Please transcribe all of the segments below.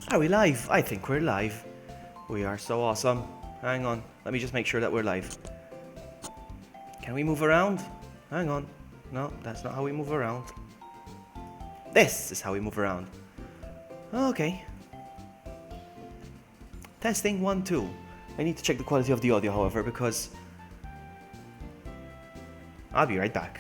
Are we live? I think we're live. We are so awesome. Hang on, let me just make sure that we're live. Can we move around? Hang on. No, that's not how we move around. This is how we move around. Okay. Testing 1, 2. I need to check the quality of the audio, however, because I'll be right back.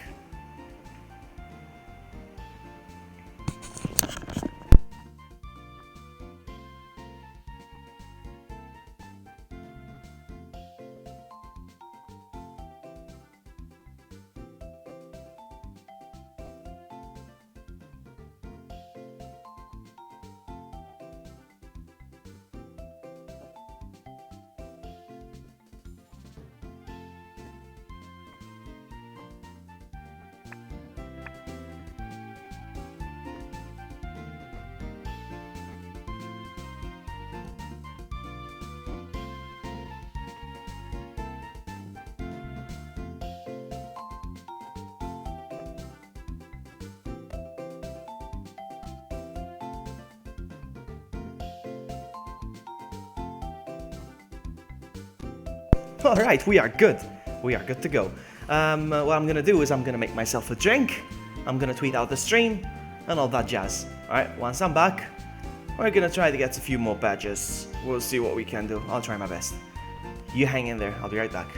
Alright, we are good. We are good to go. What I'm gonna do is I'm gonna make myself a drink. I'm gonna tweet out the stream and all that jazz. Alright, once I'm back, we're gonna try to get a few more badges. We'll see what we can do. I'll try my best. You hang in there. I'll be right back.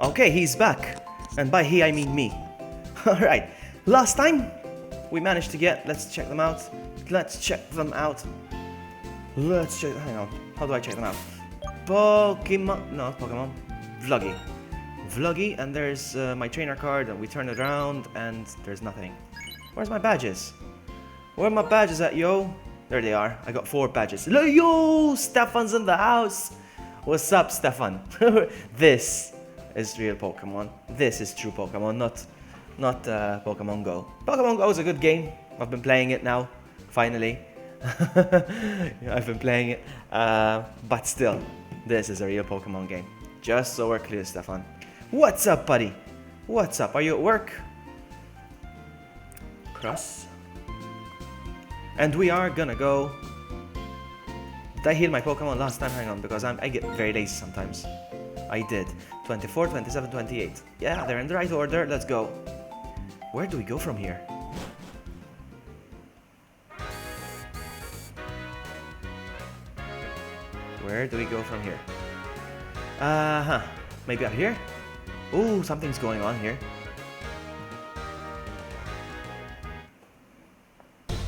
Okay, he's back. And by he, I mean me. Alright, last time we managed to get, let's check them out. Let's check them out. Let's check, hang on, how do I check them out? Pokemon, no, not Pokemon, Vloggy. Vloggy, and there's my trainer card, and we turn it around, and there's nothing. Where's my badges? Where are my badges at, yo? There they are. I got 4 badges. Yo, Stefan's in the house. What's up, Stefan? This is real Pokemon. This is true Pokemon, not Pokemon Go. Pokemon Go is a good game. I've been playing it now, finally. I've been playing it, but still, this is a real Pokemon game. Just so we're clear, Stefan. What's up, buddy? What's up? Are you at work? Cross. And we are gonna go. Did I heal my Pokemon last time? Hang on, because I get very lazy sometimes. I did. 24, 27, 28. Yeah, they're in the right order. Let's go. Where do we go from here? Where do we go from here? Maybe out here? Ooh, something's going on here.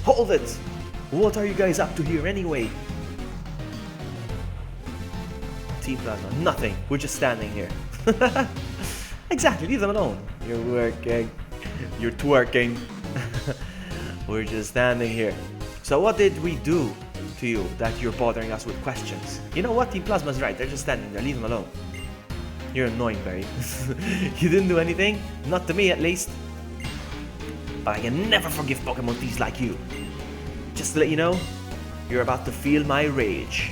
Hold it! What are you guys up to here anyway? Team Plasma, nothing. We're just standing here. Exactly, leave them alone. You're working. You're twerking. We're just standing here. So what did we do to you that you're bothering us with questions? You know what? Team Plasma's right. They're just standing there. Leave them alone. You're annoying, Barry. You didn't do anything. Not to me, at least. But I can never forgive Pokemon thieves like you. Just to let you know, you're about to feel my rage.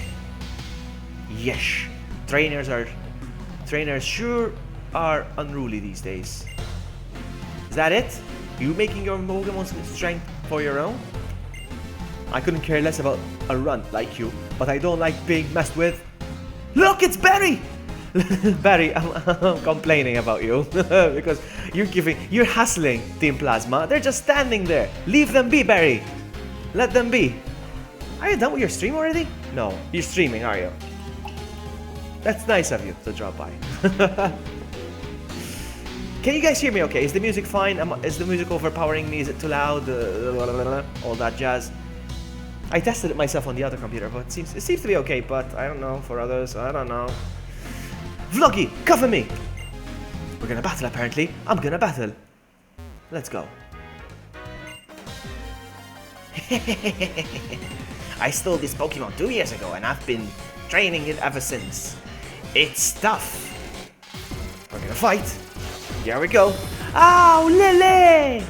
Yes. Trainers sure are unruly these days. Is that it? You making your Pokemon's strength for your own? I couldn't care less about a runt like you, but I don't like being messed with. Look, it's Barry! Barry, I'm complaining about you because you're hustling Team Plasma. They're just standing there. Leave them be, Barry. Let them be. Are you done with your stream already? No, you're streaming, are you? That's nice of you to drop by. Can you guys hear me okay? Is the music fine? Is the music overpowering me? Is it too loud? All that jazz. I tested it myself on the other computer, but it seems to be okay, but I don't know, for others, I don't know. Vloggy, cover me! We're gonna battle apparently. I'm gonna battle. Let's go. I stole this Pokemon 2 years ago and I've been training it ever since. It's tough. We're gonna fight. Here we go. Oh, Lily!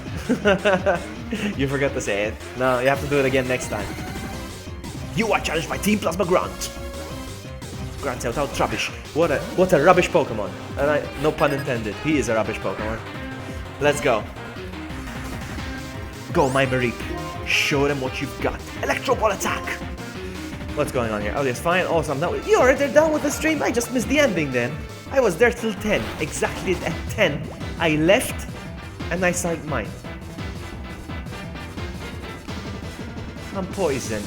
You forgot to say it. No, you have to do it again next time. You are challenged by Team Plasma Grunt. Grunt's out rubbish. What a rubbish Pokemon. And no pun intended. He is a rubbish Pokemon. Let's go. Go, my Mareep. Show them what you've got. Electro Ball attack. What's going on here? Oh, it's fine. Awesome. Now you're done with the stream. I just missed the ending then. I was there till 10. Exactly at 10. I left and I started mine. I'm poisoned.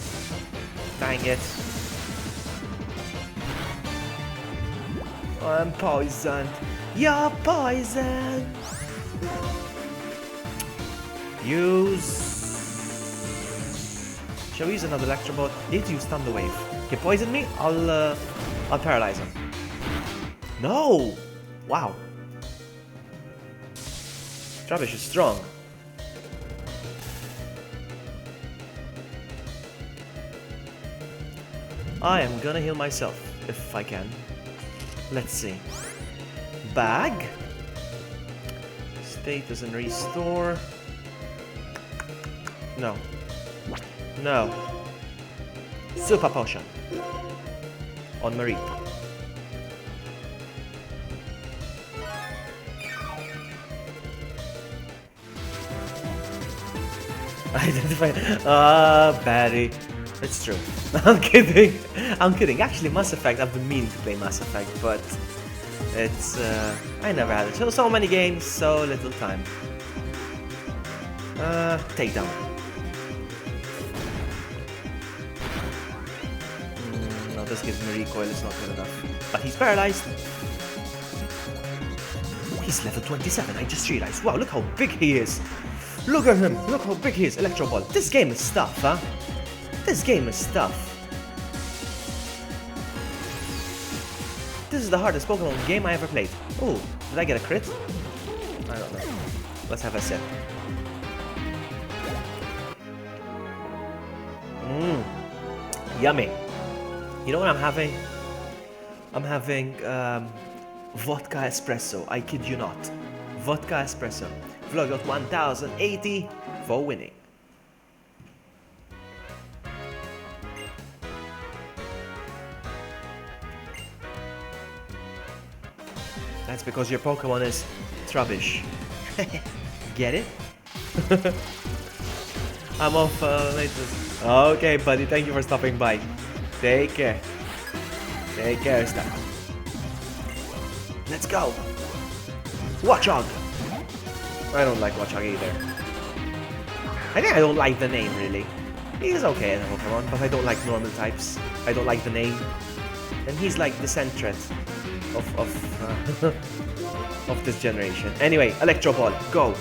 Dang it. I'm poisoned. You're poisoned. Use. Shall we use another Electro Ball? Need to use Thunder Wave. He poisoned me. I'll paralyze him. No. Wow. Trubbish is strong. I am gonna heal myself if I can. Let's see. Bag. Status and restore. No. No. Super potion. On Marie. Identify. Barry. It's true. I'm kidding. I'm kidding. Actually, Mass Effect, I've been meaning to play Mass Effect, but it's, I never had it. So many games, so little time. Takedown. No, this gives me recoil, it's not good enough. But he's paralyzed. He's level 27, I just realized. Wow, look how big he is. Look at him, look how big he is. Electro Ball. This game is stuff, huh? This game is stuff. This is the hardest Pokemon game I ever played. Oh, did I get a crit? I don't know. Let's have a sip. Yummy. You know what I'm having? I'm having vodka espresso. I kid you not. Vodka espresso. Vlog got 1080 for winning. That's because your Pokemon is rubbish. Get it? I'm off later. Okay, buddy. Thank you for stopping by. Take care. Take care, stuff. Let's go. Watchog. I don't like Watchog either. I think I don't like the name really. He's okay as a Pokemon, but I don't like normal types. I don't like the name. And he's like the centret of this generation. Anyway, Electro Ball, go.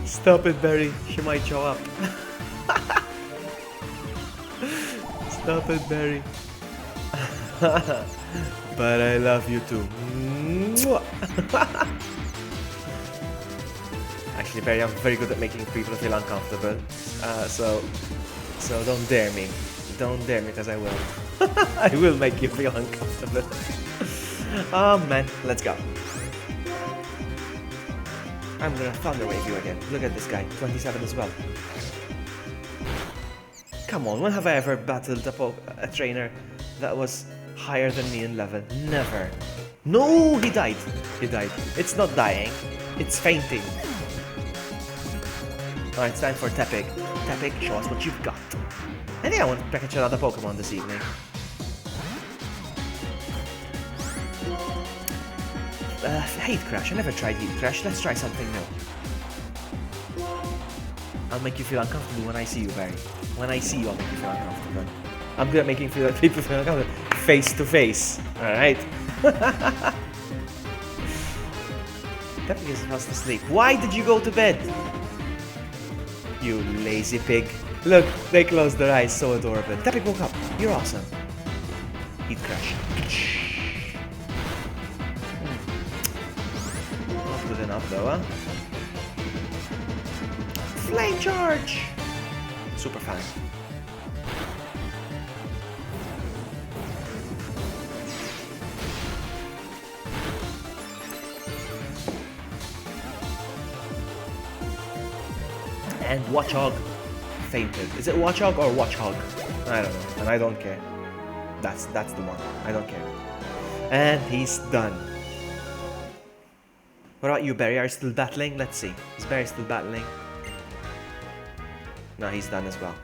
Stop it, Barry. She might show up. Stop it, Barry. But I love you too. Actually, Barry, I'm very good at making people feel uncomfortable. So don't dare me. Don't dare me, because I will. I will make you feel uncomfortable. Oh man, let's go. I'm gonna Thunder Wave you again. Look at this guy, 27 as well. Come on, when have I ever battled a trainer that was higher than me in level? Never. No, he died. He died. It's not dying. It's fainting. Alright, it's time for Tepig. Tepig, show us what you've got. I think I want to catch another Pokemon this evening. Hate Crash. I never tried Heat Crash. Let's try something new. I'll make you feel uncomfortable when I see you, Barry. When I see you, I'll make you feel uncomfortable. I'm good at making people feel uncomfortable. Face to face. Alright? Tepig is fast asleep. Why did you go to bed? You lazy pig. Look, they closed their eyes. So adorable. Tepig woke up. You're awesome. Heat Crash. Good enough though, huh? Flame Charge! Super fan. And Watchog fainted. Is it Watchog or Watchog? I don't know, and I don't care. That's the one. I don't care. And he's done. What about you, Barry? Are you still battling? Let's see. Is Barry still battling? No, he's done as well.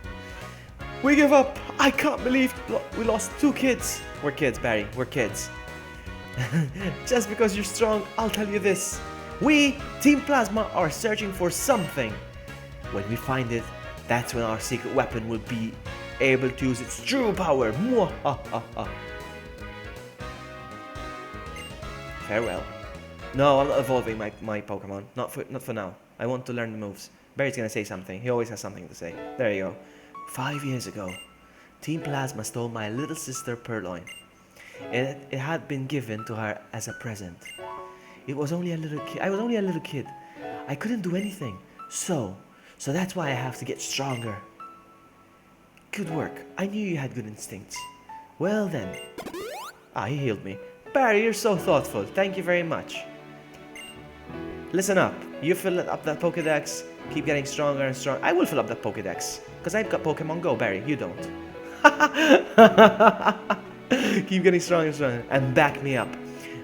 We give up! I can't believe we lost 2 kids. We're kids, Barry. We're kids. Just because you're strong, I'll tell you this. We, Team Plasma, are searching for something. When we find it, that's when our secret weapon will be able to use its true power. Farewell. No, I'm not evolving my Pokemon. Not for now. I want to learn the moves. Barry's gonna say something. He always has something to say. There you go. 5 years ago, Team Plasma stole my little sister Purloin. It had been given to her as a present. It was only a little kid. I was only a little kid. I couldn't do anything. So that's why I have to get stronger. Good work. I knew you had good instincts. Well then. He healed me. Barry, you're so thoughtful. Thank you very much. Listen up. You fill up that Pokedex, keep getting stronger and stronger. I will fill up that Pokedex, because I've got Pokemon Go, Barry. You don't. Keep getting stronger and stronger, and back me up.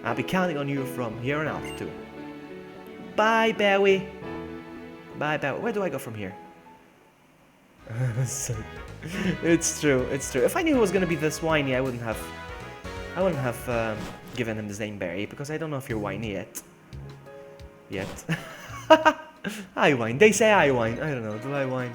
I'll be counting on you from here on out, too. Bye, Barry. Bye, Barry. Where do I go from here? It's true. It's true. If I knew it was going to be this whiny, I wouldn't have given him the name Barry because I don't know if you're whiny yet. I whine. They say I whine. I don't know. Do I whine?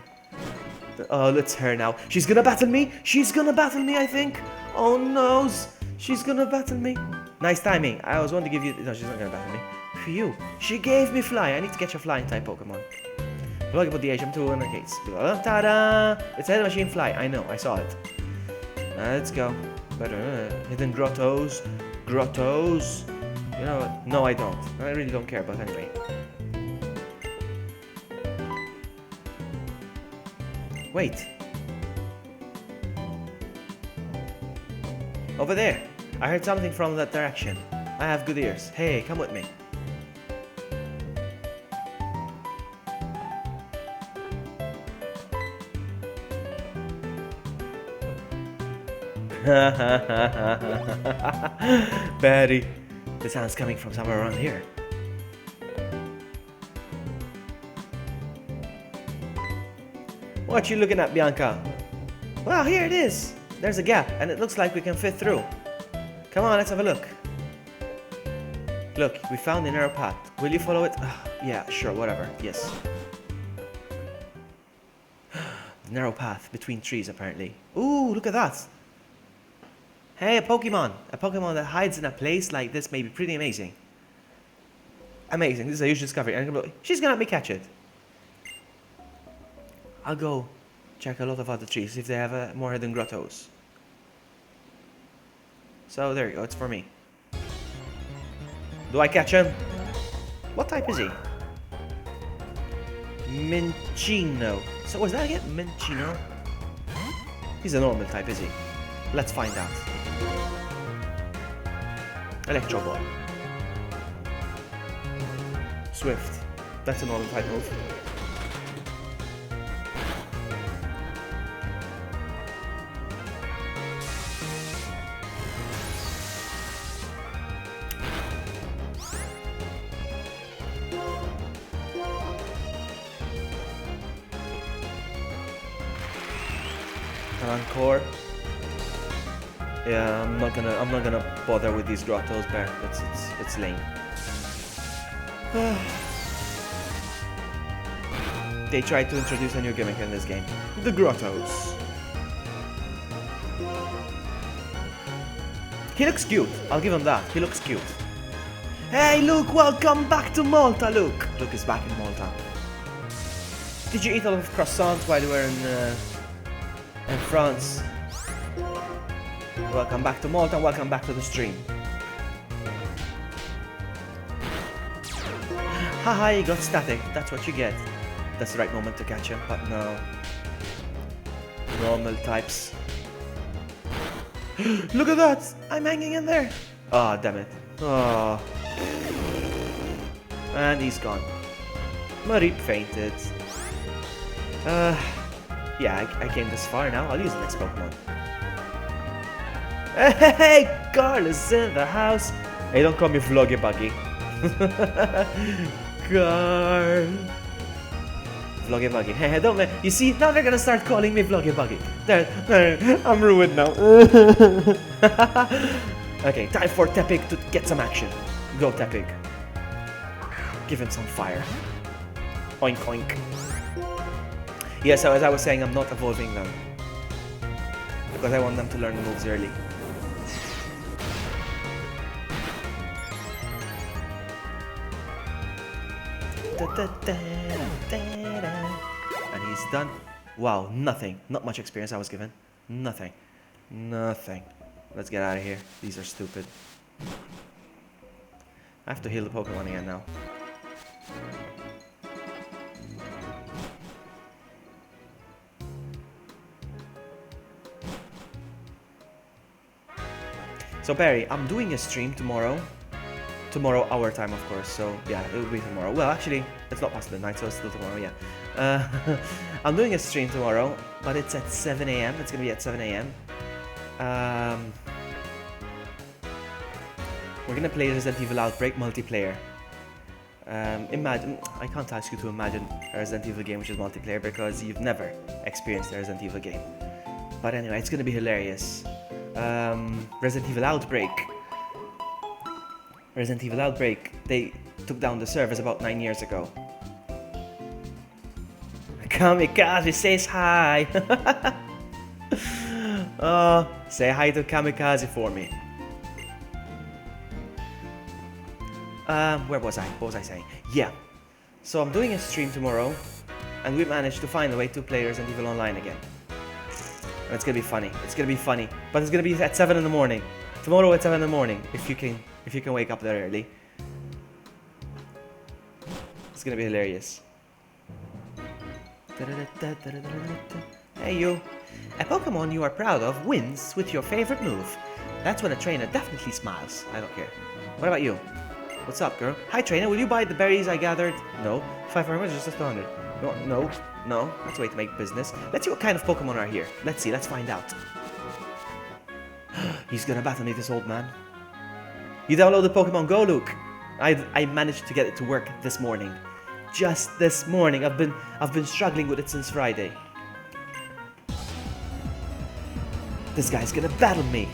Oh, it's her now. She's gonna battle me. She's gonna battle me, I think. Oh no. She's gonna battle me. Nice timing. I was going to give you... No, she's not gonna battle me. Phew. She gave me fly. I need to catch a flying type Pokemon. VloggyBuddy HM2 in the case. Ta-da! It's a machine fly. I know. I saw it. Let's go. Hidden grottos. Grottos. You know what? No, I don't. I really don't care, but anyway. Wait. Over there. I heard something from that direction. I have good ears. Hey, come with me. Betty. The sound's coming from somewhere around here. What you looking at, Bianca? Well, here it is. There's a gap, and it looks like we can fit through. Come on, let's have a look. Look, we found a narrow path. Will you follow it? Yeah, sure, whatever. Yes. The narrow path between trees, apparently. Ooh, look at that. Hey, a Pokemon. A Pokemon that hides in a place like this may be pretty amazing. Amazing. This is a huge discovery. She's gonna let me catch it. I'll go check a lot of other trees if they have more hidden grottos. So there you go, it's for me. Do I catch him? What type is he? Minccino. So was that again? Minccino? He's a normal type, is he? Let's find out. Electro Ball. Swift. That's a normal type move. Encore. Yeah, I'm not gonna bother with these grottos, Bear. It's lame. They tried to introduce a new gimmick in this game. The grottos. He looks cute. I'll give him that. He looks cute. Hey, Luke, welcome back to Malta, Luke. Luke is back in Malta. Did you eat a lot of croissants while you were in France? Welcome back to Malta, welcome back to the stream. Haha, you got static, that's what you get. That's the right moment to catch him, but no. Normal types. Look at that! I'm hanging in there! Oh, damn it. Oh. And he's gone. Mareep fainted. Yeah, I came this far now. I'll use the next Pokemon. Hey, Carl is in the house. Hey, don't call me VloggyBuddy. Carl. VloggyBuddy. Hey, don't man. You see, now they're gonna start calling me VloggyBuddy. There, I'm ruined now. Okay, time for Tepig to get some action. Go, Tepig. Give him some fire. Oink, oink. Yeah, so as I was saying, I'm not evolving them. Because I want them to learn the moves early. And he's done. Wow, nothing. Not much experience I was given. Nothing. Nothing. Let's get out of here. These are stupid. I have to heal the Pokemon again now. So Barry, I'm doing a stream tomorrow. Tomorrow, our time, of course. So yeah, it will be tomorrow. Well, actually, it's not past midnight, so it's still tomorrow. Yeah. I'm doing a stream tomorrow, but it's at 7 a.m. It's gonna be at 7 a.m. We're gonna play Resident Evil Outbreak multiplayer. Imagine, I can't ask you to imagine a Resident Evil game which is multiplayer because you've never experienced a Resident Evil game. But anyway, it's gonna be hilarious. Resident Evil Outbreak. Resident Evil Outbreak, they took down the servers about 9 years ago. Kamikaze says hi! Say hi to Kamikaze for me. Where was I? What was I saying? Yeah. So I'm doing a stream tomorrow, and we managed to find a way to play Resident Evil Online again. And it's gonna be funny. It's gonna be funny. But it's gonna be at 7 in the morning. Tomorrow at 7 in the morning, if you can wake up that early. It's gonna be hilarious. Hey you. A Pokemon you are proud of wins with your favorite move. That's when a trainer definitely smiles. I don't care. What about you? What's up, girl? Hi, trainer. Will you buy the berries I gathered? No. 500 is just 100. No. That's a way to make business. Let's see what kind of Pokemon are here. Let's see. Let's find out. He's gonna battle me, this old man. You downloaded Pokemon Go, Luke. I managed to get it to work this morning. Just this morning. I've been struggling with it since Friday. This guy's gonna battle me.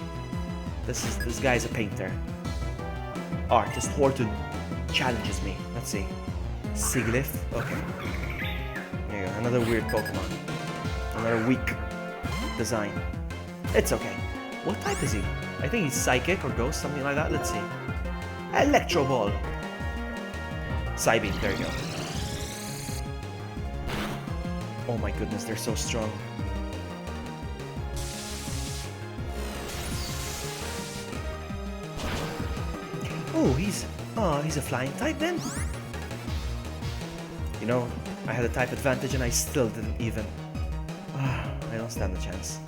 This guy's a painter. Artist Horton challenges me. Let's see. Sigilyph. Okay. There you go. Another weird Pokemon. Another weak design. It's okay. What type is he? I think he's Psychic or Ghost, something like that. Let's see. Electro Ball. Psybeam. There you go. Oh my goodness, they're so strong. Oh, he's a flying type then? You know, I had a type advantage and I still didn't even. I don't stand a chance.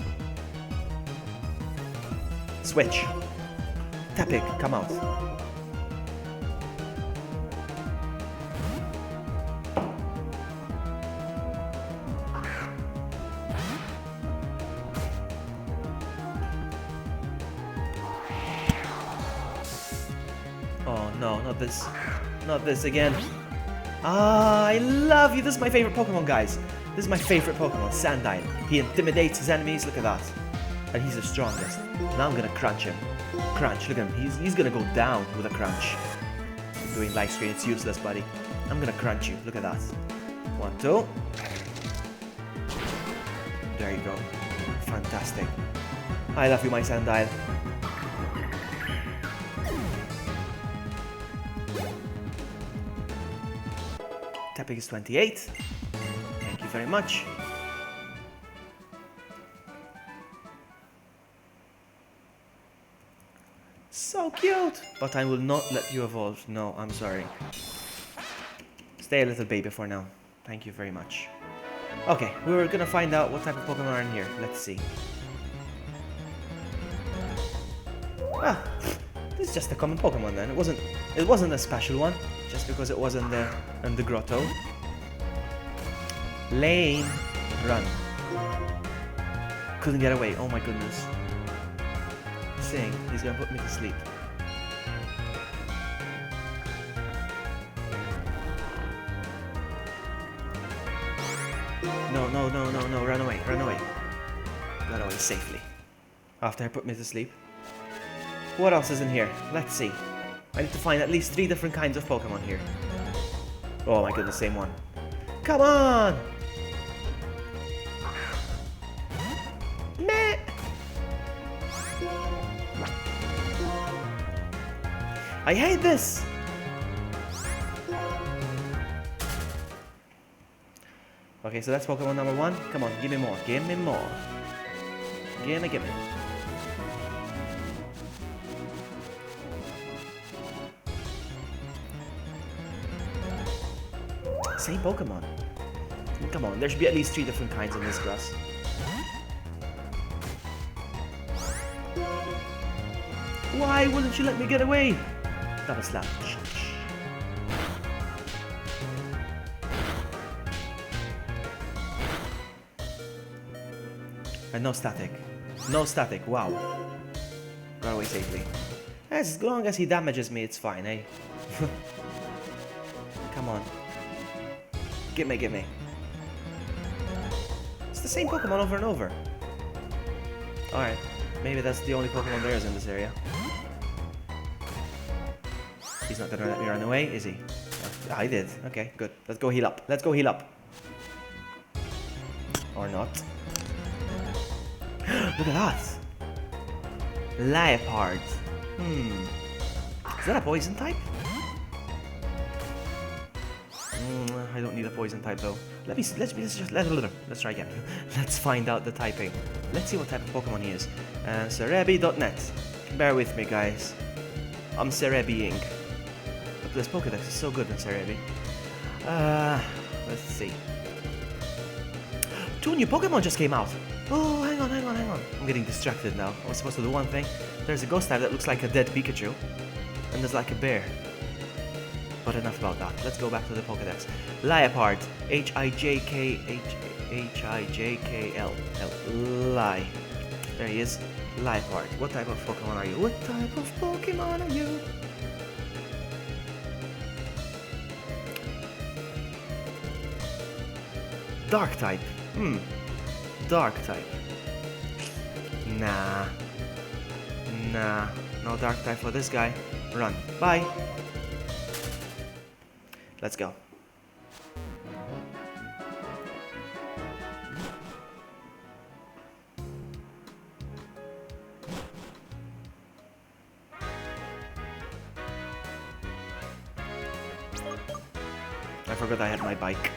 Switch. Tapik, come out. Oh no, not this. Not this again. I love you. This is my favorite Pokemon, guys. This is my favorite Pokemon, Sandile. He intimidates his enemies, look at that. And he's the strongest. Now I'm gonna crunch him. Crunch, look at him. He's gonna go down with a crunch. Doing live screen, it's useless, buddy. I'm gonna crunch you, look at that. 1, 2. There you go. Fantastic. I love you, my Sandile. Tapping is 28. Thank you very much. So cute! But I will not let you evolve. No, I'm sorry. Stay a little baby for now. Thank you very much. Okay, we were gonna find out what type of Pokemon are in here. Let's see. Ah, this is just a common Pokemon then. It wasn't a special one, just because it was in the grotto. Lane, run. Couldn't get away. Oh my goodness. Sing. He's gonna put me to sleep. No, run away. Got away safely. After I put me to sleep. What else is in here? Let's see. I need to find at least 3 different kinds of Pokemon here. Oh my goodness, same one. Come on! Meh! I hate this! Okay, so that's Pokemon number 1. Come on, give me more. Give me more. Give me. Same Pokemon. Come on, there should be at least 3 different kinds in this grass. Why wouldn't you let me get away? Double slap. And no static. No static, wow. Got away safely. As long as he damages me, it's fine, eh? Come on. Give me. It's the same Pokemon over and over. Alright. Maybe that's the only Pokemon there is in this area. He's not gonna let me run away, is he? Oh, I did. Okay, good. Let's go heal up. Let's go heal up. Or not. Look at that. Leopard. Is that a poison type? I don't need a poison type though. Let's try again. Let's find out the typing. Let's see what type of Pokemon he is. Cerebi.net. Bear with me, guys. I'm Cerebiing. But this Pokedex is so good in Cerebi. Let's see. 2 new Pokemon just came out. Oh, hang on. I'm getting distracted now. I was supposed to do one thing. There's a ghost type that looks like a dead Pikachu. And there's like a bear. But enough about that. Let's go back to the Pokedex. Liepard. H-I-J-K-L. Lie. There he is. Liepard. What type of Pokemon are you? What type of Pokemon are you? Dark type. Dark type. Nah. No dark type for this guy. Run. Bye. Let's go. I forgot I had my bike.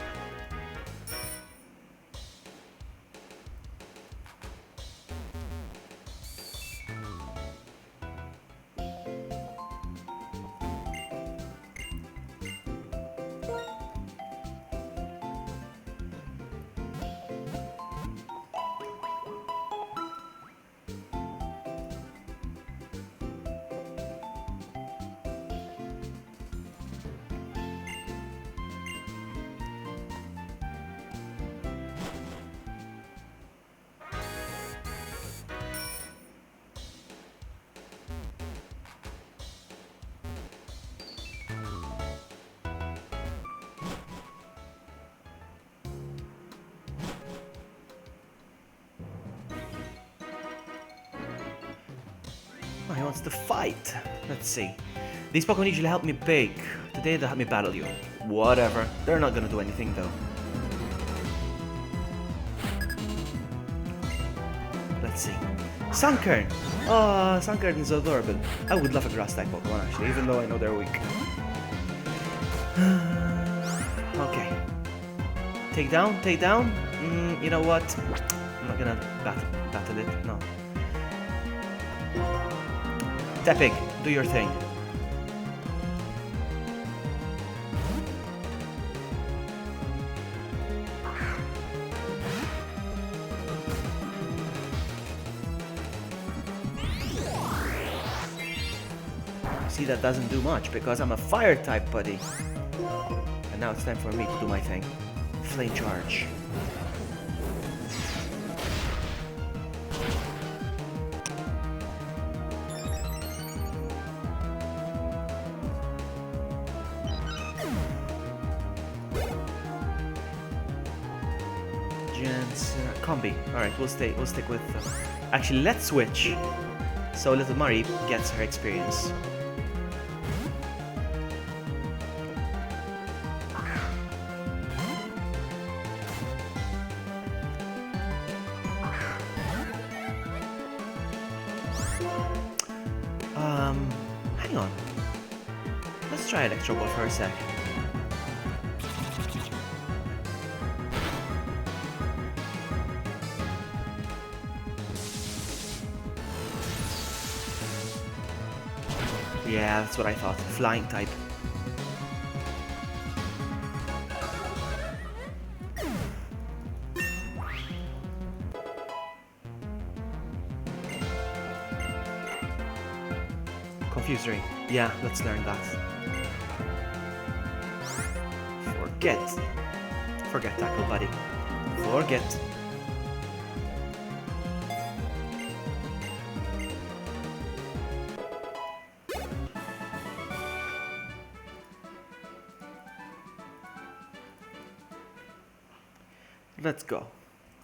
Oh, he wants to fight. Let's see. These Pokemon usually help me big. Today they'll help me battle you. Whatever. They're not gonna do anything though. Let's see. Sunkern! Oh, Sunkern is adorable. I would love a grass type Pokemon actually, even though I know they're weak. Okay. Take down? You know what? I'm not gonna battle it. No. Tepig, do your thing. See, that doesn't do much because I'm a fire type, buddy. And now it's time for me to do my thing. Flame charge. Combi. Alright, we'll stick with actually, let's switch so little Murray gets her experience. Hang on. Let's try Electro Ball for a sec. Yeah, that's what I thought. Flying type. Confusory. Yeah, let's learn that. Forget tackle, buddy. Forget. Let's go.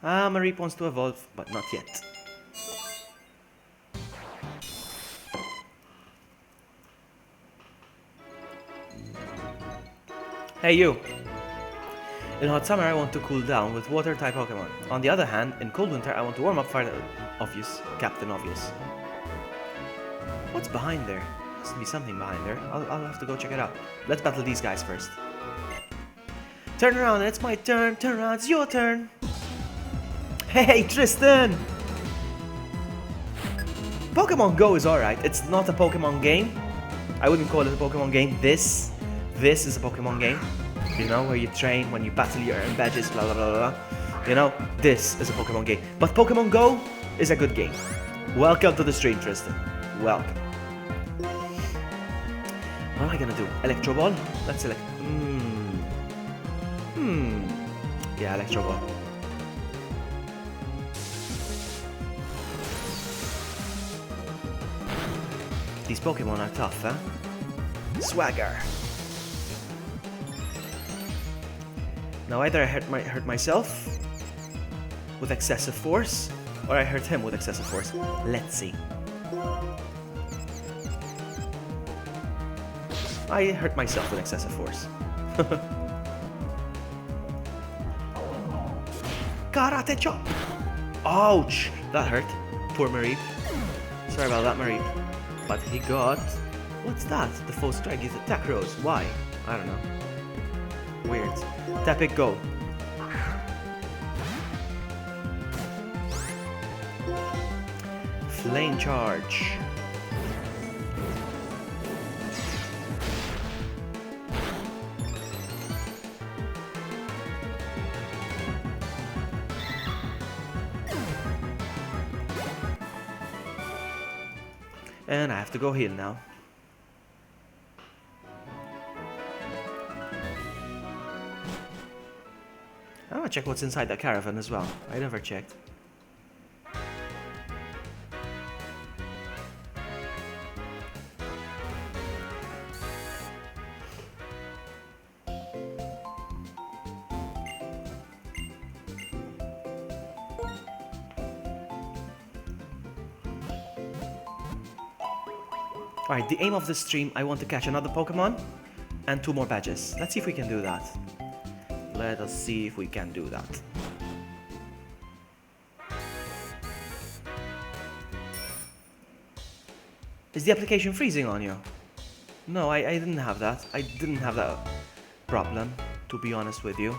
Mareep wants to evolve, but not yet. Hey you! In hot summer, I want to cool down with water-type Pokemon. On the other hand, in cold winter, I want to warm up for the obvious, Captain Obvious. What's behind there? There has to be something behind there. I'll have to go check it out. Let's battle these guys first. Turn around, it's my turn. Turn around, it's your turn. Hey, Tristan! Pokemon Go is alright. It's not a Pokemon game. I wouldn't call it a Pokemon game. This is a Pokemon game. You know, where you train, when you battle, you earn badges, blah blah blah blah. You know, this is a Pokemon game. But Pokemon Go is a good game. Welcome to the stream, Tristan. Welcome. What am I gonna do? Electro Ball? Let's select. Yeah, Electro Ball. These Pokemon are tough, huh? Swagger. Now either I hurt myself with excessive force, or I hurt him with excessive force. Let's see. I hurt myself with excessive force. Karate chop! Ouch! That hurt. Poor Mareep. Sorry about that, Mareep. But he got... What's that? The full strike. He's attack rose. Why? I don't know. Weird. Tap it, go. Flame charge. And I have to go heal now. I want to check what's inside that caravan as well. I never checked. Alright, the aim of this stream, I want to catch another Pokemon and 2 more badges. Let's see if we can do that. Let us see if we can do that. Is the application freezing on you? No, I didn't have that. I didn't have that problem, to be honest with you.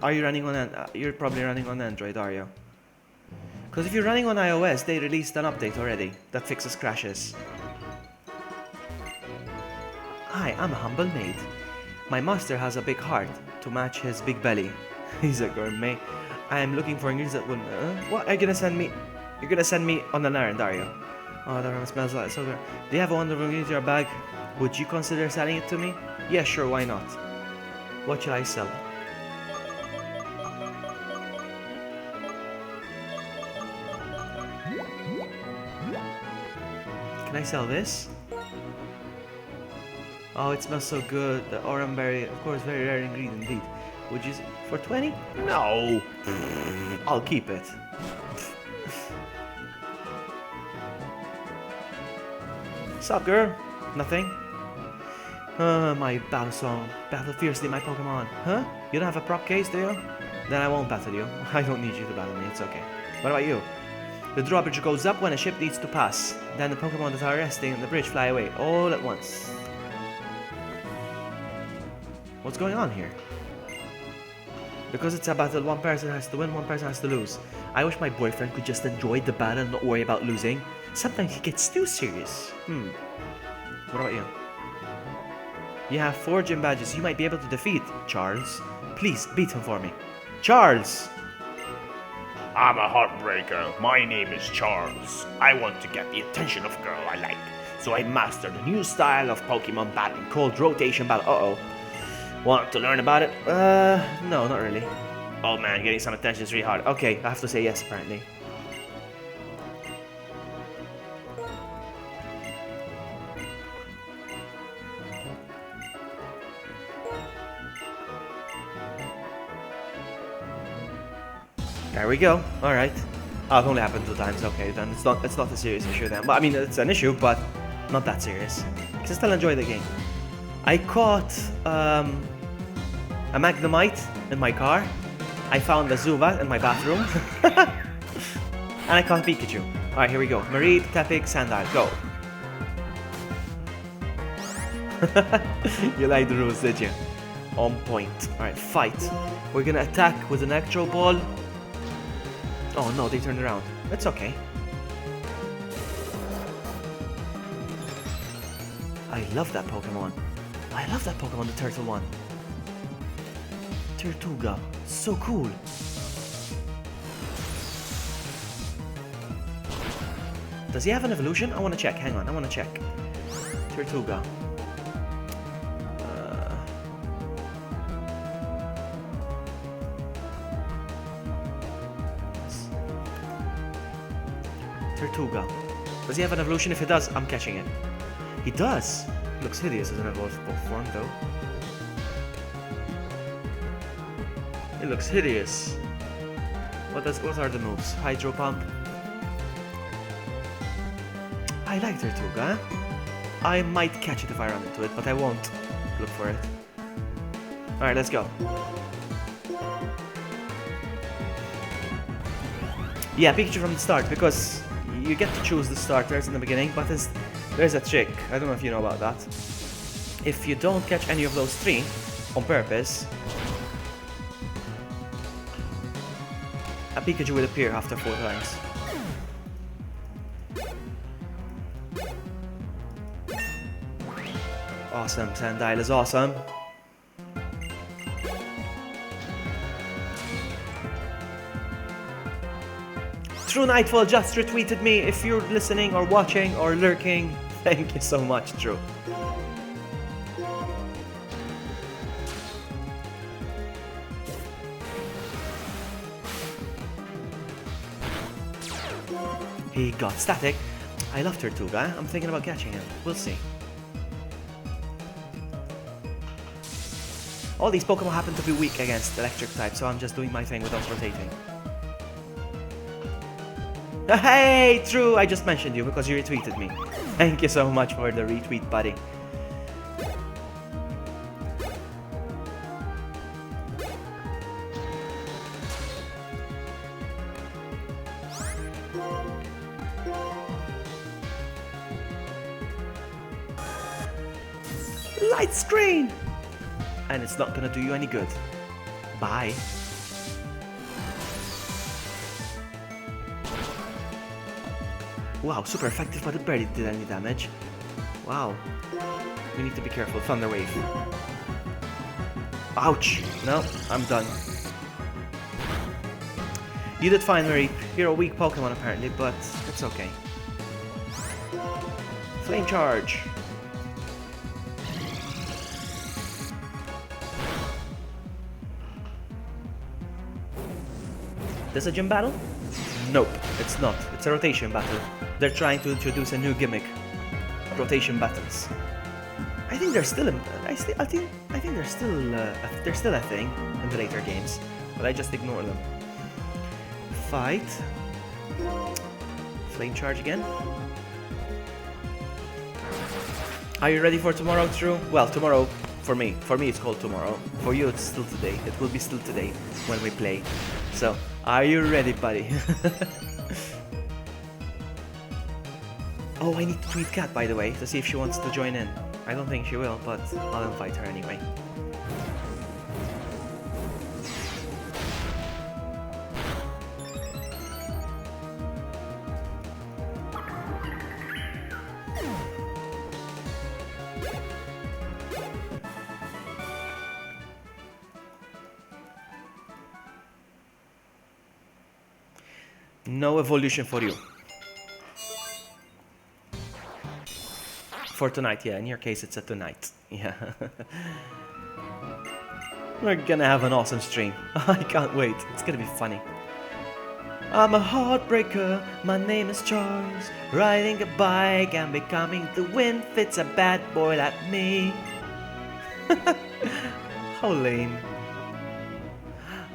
Are you running on you're probably running on Android, are you? Because if you're running on iOS, they released an update already that fixes crashes. Hi, I'm a humble maid. My master has a big heart to match his big belly. He's a gourmet. I am looking for ingredients that will... what are you gonna send me? You're gonna send me on an errand, are you? Oh, that smells like so good. Do you have a wonderful ingredient in your bag? Would you consider selling it to me? Yeah, sure, why not? What shall I sell? Can I sell this? Oh, it smells so good. The oranberry, of course, very rare ingredient indeed. Would you... for 20? No! I'll keep it. Sup, girl? Nothing? My battle song. Battle fiercely, my Pokemon. Huh? You don't have a prop case, do you? Then I won't battle you. I don't need you to battle me, it's okay. What about you? The drawbridge goes up when a ship needs to pass. Then the Pokemon that are resting on the bridge fly away, all at once. What's going on here? Because it's a battle, one person has to win, one person has to lose. I wish my boyfriend could just enjoy the battle and not worry about losing. Sometimes he gets too serious. What about you? You have 4 gym badges you might be able to defeat, Charles. Please, beat him for me. Charles! I'm a heartbreaker. My name is Charles. I want to get the attention of a girl I like. So I mastered a new style of Pokemon battling called rotation battle. Uh-oh. Want to learn about it? No, not really. Oh man, getting some attention is really hard. Okay, I have to say yes, apparently. There we go. All right. Oh, it only happened 2 times. Okay, then it's not a serious issue then. But I mean, it's an issue, but not that serious. to still enjoy the game. I caught a Magnemite in my car. I found a Zubat in my bathroom. And I caught Pikachu. Alright, here we go. Mareep, Tepig, Sandile, go. You like the rules, did you? On point. Alright, fight. We're gonna attack with an Electro Ball. Oh no, they turned around. It's okay. I love that Pokemon. I love that Pokemon, the turtle one. Tortuga. So cool. Does he have an evolution? I want to check. Hang on, I want to check. Tortuga. Tortuga. Does he have an evolution? If he does, I'm catching it. He does. He looks hideous as an evolved form, though. It looks hideous. What are the moves? Hydro Pump. I like Tortuga. I might catch it if I run into it, but I won't look for it. Alright, let's go. Yeah, Pikachu from the start, because you get to choose the starters in the beginning, but there's a trick. I don't know if you know about that. If you don't catch any of those three on purpose, a Pikachu will appear after 4 times. Awesome, Sandile is awesome. True Nightfall just retweeted me. If you're listening or watching or lurking, thank you so much, True. He got static. I love Tortuga. I'm thinking about catching him. We'll see. All these Pokemon happen to be weak against electric type, so I'm just doing my thing without rotating. Hey, True! I just mentioned you because you retweeted me. Thank you so much for the retweet, buddy. Light screen! And it's not gonna do you any good. Bye. Wow, super effective, but it barely did any damage. Wow. We need to be careful. Thunder Wave. Ouch! No, I'm done. You did fine, Mareep. You're a weak Pokemon apparently, but it's okay. Flame Charge. This a gym battle? Nope, it's not. It's a rotation battle. They're trying to introduce a new gimmick. Rotation battles. I think they're still I think they're still a thing in the later games, but I just ignore them. Fight. Flame Charge again. Are you ready for tomorrow, True? Well, tomorrow for me it's called tomorrow. For you it's still today. It will be still today when we play. So, are you ready, buddy? Oh, I need to tweet Kat, by the way, to see if she wants to join in. I don't think she will, but I'll invite her anyway. No evolution for you. For tonight, yeah. In your case, it's a tonight. Yeah. We're gonna have an awesome stream. I can't wait. It's gonna be funny. I'm a heartbreaker. My name is Charles. Riding a bike and becoming the wind fits a bad boy like me. How lame.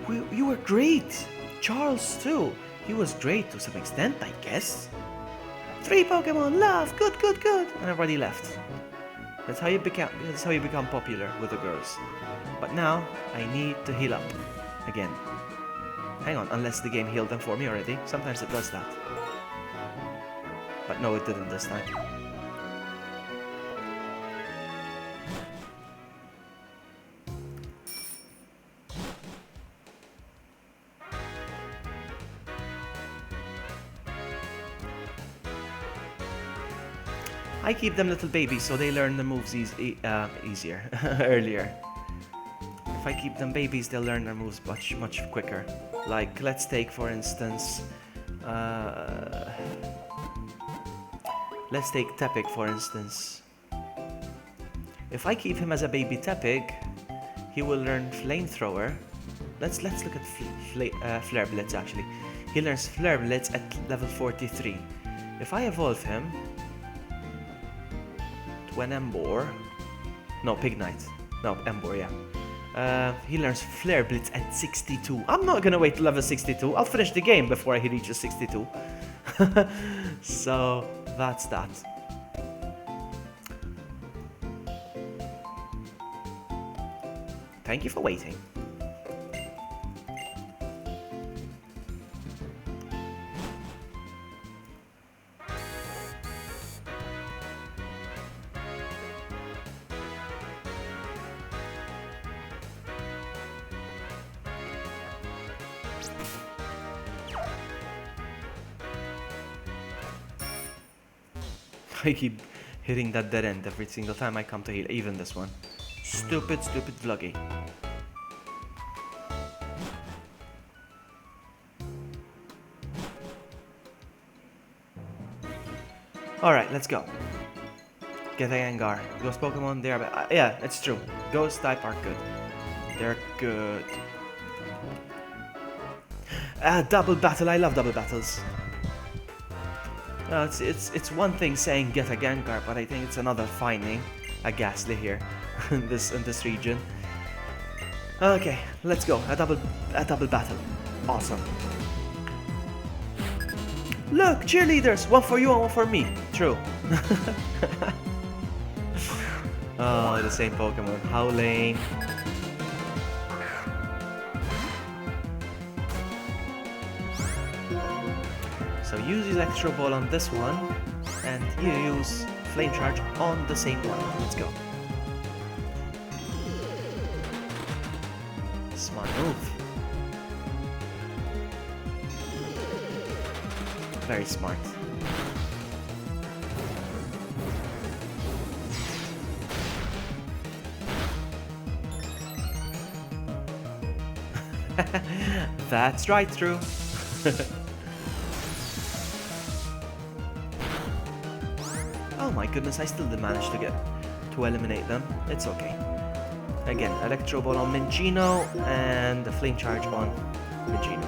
You were great. Charles, too. He was great to some extent, I guess. 3 Pokemon, love, good, good, good. And everybody left. That's how you become popular with the girls. But now I need to heal up again. Hang on, unless the game healed them for me already. Sometimes it does that. But no, it didn't this time. I keep them little babies so they learn the moves easier, earlier. If I keep them babies, they'll learn their moves much quicker. Like, let's take for instance, let's take Tepig for instance. If I keep him as a baby Tepig, he will learn Flamethrower. Let's look at Flare Blitz actually. He learns Flare Blitz at level 43. If I evolve him to an Embor, no, Pig Knight, no, Embor, yeah. He learns Flare Blitz at 62. I'm not gonna wait to level 62. I'll finish the game before he reaches 62. So that's that. Thank you for waiting. I keep hitting that dead end every single time I come to heal, even this one. Stupid Vloggy. Alright, let's go. Get a Gengar. Ghost Pokemon, they are yeah, it's true. Ghost type are good. They're good. Double battle, I love double battles. It's one thing saying get a Gengar, but I think it's another finding a Ghastly here in this region. Okay, let's go. A double battle. Awesome. Look, cheerleaders! One for you and one for me. True. Oh, the same Pokemon. Howling. So use Electro Ball on this one, and you use Flame Charge on the same one. Let's go. Smart move. Very smart. That's right, true. Oh my goodness, I still did manage to eliminate them. It's okay. Again, Electro Ball on Minccino and the Flame Charge on Minccino.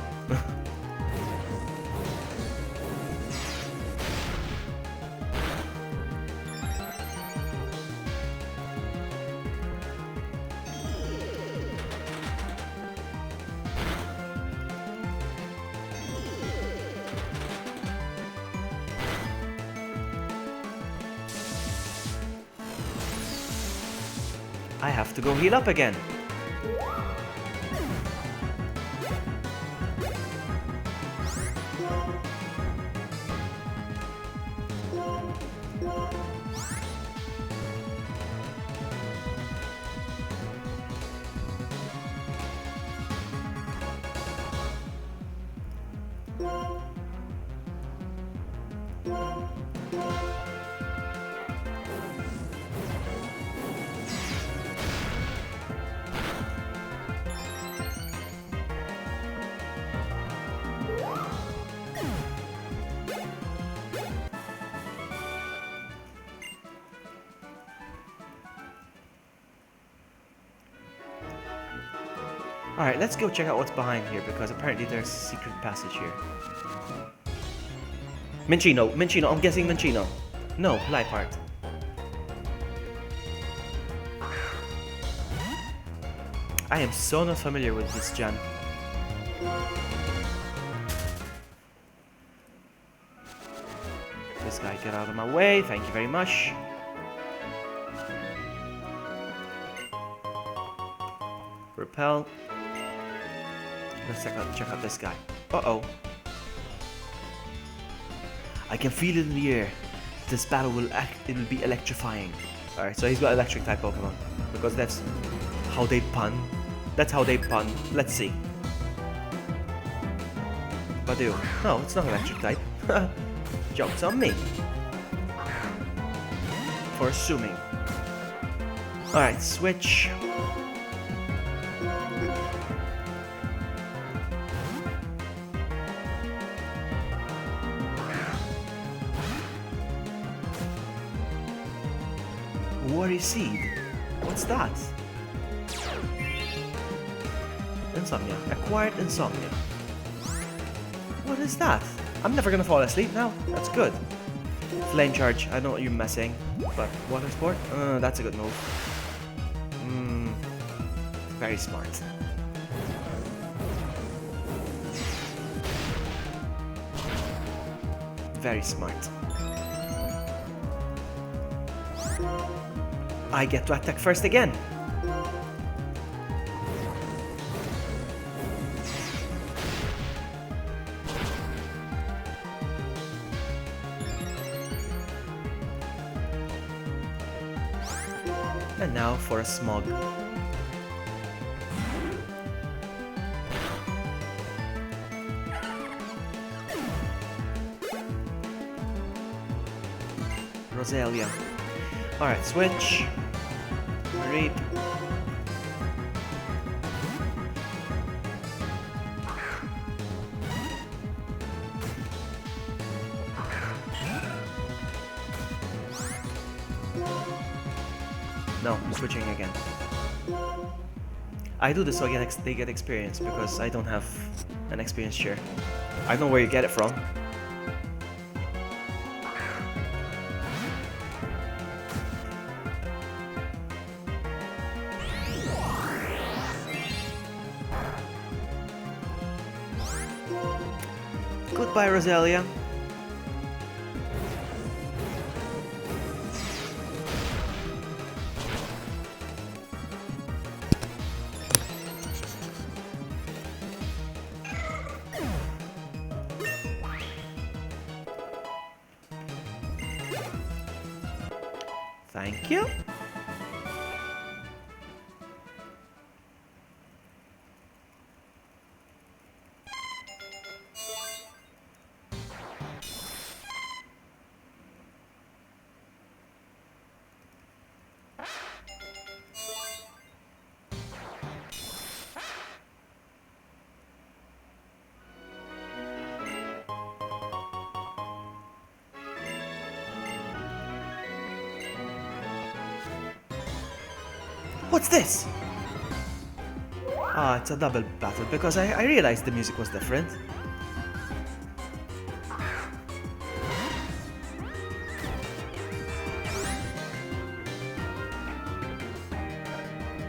I have to go heal up again. Alright, let's go check out what's behind here, because apparently there's a secret passage here. Minccino, I'm guessing Minccino. No, Liepard. I am so not familiar with this gen. This guy, get out of my way, thank you very much. Repel. Let's check out this guy. Uh-oh. I can feel it in the air. This battle it'll be electrifying. Alright, so he's got electric type Pokemon. Because that's how they pun. That's how they pun. Let's see. Badoo. No, it's not electric type. Joke's on me. For assuming. Alright, switch. Worry Seed. What's that? Insomnia. Acquired Insomnia. What is that? I'm never gonna fall asleep now. That's good. Flame Charge. I know what you're messing. But Water Sport? That's a good move. Very smart. Very smart. I get to attack first again. And now for a Smog. Roselia. Alright, switch. Reap. No, switching again. I do this so they get experience because I don't have an experience share. I don't know where you get it from. Goodbye, Roselia. Thank you. What's this? Ah, it's a double battle because I realized the music was different.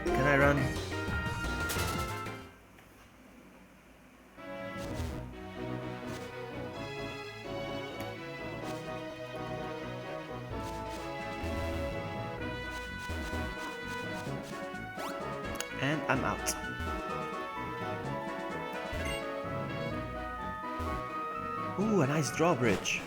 Can I run? And I'm out. Ooh, a nice drawbridge.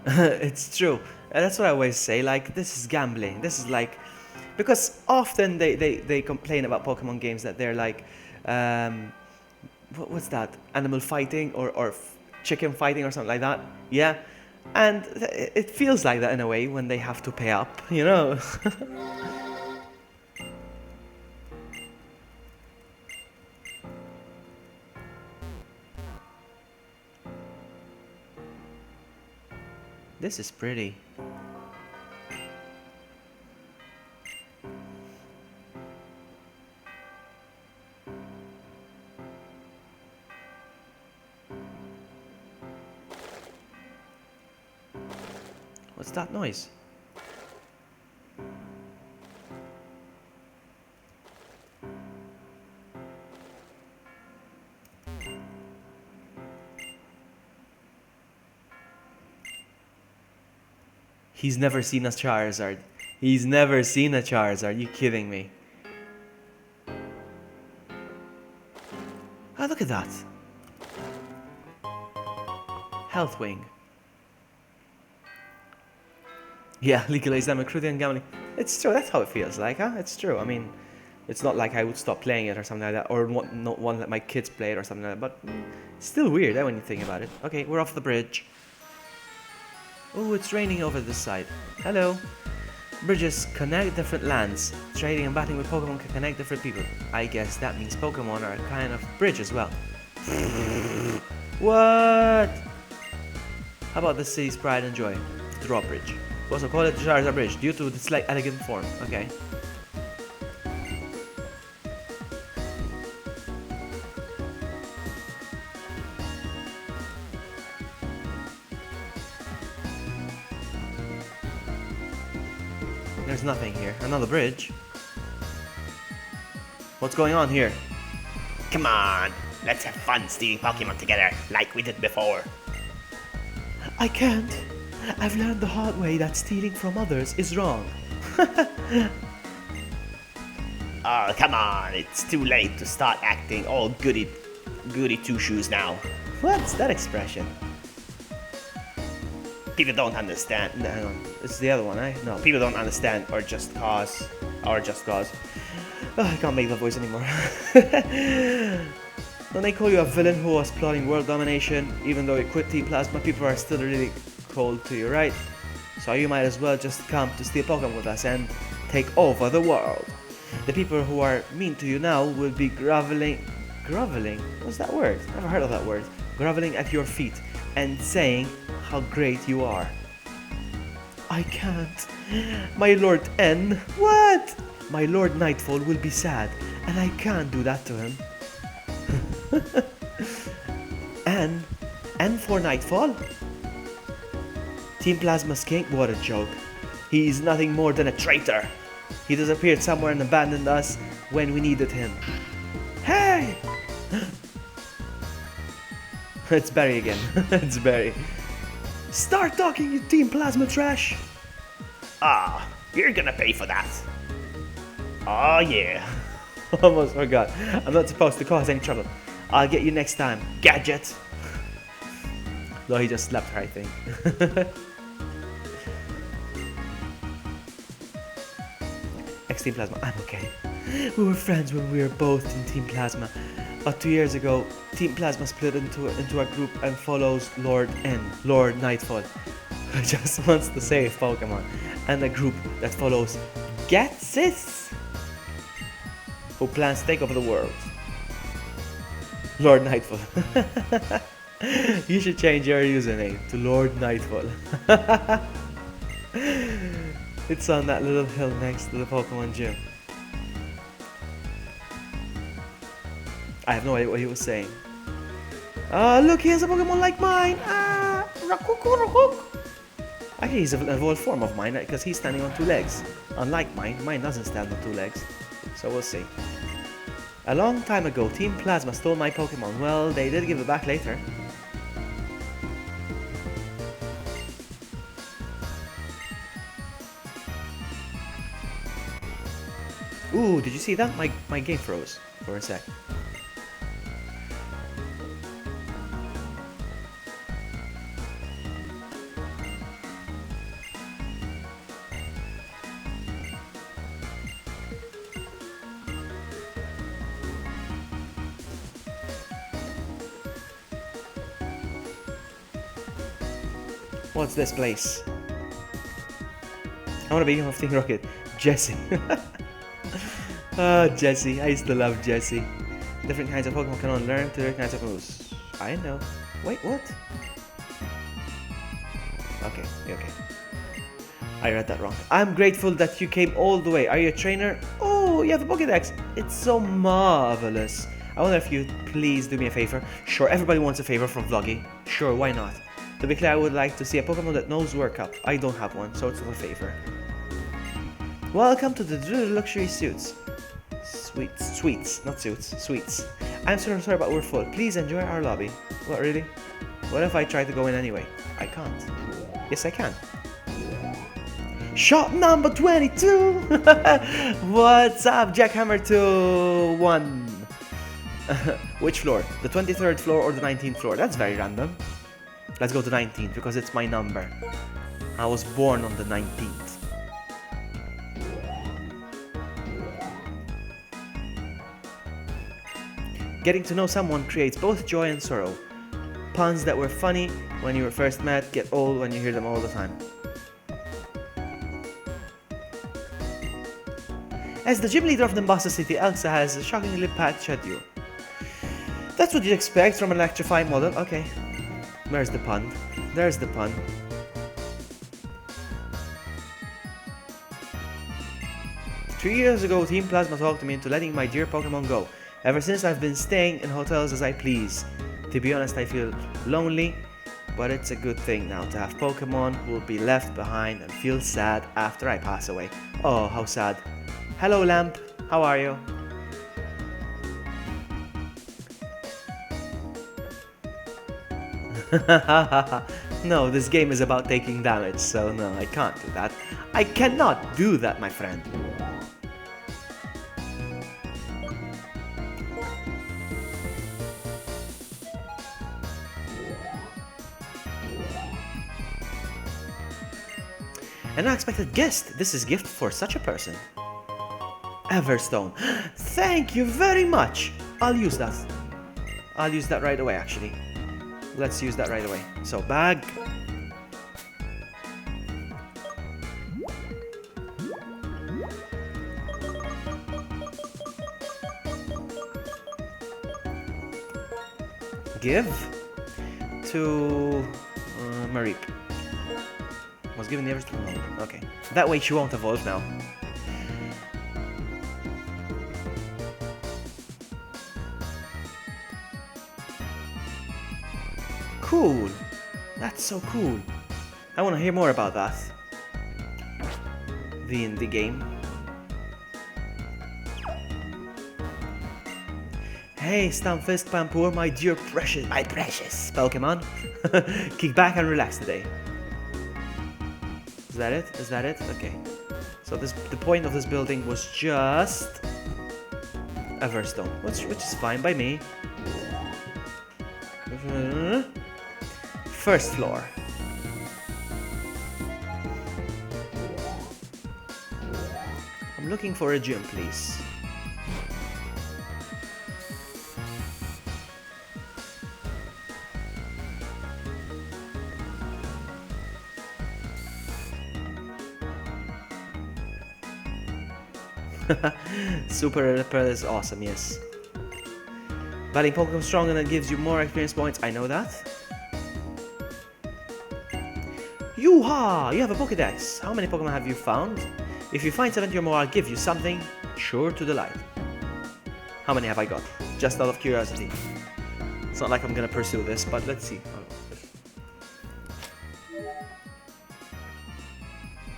It's true. That's what I always say, like, this is gambling. This is like, because often they complain about Pokemon games that they're like, what's that? Animal fighting or chicken fighting or something like that. Yeah. And it feels like that in a way when they have to pay up, you know? This is pretty. What's that noise? He's never seen a Charizard. He's never seen a Charizard. You kidding me? Oh, look at that. Health Wing. Yeah, legalize them, recruiting and gambling. It's true, that's how it feels like, huh? It's true. I mean, it's not like I would stop playing it or something like that, or not one that my kids play it or something like that, but it's still weird when you think about it. Okay, we're off the bridge. Oh, it's raining over this side. Hello. Bridges connect different lands. Trading and battling with Pokemon can connect different people. I guess that means Pokemon are a kind of bridge as well. What? How about the city's pride and joy? The drawbridge. We also call it the Charizard Bridge due to its like elegant form. Okay. There's nothing here. Another bridge. What's going on here? Come on, let's have fun stealing Pokemon together like we did before. I can't. I've learned the hard way that stealing from others is wrong. Oh, come on, it's too late to start acting all goody two-shoes now. What's that expression? People don't understand. No, hang on. It's the other one, eh? No. People don't understand or just cause. Oh, I can't make that voice anymore. When they call you a villain who was plotting world domination, even though you quit Team Plasma, people are still really cold to you, right? So you might as well just come to steal Pokemon with us and take over the world. The people who are mean to you now will be groveling? What's that word? Never heard of that word. Groveling at your feet and saying how great you are. I can't. My Lord N. What? My Lord Nightfall will be sad, and I can't do that to him. N for Nightfall? Team Plasma's king? What a joke. He is nothing more than a traitor. He disappeared somewhere and abandoned us when we needed him. Hey! It's Barry again. It's Barry. Start talking, you Team Plasma trash! Ah, you're gonna pay for that. Oh yeah. Almost forgot. I'm not supposed to cause any trouble. I'll get you next time, gadget. Though he just slapped her, I think. Ex-Team Plasma, I'm okay. We were friends when we were both in Team Plasma. But 2 years ago, Team Plasma split into a group and follows Lord N, Lord Nightfall, who just wants to save Pokemon, and a group that follows Gatsis, who plans to take over the world. Lord Nightfall. You should change your username to Lord Nightfall. It's on that little hill next to the Pokemon gym. I have no idea what he was saying. Look, he has a Pokemon like mine. Actually, he's an evolved form of mine because he's standing on 2 legs. Unlike mine doesn't stand on 2 legs. So we'll see. A long time ago, Team Plasma stole my Pokemon. Well, they did give it back later. Ooh, did you see that? My game froze for a sec. What's this place? I want to be off Team Rocket. Jesse. Oh, Jesse. I used to love Jesse. Different kinds of Pokemon can only learn to different kinds of moves. I know. Wait, what? Okay. I read that wrong. I'm grateful that you came all the way. Are you a trainer? Oh, you have a Pokédex. It's so marvelous. I wonder if you'd please do me a favor. Sure, everybody wants a favor from Vloggy. Sure, why not? To be clear, I would like to see a Pokemon that knows Work Up. I don't have one, so it's not a favor. Welcome to the luxury suits. Sweets, not suits, sweets. I'm so sorry, but we're full. Please enjoy our lobby. What, really? What if I try to go in anyway? I can't. Yes, I can. Shot number 22. What's up, Jackhammer 2-1? Which floor? The 23rd floor or the 19th floor? That's very random. Let's go to 19th because it's my number. I was born on the 19th. Getting to know someone creates both joy and sorrow. Puns that were funny when you were first met get old when you hear them all the time. As the gym leader of the Mombasa City, Elsa has a shockingly packed schedule. That's what you'd expect from an electrifying model. Okay. Where's the pun? There's the pun. Three years ago, Team Plasma talked me into letting my dear Pokemon go. Ever since, I've been staying in hotels as I please. To be honest, I feel lonely, but it's a good thing now to have Pokemon who will be left behind and feel sad after I pass away. Oh, how sad. Hello, Lamp. How are you? No, this game is about taking damage, so no, I can't do that. I cannot do that, my friend. An unexpected guest. This is gift for such a person. Everstone. Thank you very much. I'll use that. I'll use that right away, actually. Let's use that right away. So, bag. Give to Mareep. Was given the Everstone. Oh, okay. That way she won't evolve now. Cool. That's so cool. I want to hear more about that. The indie game. Hey, Stamfist Pampur, my dear precious, my precious Pokemon. Kick back and relax today. Is that it? Is that it? Okay. So the point of this building was just Everstone, which is fine by me. First floor. I'm looking for a gym, please. Super Pearl is awesome, yes. Battling Pokemon strong and it gives you more experience points, I know that. Yoo-ha! You have a Pokédex. How many Pokemon have you found? If you find 70 or more, I'll give you something sure to delight. How many have I got? Just out of curiosity. It's not like I'm gonna pursue this, but let's see.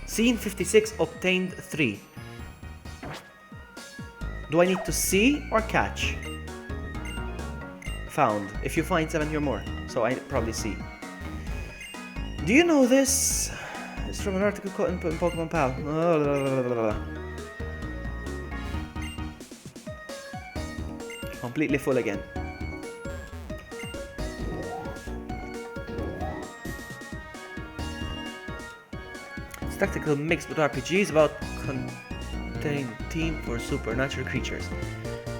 Scene 56 obtained 3. Do I need to see or catch? Found. If you find 70 or more. So I probably see. Do you know this? It's from an article called in Pokemon Pal. Completely full again. It's tactical mixed with RPGs about team for supernatural creatures.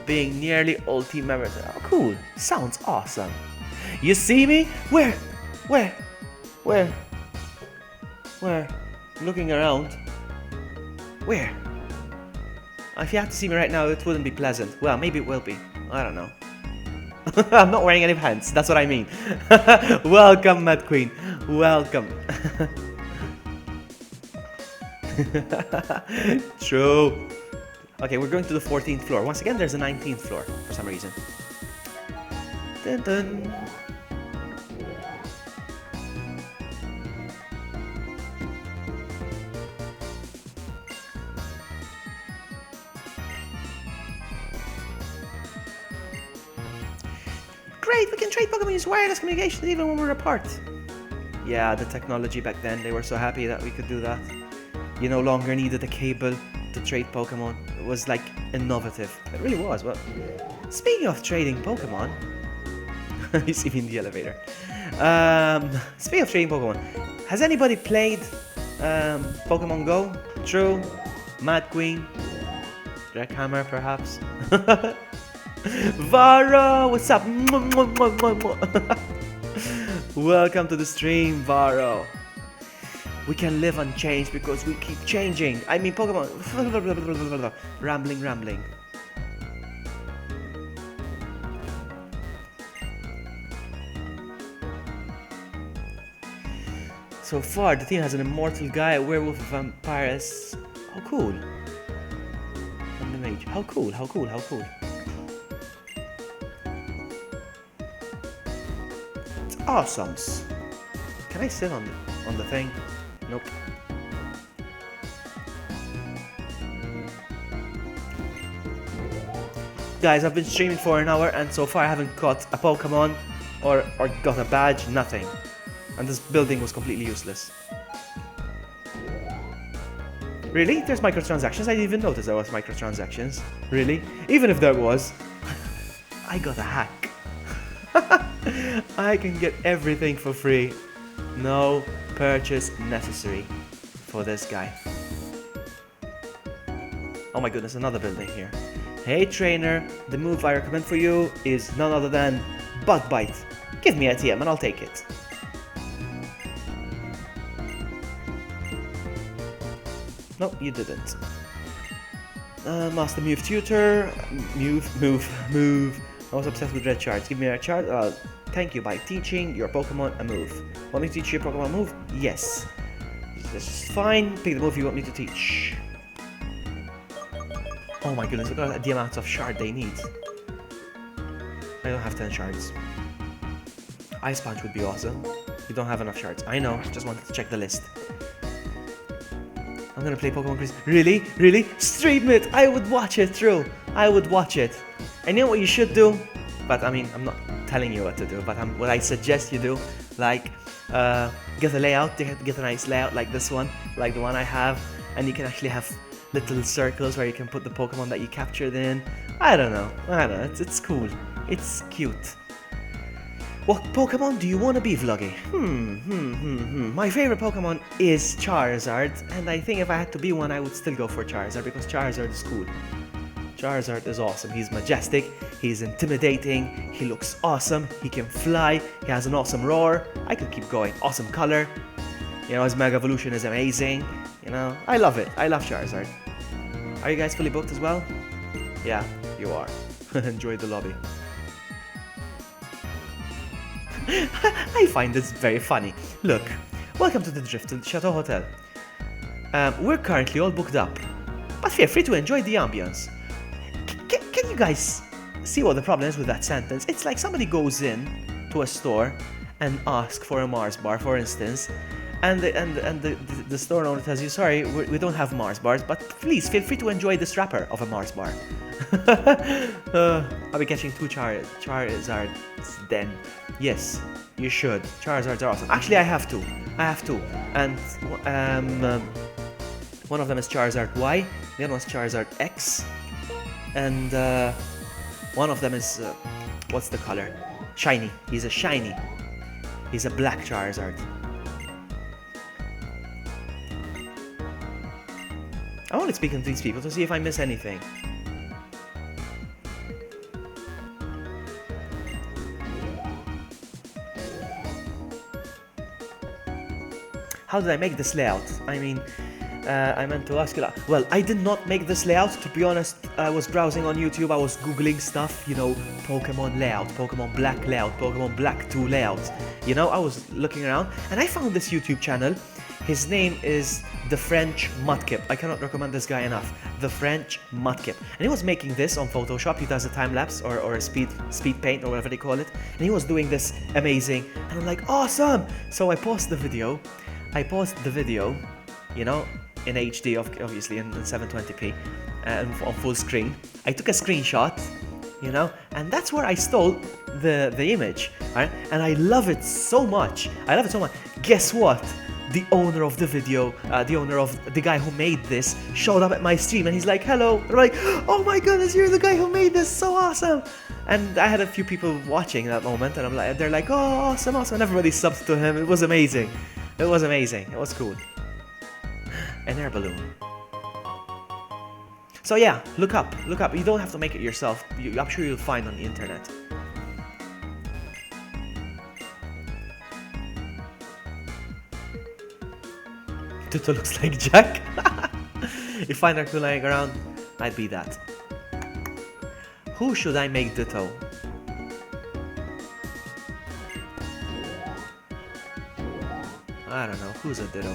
Being nearly all team members. Oh, cool. Sounds awesome. You see me? Where? Looking around. Where? If you had to see me right now, it wouldn't be pleasant. Well, maybe it will be. I don't know. I'm not wearing any pants. That's what I mean. Welcome, Mad Queen. Welcome. True. Okay, we're going to the 14th floor. Once again, there's a 19th floor for some reason. Dun dun. Great, we can trade Pokemon use wireless communication even when we're apart. Yeah, the technology back then, they were so happy that we could do that. You no longer needed a cable to trade Pokemon. It was like innovative. It really was. Well, speaking of trading Pokemon, you see me in the elevator. Speaking of trading Pokemon, has anybody played Pokemon Go? True, Mad Queen, Jackhammer perhaps. Varo, what's up? Welcome to the stream, Varo. We can live unchanged because we keep changing. I mean, Pokemon. Rambling. So far, the team has an immortal guy, a werewolf, a vampiress. How cool. And the mage. How cool. It's awesome. Can I sit on the thing? Nope. Guys, I've been streaming for an hour and so far I haven't caught a Pokemon or got a badge, nothing. And this building was completely useless. Really? There's microtransactions? I didn't even notice there was microtransactions. Really? Even if there was, I got a hack. I can get everything for free. No purchase necessary for this guy. Oh my goodness, another building here. Hey trainer, the move I recommend for you is none other than Bug Bite. Give me a TM and I'll take it. No, you didn't. Master Move Tutor. Move. I was obsessed with red shards. Give me a red shard. Thank you by teaching your Pokemon a move. Want me to teach you your Pokemon move? Yes. This is fine. Pick the move you want me to teach. Oh my goodness, look at the amount of shard they need. I don't have 10 shards. Ice Punch would be awesome. You don't have enough shards. I know, just wanted to check the list. I'm gonna play Pokemon Chris. Really? Really? Stream it! I would watch it, true. I would watch it. And you know what you should do? But I mean, I'm not telling you what to do, but what I suggest you do, like, get a layout, get a nice layout like this one, like the one I have, and you can actually have little circles where you can put the Pokemon that you captured in. I don't know, it's cool, it's cute. What Pokemon do you want to be, Vloggy? My favorite Pokemon is Charizard, and I think if I had to be one, I would still go for Charizard, because Charizard is cool. Charizard is awesome. He's majestic, he's intimidating, he looks awesome, he can fly, he has an awesome roar. I could keep going. Awesome color. You know, his Mega Evolution is amazing. You know, I love it. I love Charizard. Are you guys fully booked as well? Yeah, you are. Enjoy the lobby. I find this very funny. Look, welcome to the Drifted Chateau Hotel. We're currently all booked up, but feel free to enjoy the ambience. Can you guys see what the problem is with that sentence? It's like somebody goes in to a store and asks for a Mars bar, for instance, and the store owner tells you, sorry, we don't have Mars bars, but please feel free to enjoy this wrapper of a Mars bar. I'll be catching 2 Charizards then. Yes, you should. Charizards are awesome. Actually, I have 2. And one of them is Charizard Y, the other one's Charizard X, and one of them is what's the color? Shiny. He's a shiny. He's a black Charizard. I want to speak to these people to see if I miss anything. How did I make this layout? I mean, I meant to ask you that. Well, I did not make this layout, to be honest. I was browsing on YouTube, I was googling stuff, you know, Pokemon layout, Pokemon Black layout, Pokemon Black 2 layout. You know, I was looking around and I found this YouTube channel. His name is The French Mudkip. I cannot recommend this guy enough. The French Mudkip. And he was making this on Photoshop. He does a time lapse or a speed paint or whatever they call it. And he was doing this amazing. And I'm like, awesome! So I paused the video. You know, in HD, obviously, in 720p, and on full screen. I took a screenshot, you know, and that's where I stole the image, right? And I love it so much. Guess what? the owner of the video, the owner of the guy who made this, showed up at my stream and he's like, hello. And I'm like, oh my goodness, you're the guy who made this, so awesome. And I had a few people watching that moment, and they're like, oh, awesome, awesome. And everybody subbed to him. It was amazing. It was amazing. It was cool. An air balloon. So yeah, look up. You don't have to make it yourself. I'm sure you'll find on the internet. Ditto looks like Jack. If I find her lying around, I'd be that. Who should I make Ditto? I don't know. Who's a Ditto?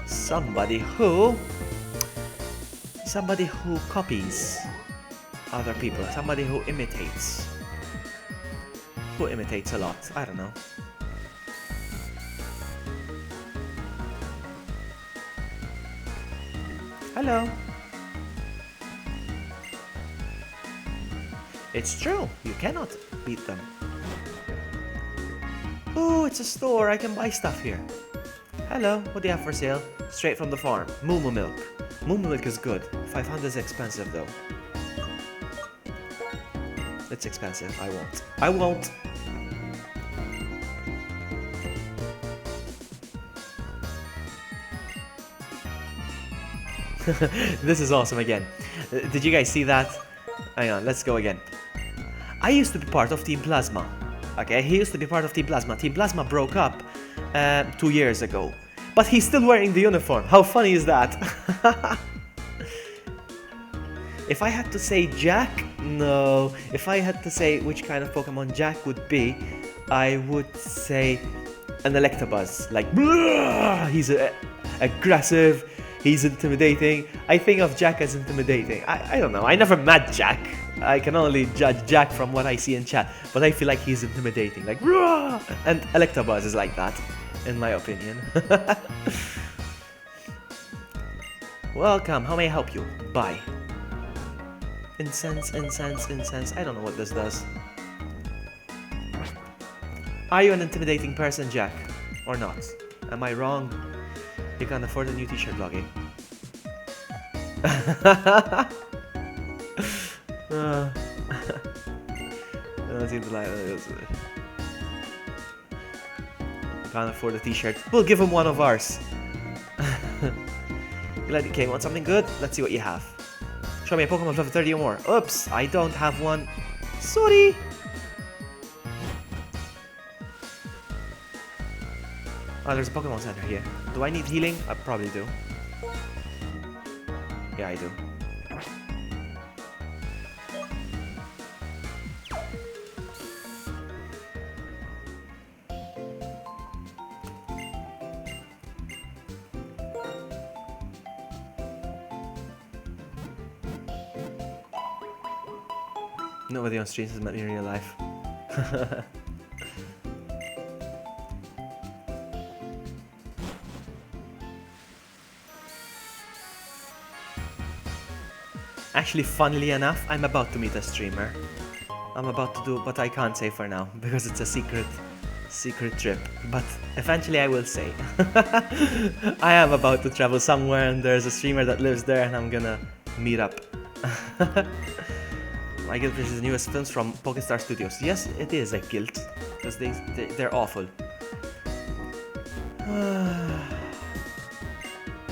Somebody who copies other people. Somebody who imitates. Who imitates a lot. I don't know. Hello. It's true, you cannot beat them. Ooh, it's a store, I can buy stuff here. Hello, what do you have for sale? Straight from the farm. Moo Moo milk. Moo Moo milk is good. 500 is expensive though. It's expensive, I won't. This is awesome again. Did you guys see that? Hang on, let's go again. I used to be part of Team Plasma. Okay, he used to be part of Team Plasma. Team Plasma broke up 2 years ago. But he's still wearing the uniform. How funny is that? If I had to say Jack, no. If I had to say which kind of Pokemon Jack would be, I would say an Electabuzz. Like, he's aggressive. He's intimidating. I think of Jack as intimidating. I don't know. I never met Jack. I can only judge Jack from what I see in chat. But I feel like he's intimidating. Like, Rah! And Electabuzz is like that, in my opinion. Welcome. How may I help you? Bye. Incense. I don't know what this does. Are you an intimidating person, Jack? Or not? Am I wrong? You can't afford a new t-shirt, Vloggy. Don't seem to like this. You can't afford a t-shirt. We'll give him one of ours. Glad you came. Want something good? Let's see what you have. Show me a Pokemon level 30 or more. Oops, I don't have one. Sorry. Oh, there's a Pokemon Center here. Do I need healing? I probably do. Yeah, I do. Nobody on streams has met me in real life. Actually, funnily enough, I'm about to meet a streamer. I'm about to do, but I can't say for now because it's a secret trip. But eventually I will say. I am about to travel somewhere and there's a streamer that lives there and I'm gonna meet up. My guilt is the newest films from Pokestar Studios. Yes, it is a guilt because they're awful.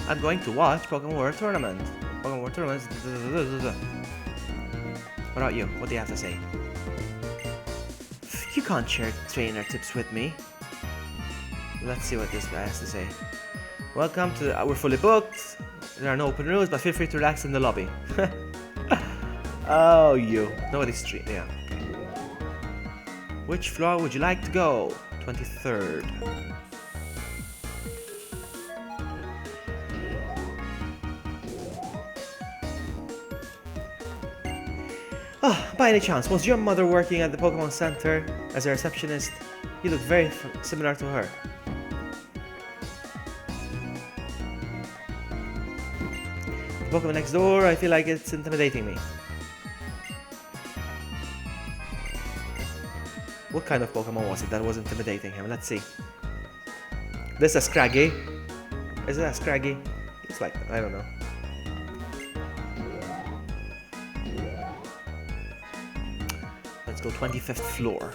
I'm going to watch Pokemon World Tournament. Pokemon World Tournament. What about you? What do you have to say? You can't share trainer tips with me. Let's see what this guy has to say. Welcome to we're fully booked. There are no open rooms, but feel free to relax in the lobby. Oh, you. Nobody's streaming. Yeah. Okay. Which floor would you like to go? 23rd. Oh, by any chance, was your mother working at the Pokemon Center as a receptionist? You look very similar to her. The Pokemon next door, I feel like it's intimidating me. What kind of Pokemon was it that was intimidating him? Let's see. This is Scraggy. Is that Scraggy? It's like, I don't know. Let's go 25th floor.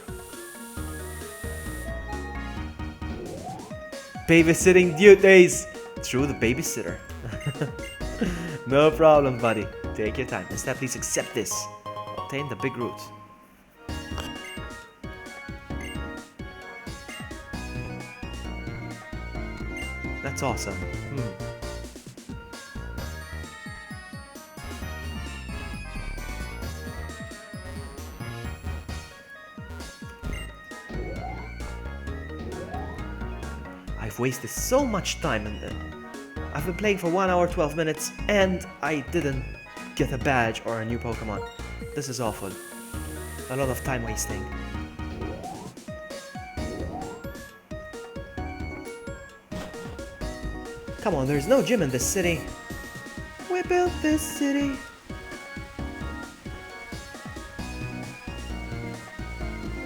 Babysitting duties! Through the babysitter. No problem, buddy. Take your time. Instead, please accept this. Obtain the big root. That's awesome. I've wasted so much time in it. I've been playing for 1 hour 12 minutes and I didn't get a badge or a new Pokemon. This is awful. A lot of time wasting. Come on, there's no gym in this city. We built this city.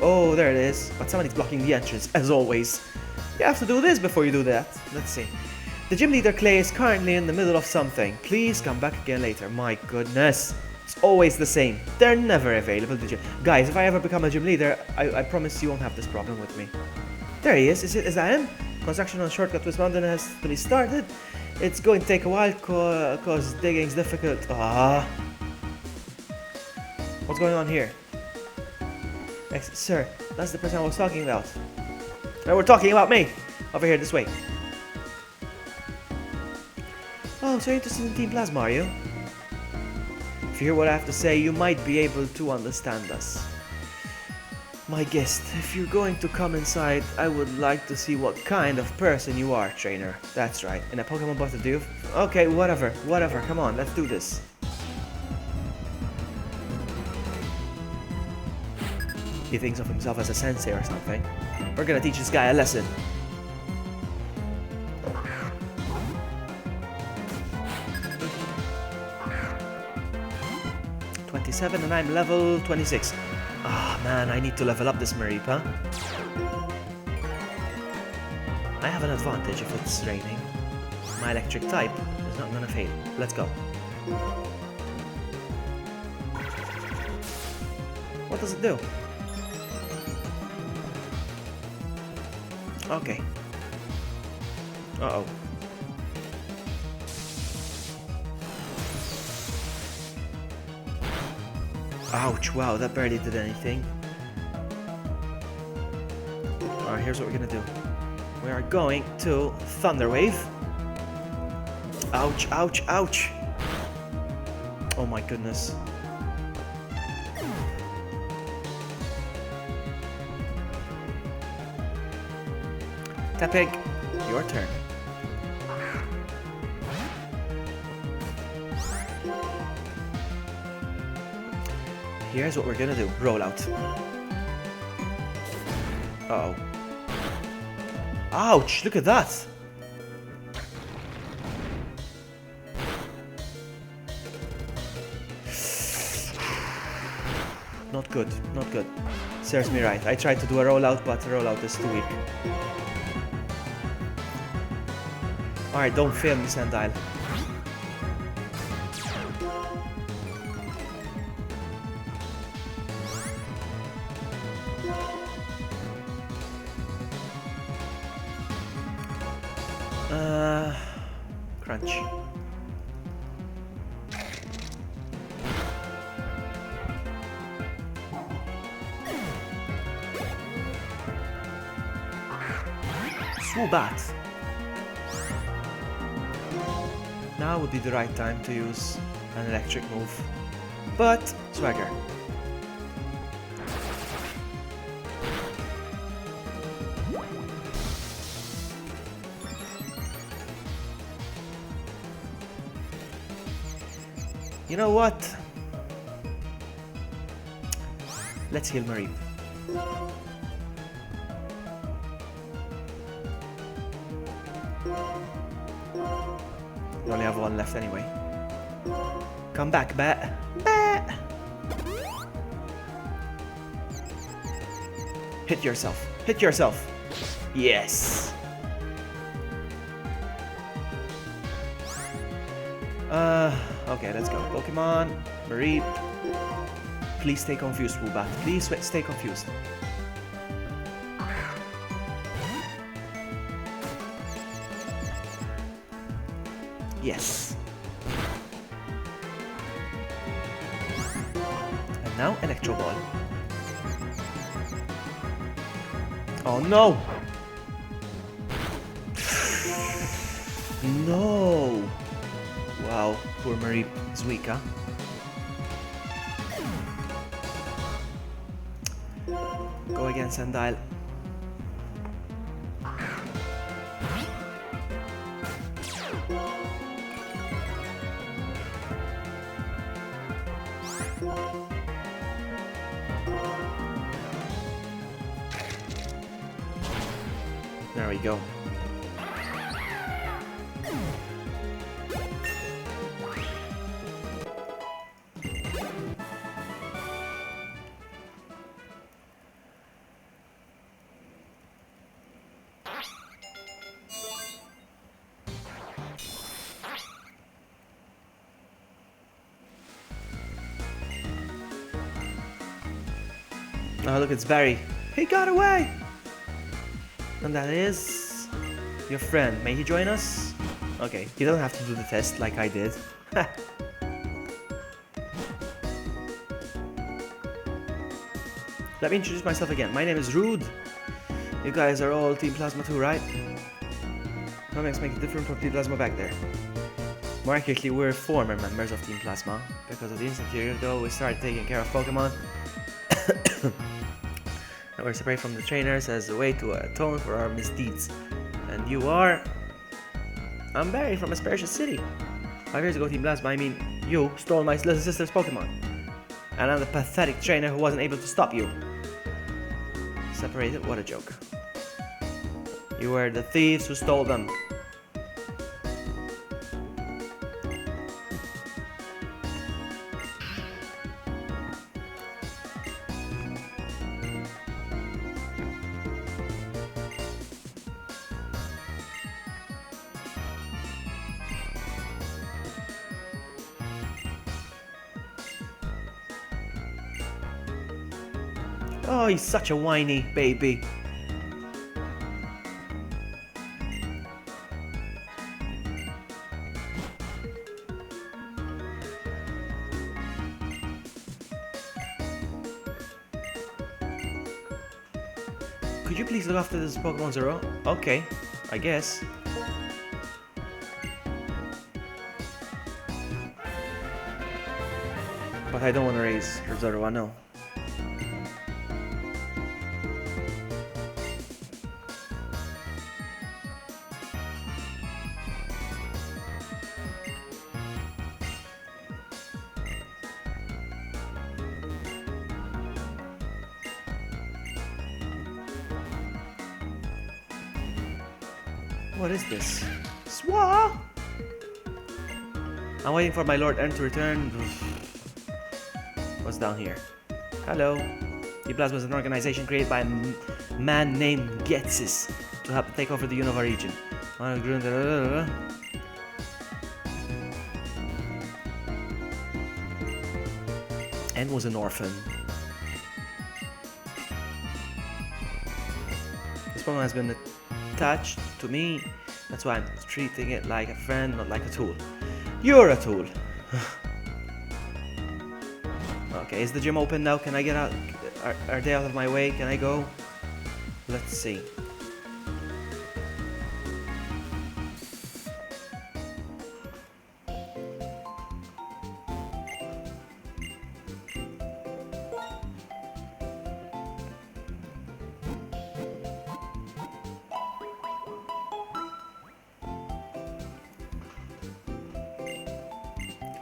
Oh, there it is. But somebody's blocking the entrance, as always. You have to do this before you do that. Let's see. The gym leader Clay is currently in the middle of something. Please come back again later. My goodness. It's always the same. They're never available to gym. Guys, if I ever become a gym leader, I promise you won't have this problem with me. There he is. Is that him? Construction on Shortcut Twist Mountain has to be started. It's going to take a while cause digging's difficult. What's going on here? Sir, that's the person I was talking about. No, we're talking about me. Over here, this way. Oh, so you're interested in Team Plasma, are you? If you hear what I have to say, you might be able to understand us. My guest, if you're going to come inside, I would like to see what kind of person you are, trainer. That's right. In a Pokemon battle, do you? Okay, whatever. Come on, let's do this. He thinks of himself as a sensei or something. We're gonna teach this guy a lesson. And I'm level 26. Ah, man, I need to level up this Maripa. I have an advantage if it's raining. My electric type is not gonna fail. Let's go. What does it do? Okay. Uh-oh. Ouch, wow, that barely did anything. Alright, here's what we're gonna do. We are going to Thunder Wave. Ouch, ouch, ouch. Oh my goodness. Tepig, your turn. Here's what we're gonna do. Roll out. Uh-oh. Ouch! Look at that! Not good. Not good. Serves me right. I tried to do a rollout, but the rollout is too weak. Alright, don't fail me, Sandile. Crunch. Swoobat. Now would be the right time to use an electric move. But, Swagger. You know what? Let's heal Marie. We only have one left anyway. Come back, Bat. Bat! Hit yourself. Hit yourself. Yes. Okay, let's go. Pokemon, Marie. Please stay confused, Woobat. Please stay confused. Yes. And now Electro Ball. Oh no! No! Wow, poor Marie is weak, huh? Go again, Sandile. There we go. Oh, look, it's Barry. He got away! And that is your friend. May he join us? Okay, he doesn't have to do the test like I did. Let me introduce myself again. My name is Rude. You guys are all Team Plasma 2, right? What makes it different from Team Plasma back there? More accurately, we're former members of Team Plasma. Because of the instant year ago, we started taking care of Pokemon. And we're separated from the trainers as a way to atone for our misdeeds. And you are... I'm Barry from Asparagus City. 5 years ago, Team Plasma, I mean, you stole my little sister's Pokemon. And I'm the pathetic trainer who wasn't able to stop you. Separated? What a joke. You were the thieves who stole them. Oh, he's such a whiny baby. Could you please look after this Pokemon Zero? Okay, I guess. But I don't want to raise Zero, no. What is this? Swah! I'm waiting for my Lord N to return. What's down here? Hello. T-Plasma is an organization created by a man named Getsis to help take over the Unova region. N was an orphan. This Pokemon has been attached to me. That's why I'm treating it like a friend, not like a tool. You're a tool. Okay, is the gym open now? Can I get out? Are they out of my way? Can I go? Let's see.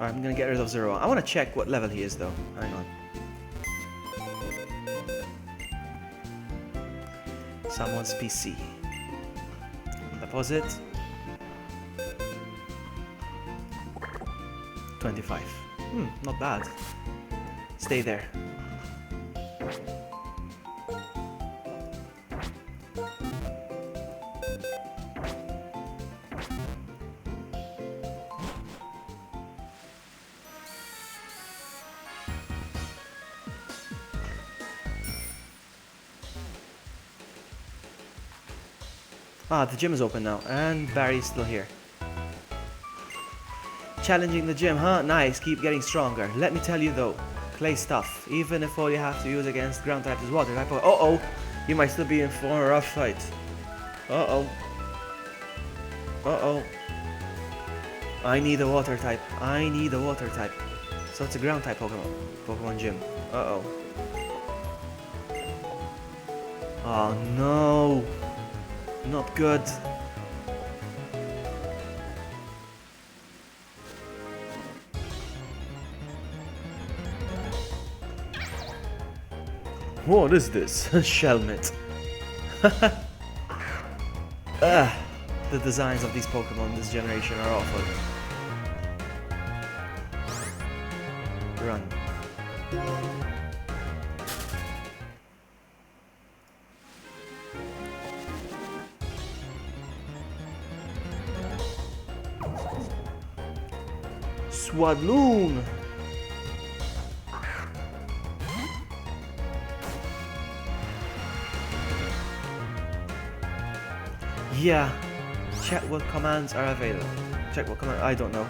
I'm gonna get rid of Zero. I want to check what level he is though. Hang on. Someone's PC. Deposit. 25. Not bad. Stay there. Ah, the gym is open now, and Barry's still here. Challenging the gym, huh? Nice, keep getting stronger. Let me tell you though, clay stuff. Even if all you have to use against ground type is water type. Uh-oh, you might still be in for a rough fight. Uh-oh. Uh-oh. I need a water type. I need a water type. So it's a ground type Pokemon. Pokemon gym. Uh-oh. Oh no. Not good. What is this? Shelmet. The designs of these Pokemon this generation are awful. Run. Swadloon! Yeah. Check what commands are available. Check what command. I don't know.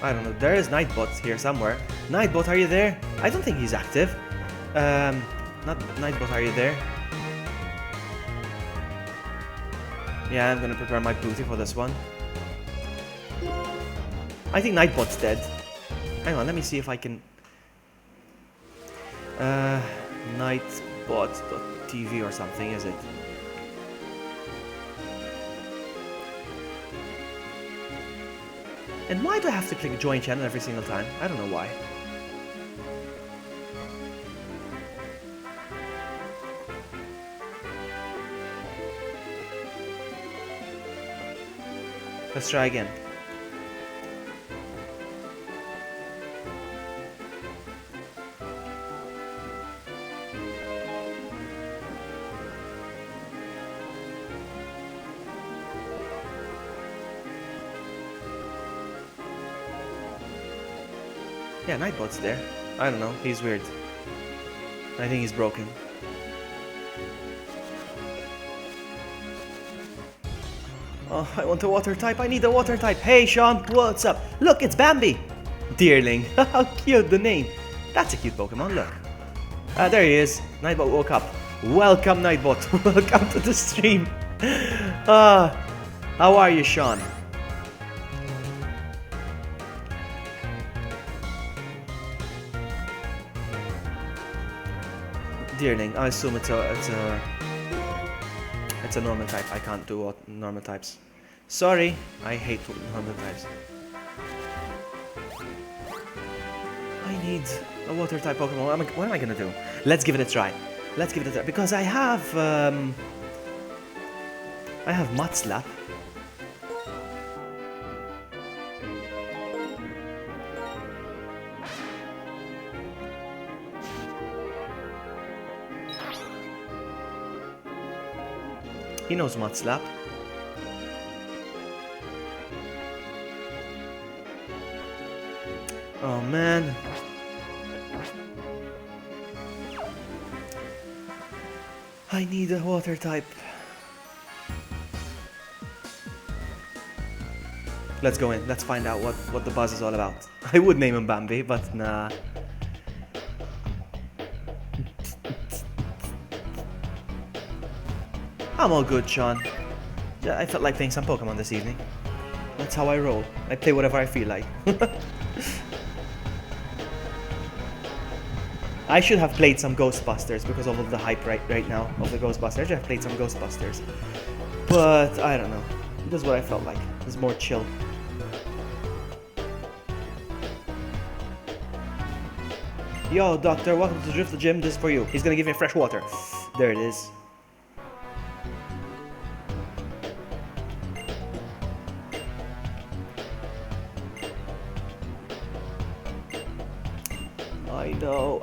I don't know. There is Nightbot here somewhere. Nightbot, are you there? I don't think he's active. Not Nightbot, are you there? Yeah, I'm gonna prepare my booty for this one. I think Nightbot's dead. Hang on, let me see if I can... Nightbot.tv or something, is it? And why do I have to click join channel every single time? I don't know why. Let's try again. Yeah, Nightbot's there. I don't know, he's weird. I think he's broken. Oh, I want a water type. I need a water type. Hey, Sean, what's up? Look, it's Bambi. Deerling. How cute the name. That's a cute Pokemon, look. There he is. Nightbot woke up. Welcome, Nightbot. Welcome to the stream. How are you, Sean? Deerling. I assume it's a normal type. I can't do normal types. Sorry, I hate normal types. I need a water type Pokemon. What am I gonna do? Let's give it a try. Let's give it a try because I have Mudslap. He knows Mudslap. Oh man. I need a water type. Let's go in. Let's find out what the buzz is all about. I would name him Bambi, but nah. I'm all good, Sean. Yeah, I felt like playing some Pokemon this evening. That's how I roll. I play whatever I feel like. I should have played some Ghostbusters because of all the hype right now of the Ghostbusters. I should have played some Ghostbusters. But I don't know. This is what I felt like. It's more chill. Yo, doctor, welcome to Drift the Gym. This is for you. He's gonna give me fresh water. There it is.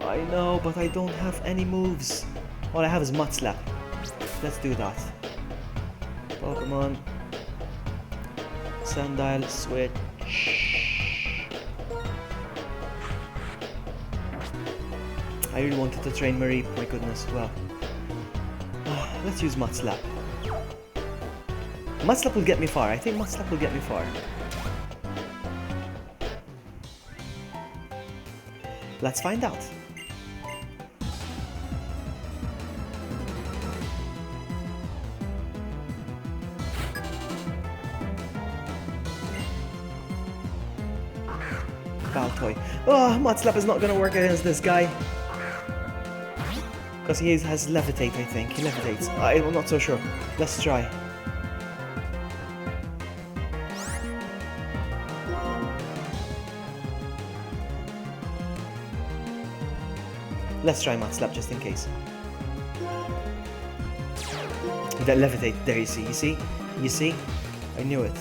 I know, but I don't have any moves. All I have is Mudslap. Let's do that. Pokemon. Sandile, switch. I really wanted to train Marie, my goodness, well. Let's use Mudslap. Mudslap will get me far. I think Mudslap will get me far. Let's find out. Baltoy. Oh, Mudslap is not gonna work against this guy. Because he has levitate, I think. He levitates. I'm not so sure. Let's try. Let's try Mudslap just in case. That levitate. There you see. You see? You see? I knew it.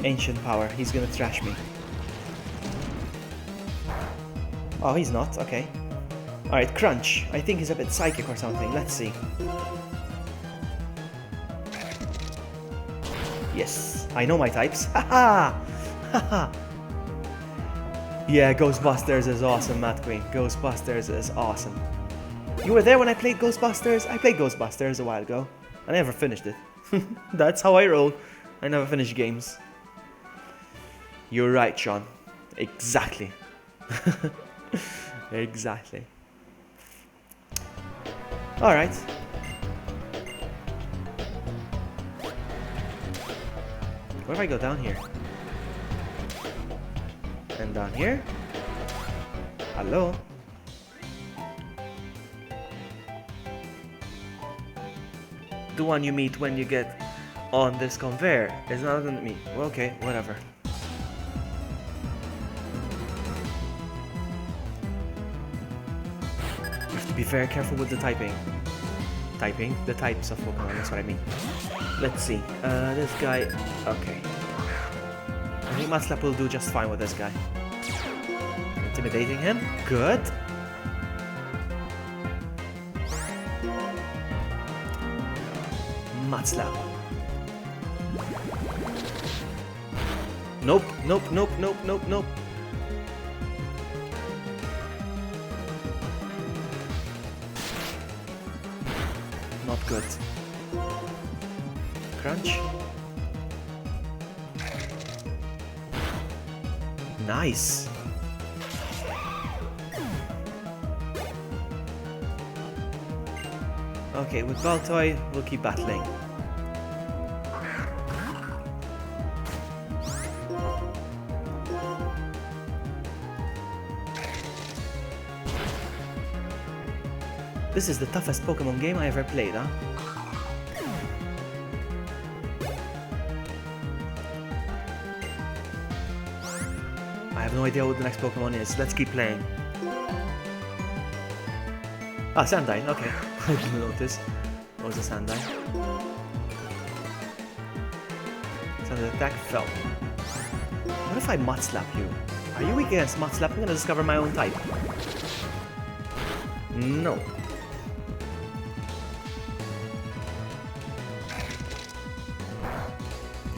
Ancient power. He's gonna trash me. Oh, he's not. Okay. Alright, Crunch. I think he's a bit psychic or something. Let's see. Yes. I know my types. Haha! Haha! Yeah, Ghostbusters is awesome, Matt Queen. Ghostbusters is awesome. You were there when I played Ghostbusters? I played Ghostbusters a while ago. I never finished it. That's how I roll. I never finish games. You're right, Sean. Exactly. Exactly. Alright. What if I go down here? And down here? Hello? The one you meet when you get on this conveyor is not me. Well, okay, whatever. You have to be very careful with the typing. The types of Pokemon, that's what I mean. Let's see. This guy. Okay. I think Mudslap will do just fine with this guy. Intimidating him. Good. Mudslap. Nope, nope, nope, nope, nope, nope. Not good. Crunch. Nice. Okay, with Baltoy, we'll keep battling. This is the toughest Pokemon game I ever played, huh? I have no idea what the next Pokemon is. Let's keep playing. Ah, Sandine, okay. I didn't notice. What was a Sandine? Sandine attack fell. What if I Mudslap you? Are you weak against Mudslap? I'm gonna discover my own type. No.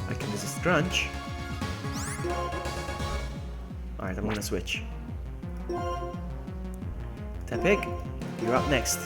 I can resist Crunch. Alright, I'm gonna switch. Tepig, you're up next.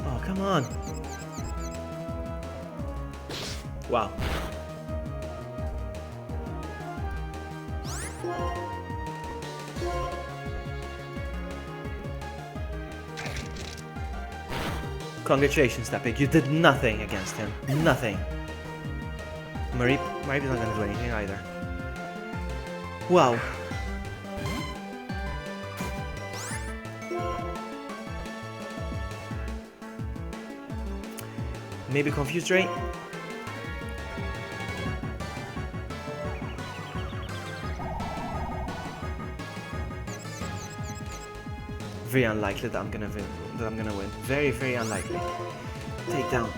Oh, come on. Wow. Congratulations, Tepig. You did nothing against him. Nothing. Mareep is not gonna do anything either. Wow. Maybe Confused Ray? Very unlikely that I'm gonna win. Very, very unlikely. Take down.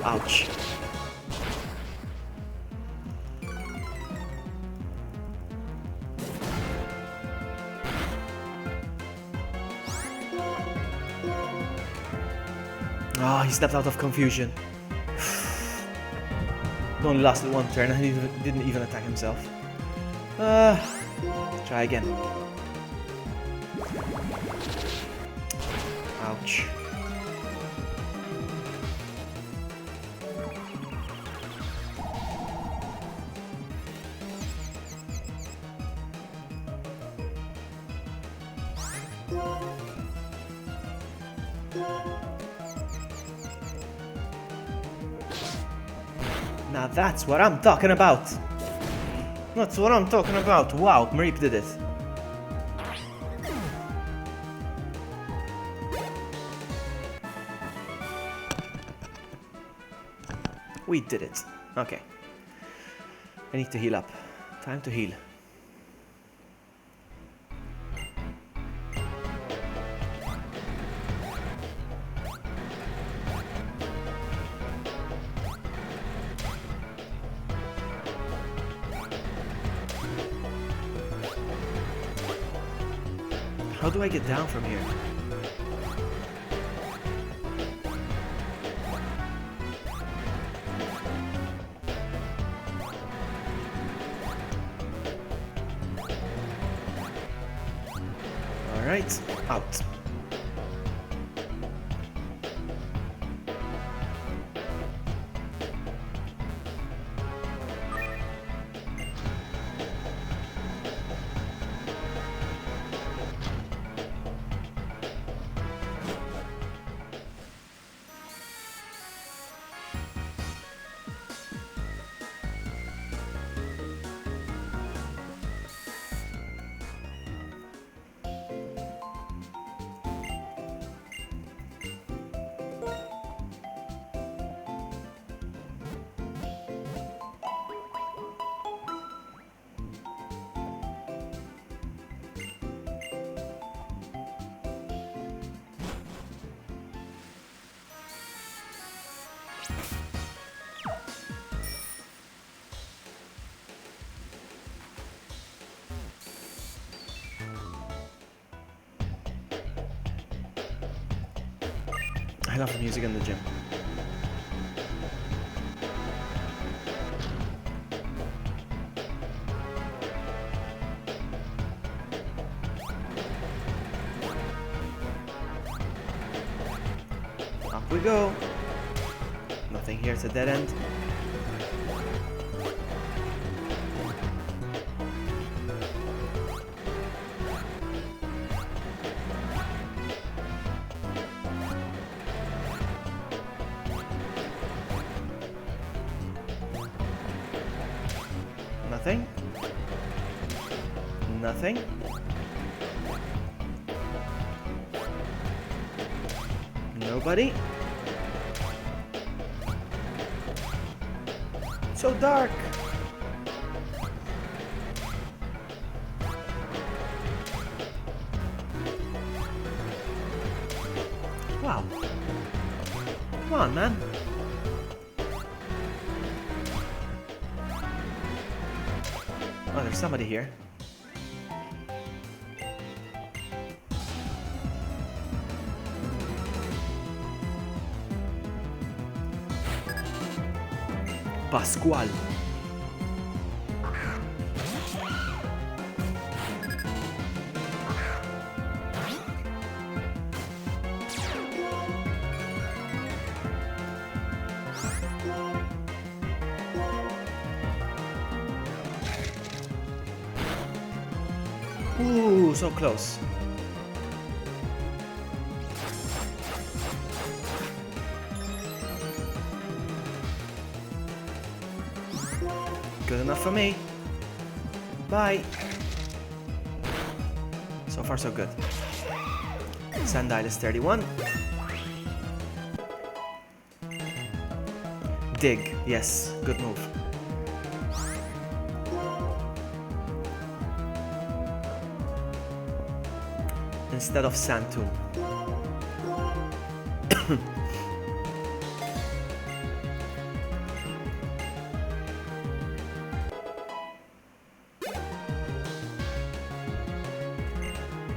Ouch. Oh, he snapped out of confusion. It only lasted one turn and he didn't even attack himself. Try again. Ouch. Now that's what I'm talking about. That's what I'm talking about. Wow, Mareep did it. We did it. Okay. I need to heal up. Time to heal. How do I get down from here? All right, out. I love the music in the gym. Up we go. Nothing here, it's a dead end. Nothing. Nothing. Nobody. So dark. Wow. Come on, man. Oh, there's somebody here. Pascual. Ooh, so close. Good enough for me. Bye. So far, so good. Sandile is 31. Dig. Yes, good move. instead of sand tomb.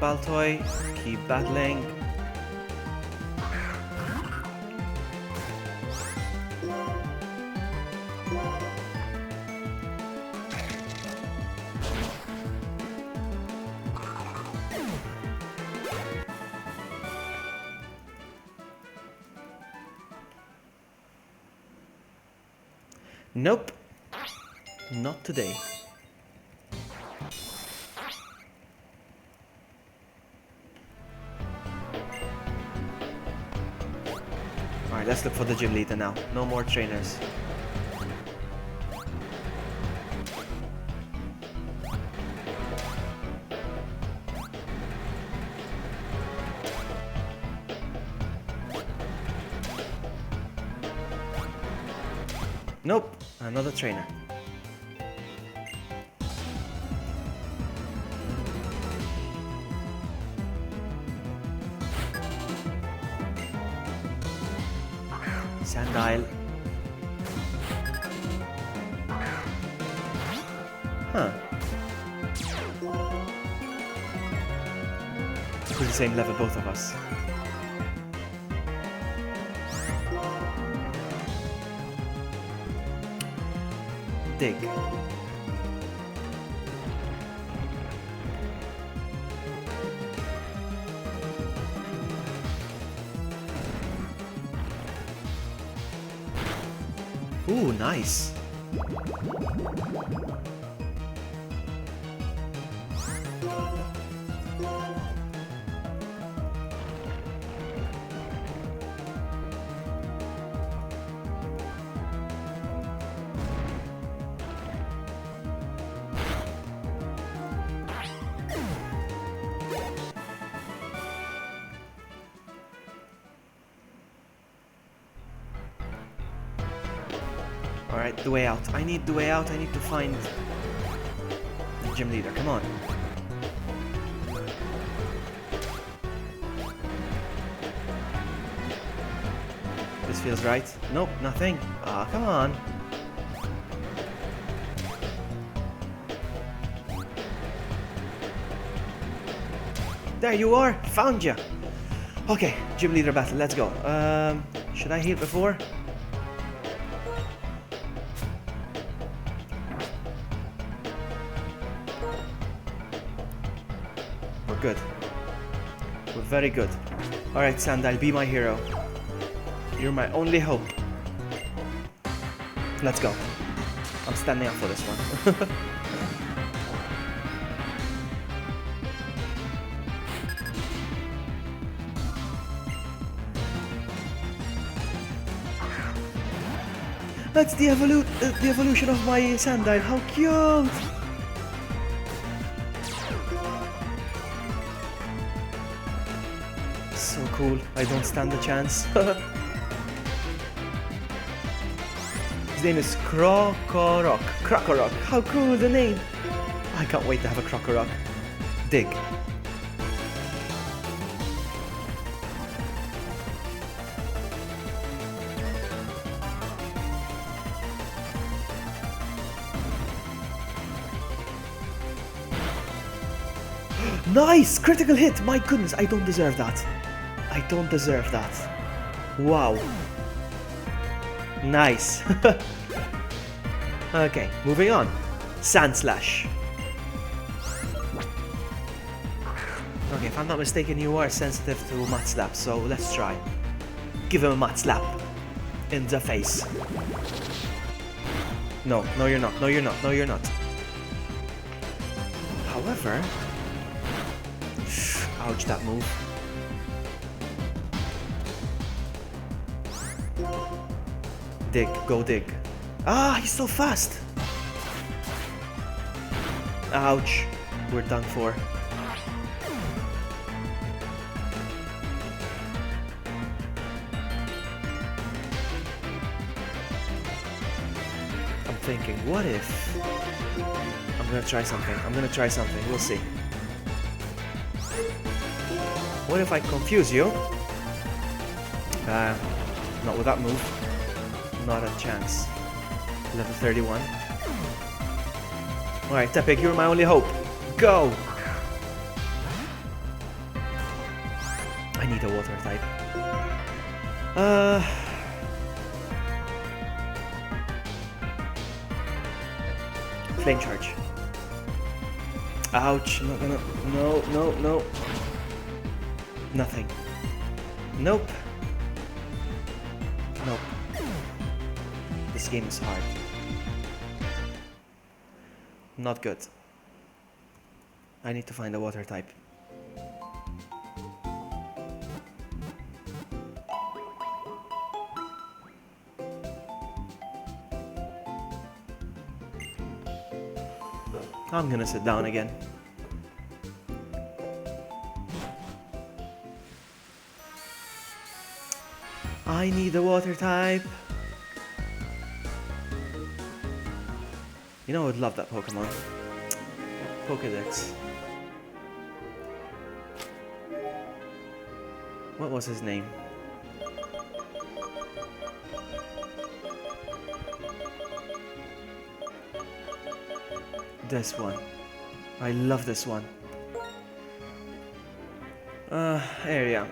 Baltoy, keep battling. Nope, not today. Alright, let's look for the gym leader now. No more trainers. Nope, another trainer. Sandile. Huh. We're the same level, both of us. Dig. Ooh, nice. Alright, the way out. I need the way out. I need to find the gym leader. Come on. This feels right. Nope, nothing. Ah, come on. There you are. Found you. Okay, gym leader battle. Let's go. Should I heal before? Good. We're very good. Alright, Sandile, be my hero. You're my only hope. Let's go. I'm standing up for this one. That's the evolution of my Sandile. How cute! So cool. I don't stand a chance. His name is Krokorok. Krokorok. How cool the name. I can't wait to have a Krokorok. Dig. Nice! Critical hit! My goodness, I don't deserve that. I don't deserve that. Wow. Nice. Okay, moving on. Sand Slash. Okay, if I'm not mistaken, you are sensitive to Mat Slap, so let's try. Give him a Mat Slap. In the face. No, no you're not, no you're not, no you're not. However... Ouch, that move. Dig, go dig. Ah, he's so fast! Ouch, we're done for. I'm thinking, what if... I'm gonna try something, we'll see. What if I confuse you? Not with that move. Not a chance. Level 31. Alright, Tepig, you're my only hope. Go! I need a water type. Flame charge. Ouch, I'm not gonna... No, no, no. Nothing. Nope. Nope. This game is hard. Not good. I need to find a water type. I'm gonna sit down again. I need a water type. You know, I would love that Pokemon. Pokedex. What was his name? This one. I love this one. Area.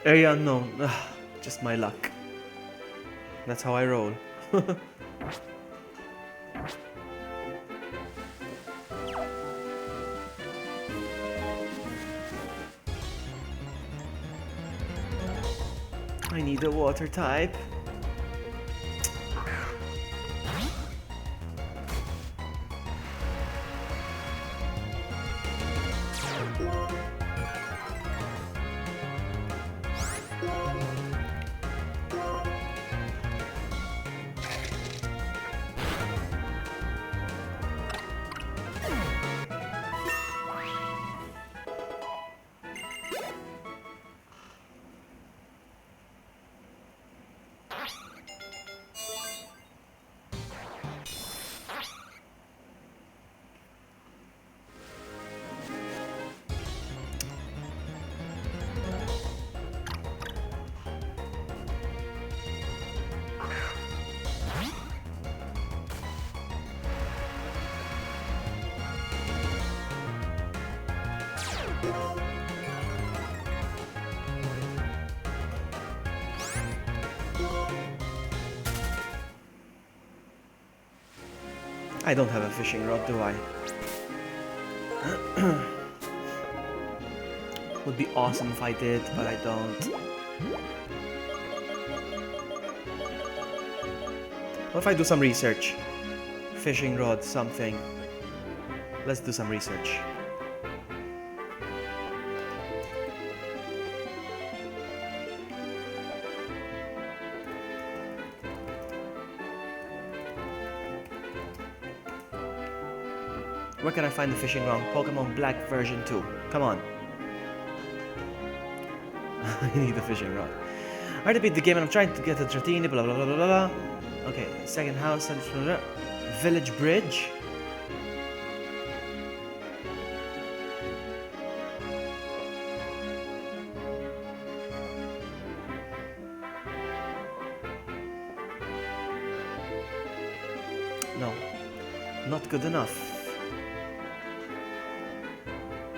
Area unknown. Just my luck. That's how I roll. I need a water type. I don't have a fishing rod, do I? Would be awesome if I did, but I don't. What if I do some research? Fishing rod, something. Let's do some research. Where can I find the fishing rod? Pokemon Black version 2. Come on. I need the fishing rod. I already beat the game and I'm trying to get a Dratini, blah blah blah blah blah. Okay, second house, village bridge. No, not good enough.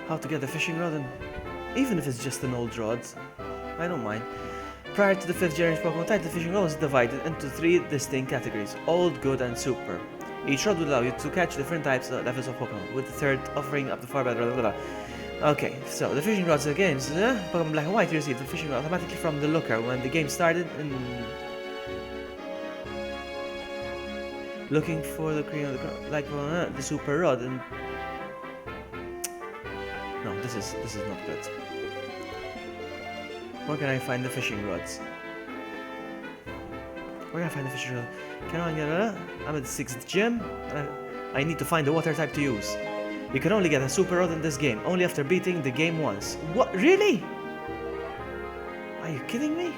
How to get a fishing rod, and even if it's just an old rod, I don't mind. Prior to the 5th generation Pokemon type, the fishing rod was divided into 3 distinct categories: old, good, and super. Each rod would allow you to catch different types of levels of Pokemon, with the 3rd offering up to 4 blah blah blah. Okay, so the fishing rods again. Pokemon Black and White, you received the fishing rod automatically from the looker when the game started. Looking for the cream of the like the super rod, and no, this is not good. Where can I find the fishing rods? Where can I find the fishing rod? I'm at the 6th gym, and I need to find the water type to use. You can only get a super rod in this game, only after beating the game once. What? Really? Are you kidding me?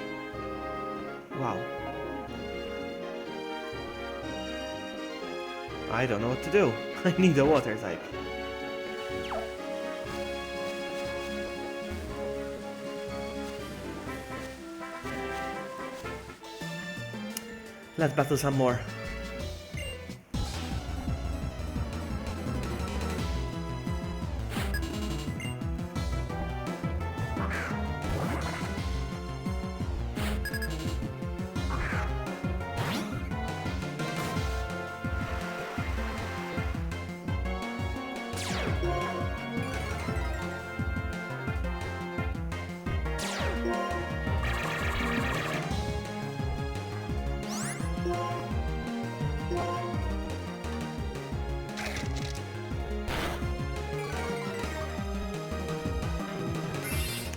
Wow. I don't know what to do. I need a water type. Let's battle some more.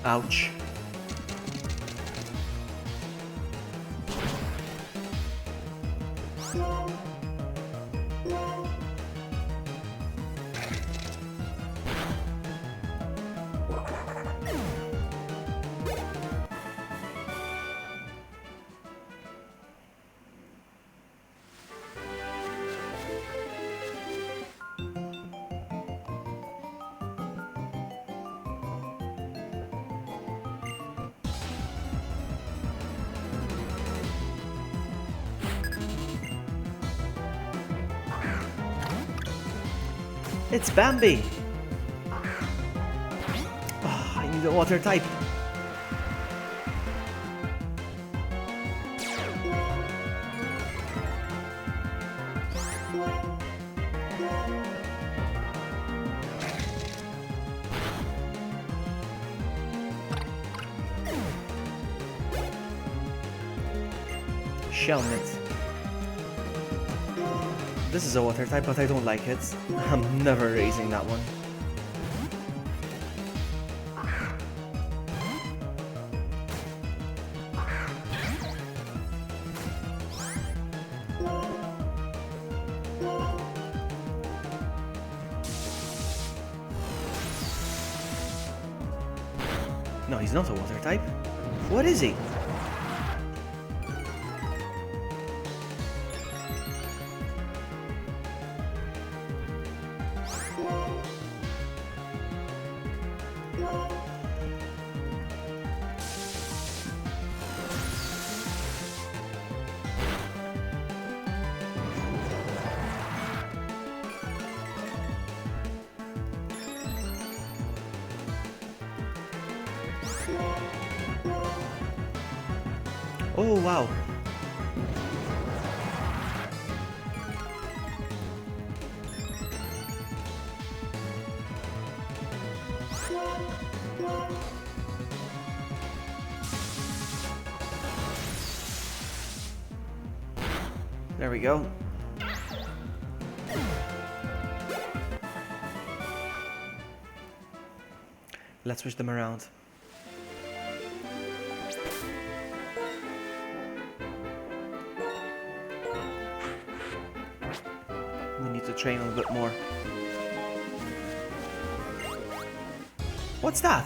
Ouch. It's Bambi! Oh, I need a water type. Shellnet. This is a water type, but I don't like it. I'm never raising that one. No, he's not a water type. What is he? Oh, wow. There we go. Let's switch them around. We need to train a little bit more. What's that?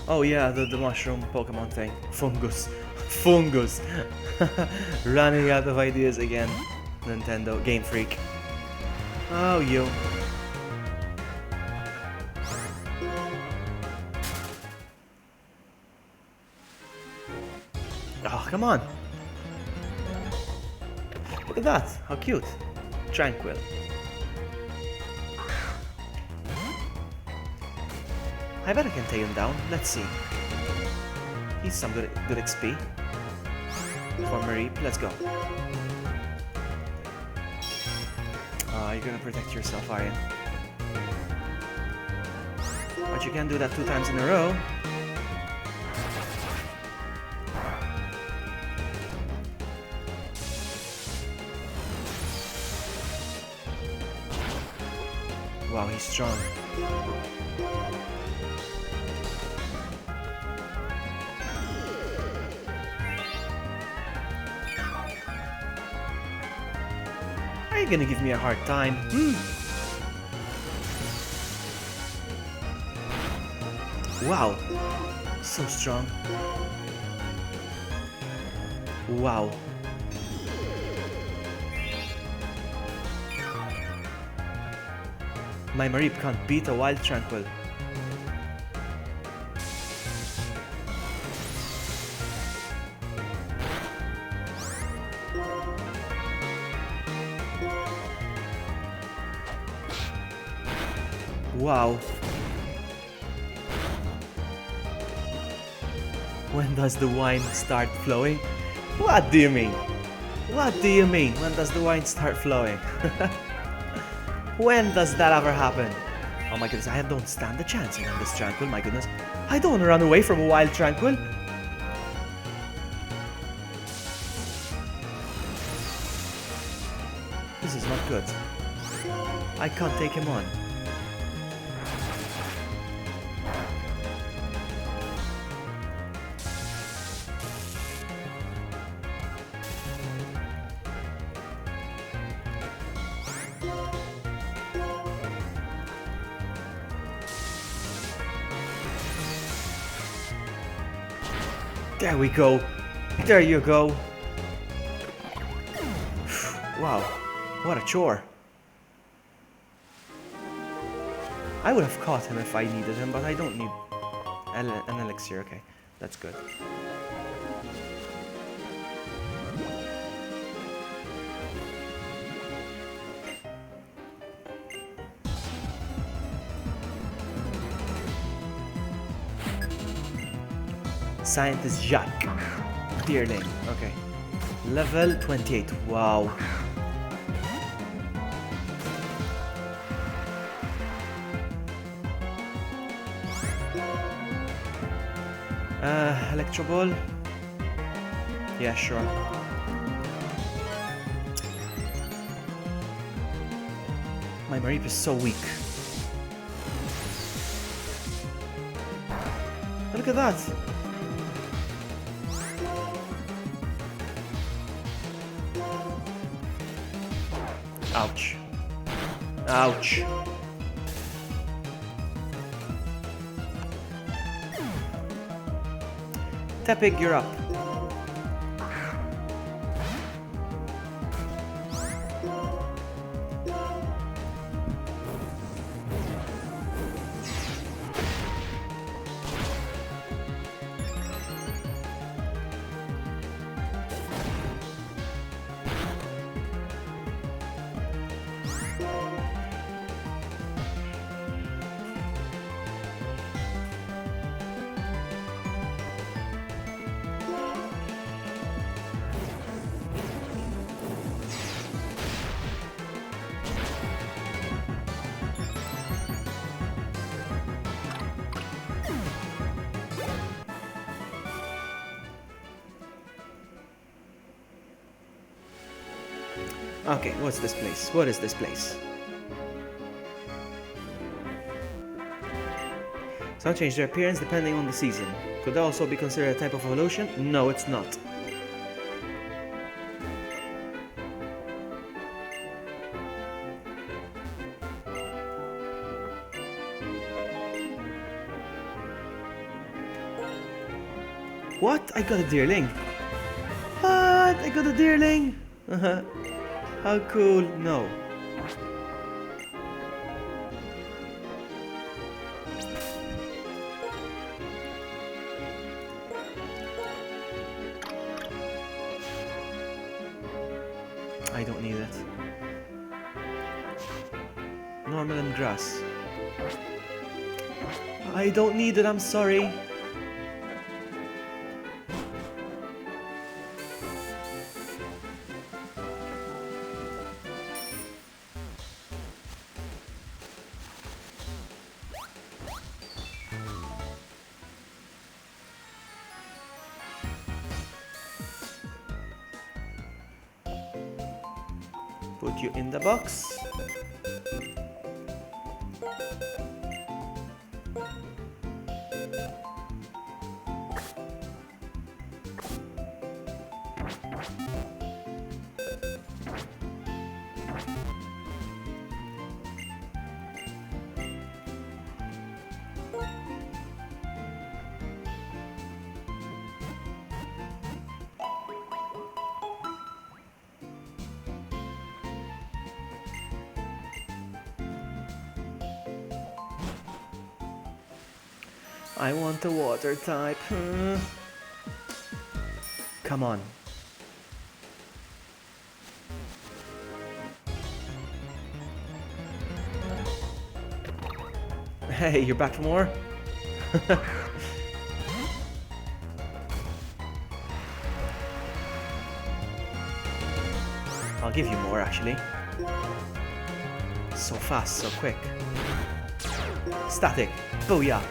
Oh yeah, the mushroom Pokemon thing. Fungus. Fungus. Running out of ideas again. Nintendo. Game Freak. Oh, you. Oh, come on. Look at that. How cute. Tranquil. I bet I can take him down. Let's see. He's some good XP. For Mareep. Let's go. You're gonna protect yourself, are you? But you can't do that 2 times in a row. Wow, he's strong. Are you gonna give me a hard time? Wow, so strong. Wow. My Mareep can't beat a wild Tranquil. Wow. When does the wine start flowing? What do you mean? What do you mean? When does the wine start flowing? When does that ever happen? Oh my goodness, I don't stand a chance in this tranquil, my goodness. I don't want to run away from a wild tranquil. This is not good. I can't take him on. There we go. There you go. Wow, what a chore. I would have caught him if I needed him, but I don't need an elixir. Okay, that's good. Scientist Jacques. Deerling. Okay. Level 28. Wow. Electro Ball. Yeah, sure. My Mareep is so weak. Look at that. Ouch. Ouch. Tepig, you're up. Okay, what's this place? What is this place? Some change their appearance depending on the season. Could that also be considered a type of evolution? No, it's not. What? I got a deerling. What? I got a deerling. How cool. No. I don't need it. Normal and grass. I don't need it, I'm sorry. Put you in the box. I want a water type. Come on. Hey, you're back for more? I'll give you more, actually. So fast, so quick. Static. Booyah.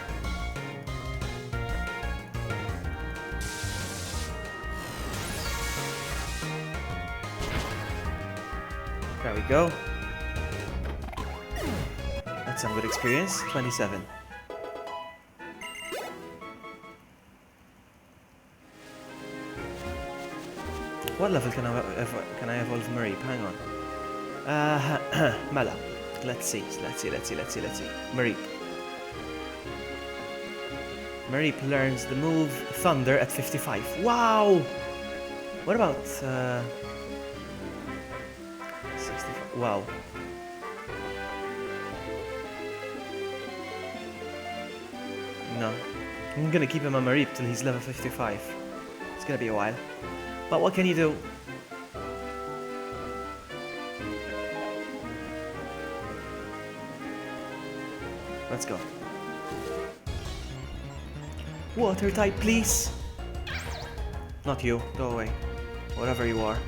There we go. That's some good experience. 27. What level can I evolve Mareep? Hang on. Mela. Let's see. Mareep. Mareep learns the move Thunder at 55. Wow! What about 65? Wow. No. I'm gonna keep him on Mareep till he's level 55. It's gonna be a while. But what can you do? Let's go. Water type, please. Not you. Go away. Whatever you are.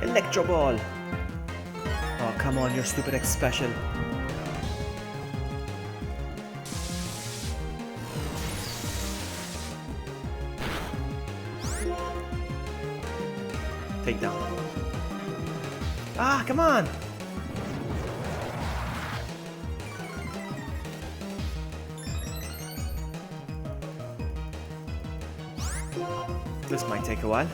Electro Ball! Oh, come on, your stupid X special. Take down. Ah, come on! This might take a while.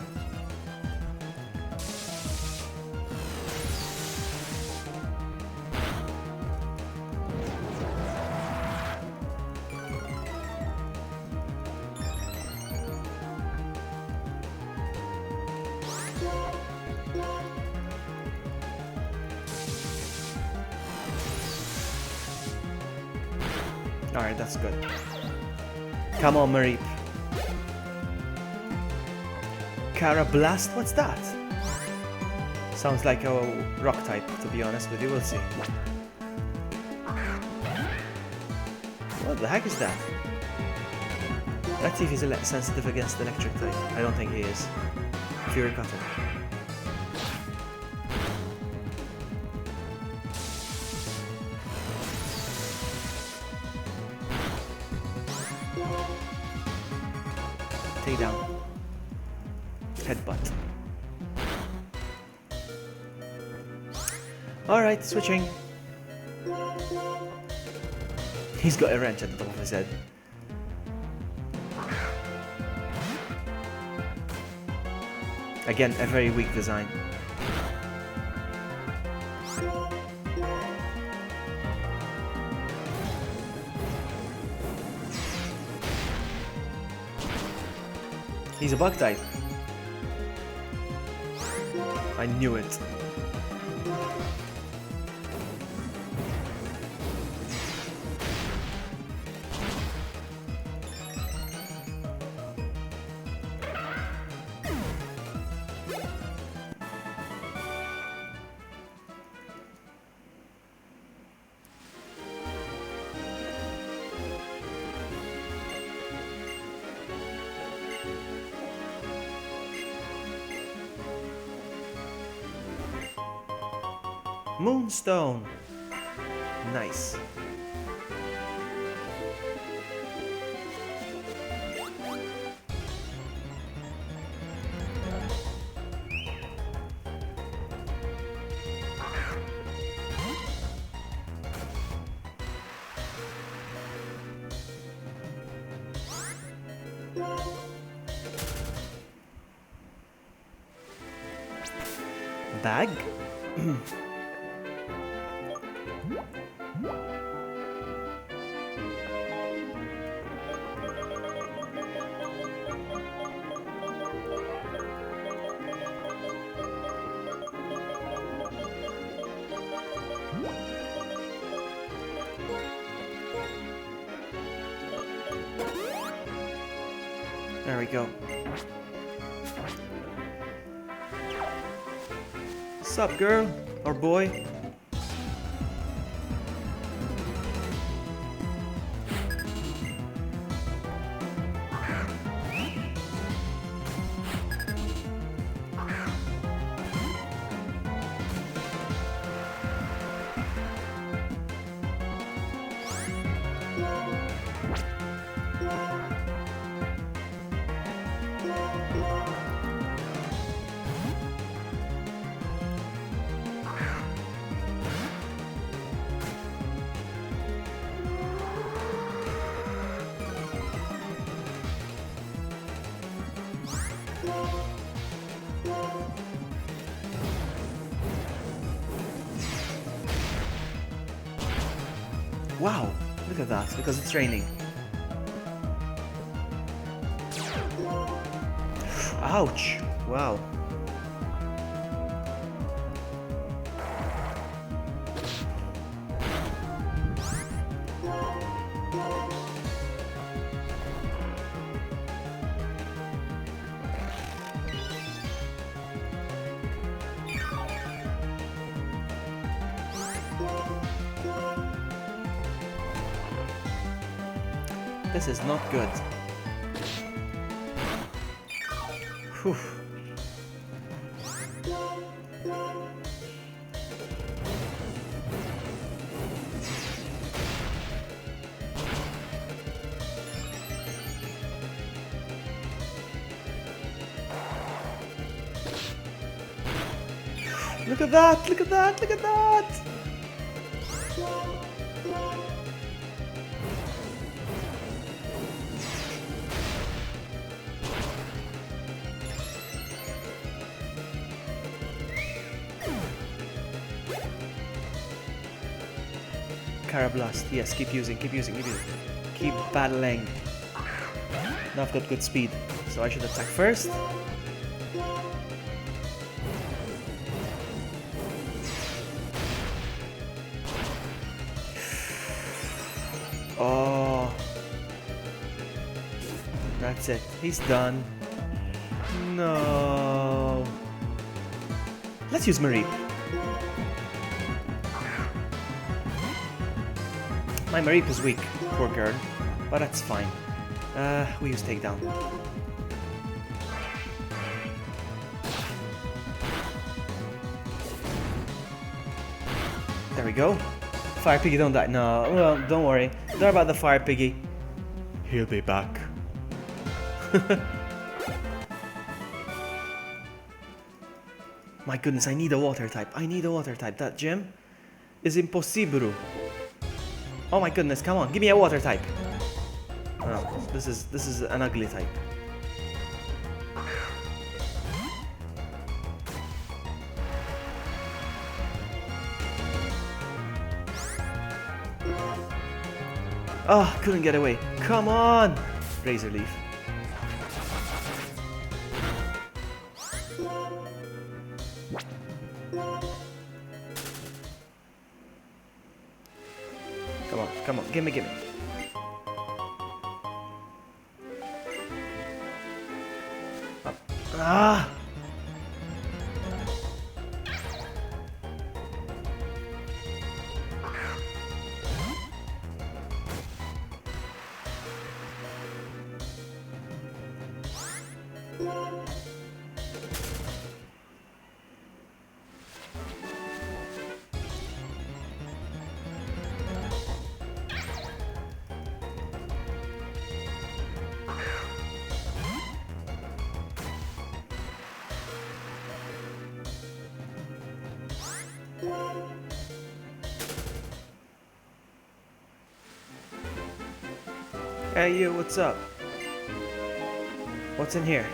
Alright, that's good. Come on, Mareep. Kara Blast? What's that? Sounds like a rock type, to be honest with you. We'll see. What the heck is that? Let's see if he's sensitive against electric type. I don't think he is. Fury Cutter. Take down. Headbutt. Alright, switching. He's got a wrench at the top of his head. Again, a very weak design. He's a bug type. I knew it. Moonstone. Nice. bag. There we go. Sup, girl or boy? Wow, look at that, because it's raining. Ouch, wow. This is not good. Whew. Look at that! Look at that! Look at that! Carablast, yes, keep using. Keep battling. Now I've got good speed, so I should attack first. Oh, that's it. He's done. No. Let's use Marie. My Mareep is weak, poor girl, but that's fine. We use takedown. There we go. Fire Piggy, don't die. No, well, don't worry. Don't worry about the Fire Piggy. He'll be back. My goodness, I need a water type. I need a water type. That gym is impossible. Oh my goodness, come on, give me a water type. Oh, this is an ugly type. Oh, couldn't get away. Come on! Razor Leaf. Come on, gimme. Up. Ah! Hey you, what's up? What's in here?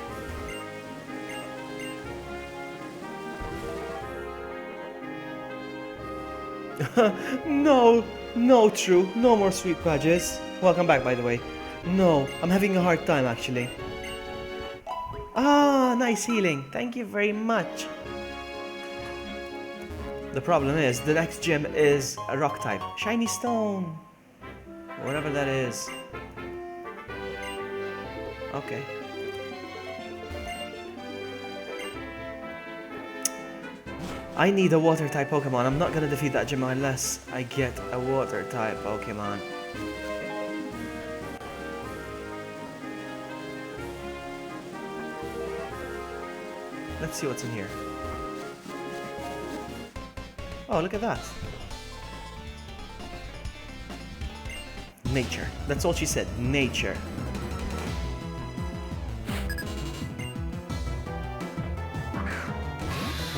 No, no, True. No more sweet badges. Welcome back, by the way. No, I'm having a hard time, actually. Ah, nice healing. Thank you very much. The problem is, the next gym is a rock type. Shiny stone. Whatever that is. Okay. I need a water type Pokemon. I'm not gonna defeat that gym unless I get a water type Pokemon. Let's see what's in here. Oh, look at that. Nature. That's all she said. Nature.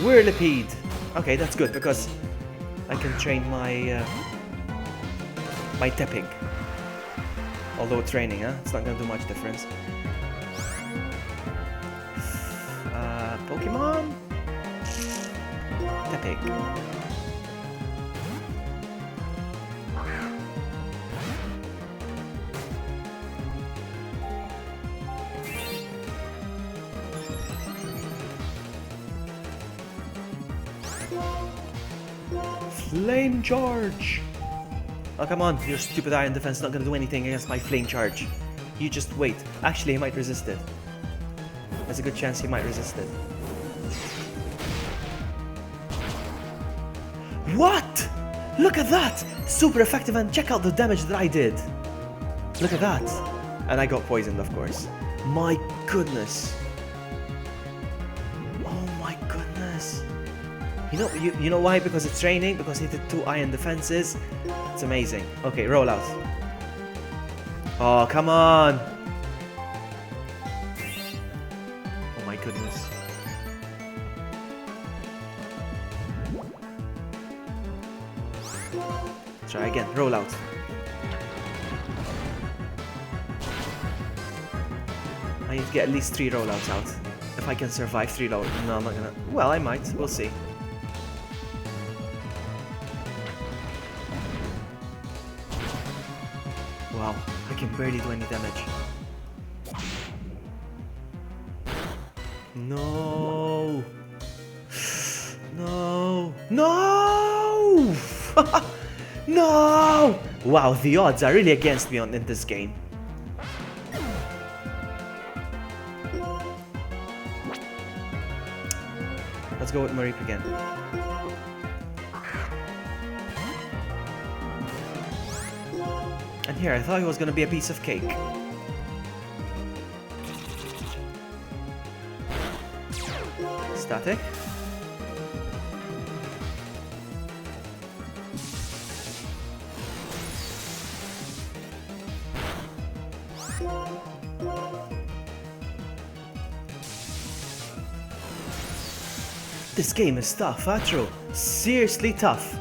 Whirlipede. Okay, that's good because I can train my my tapping. Although it's raining, huh? It's not gonna do much difference. Pokemon? Tapping. Flame charge! Oh, come on, your stupid iron defense is not gonna do anything against my flame charge. You just wait. Actually, he might resist it. There's a good chance he might resist it. What? Look at that! Super effective, and check out the damage that I did. Look at that. And I got poisoned, of course. My goodness. Oh my goodness. You know why? Because it's raining, because he did 2 iron defenses. It's amazing. Okay, roll out. Oh, come on. Oh my goodness. Try again, roll out. I need to get at least 3 rollouts out. If I can survive 3 rollouts. No, I'm not gonna. Well, I might. We'll see. Wow, I can barely do any damage. No! No! No! No! Wow, the odds are really against me in this game. Let's go with Mareep again. And here, I thought it was gonna be a piece of cake. Static. This game is tough, huh, True? Seriously tough.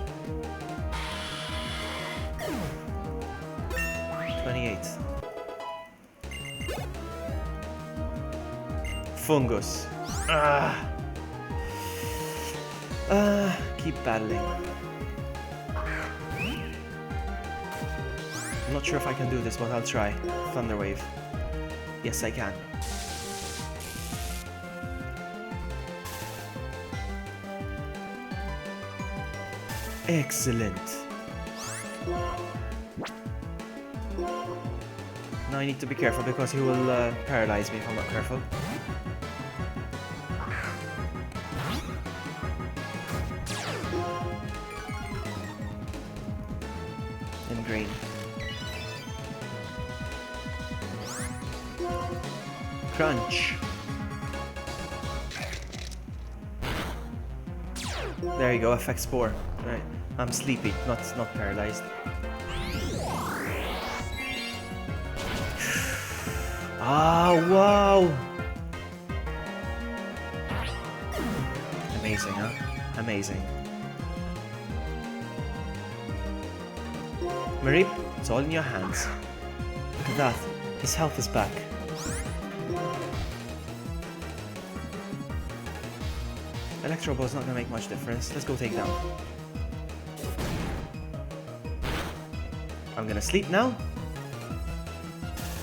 28. Fungus. Keep battling. I'm not sure if I can do this, but I'll try. Thunder Wave. Yes, I can. Excellent. Now I need to be careful because he will paralyze me if I'm not careful. And green. Crunch. There you go, effect spore. Right. I'm sleepy, not paralyzed. Ah, wow! Amazing, huh? Amazing. Mareep, it's all in your hands. Look at that. His health is back. Electro Ball's not gonna make much difference. Let's go take down. I'm gonna sleep now.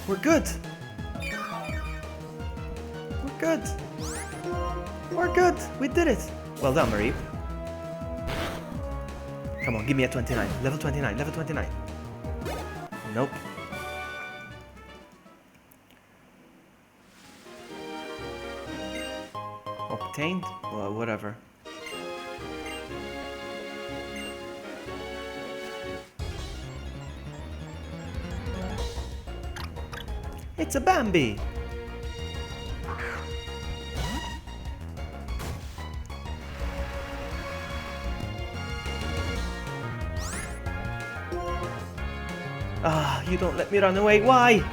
We're good. We're good. We're good. We did it. Well done, Marie. Come on, give me a 29. Level 29. Level 29. Nope. Obtained? Well, whatever. It's a Bambi! Ah, you don't let me run away. Why?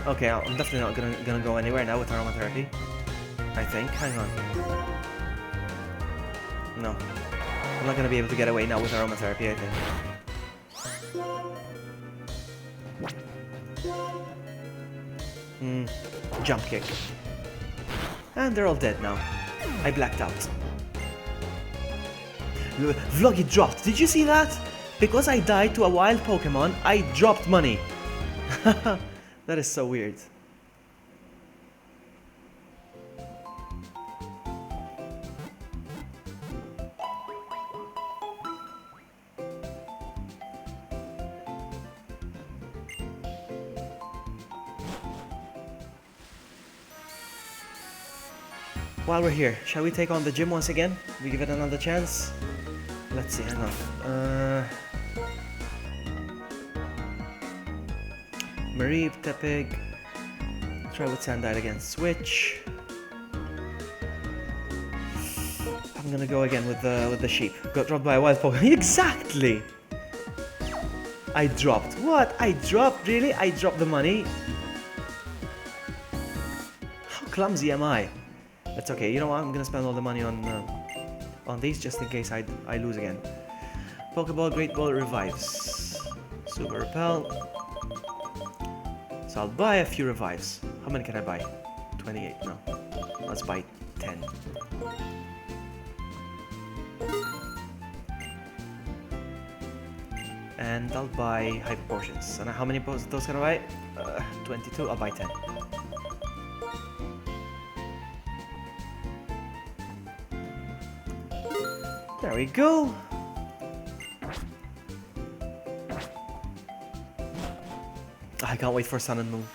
Okay, I'm definitely not gonna go anywhere now with aromatherapy. I think. Hang on. No. I'm not gonna be able to get away now with aromatherapy, I think. Jump kick. And they're all dead now. I blacked out. Vloggy dropped. Did you see that? Because I died to a wild Pokemon, I dropped money. That is so weird. While we're here, shall we take on the gym once again? We give it another chance? Let's see, hang on. Marie, Tepig. Try with Sandile again. Switch. I'm gonna go again with the sheep. Got dropped by a wild Pokemon. Exactly! I dropped. What? I dropped? Really? I dropped the money? How clumsy am I? That's okay. You know what? I'm gonna spend all the money on these just in case I lose again. Pokeball, Great Ball, revives. Super Repel. So I'll buy a few revives. How many can I buy? 28. No. Let's buy 10. And I'll buy hyper potions. And how many those can I buy? 22. I'll buy 10. There we go. I can't wait for Sun and Moon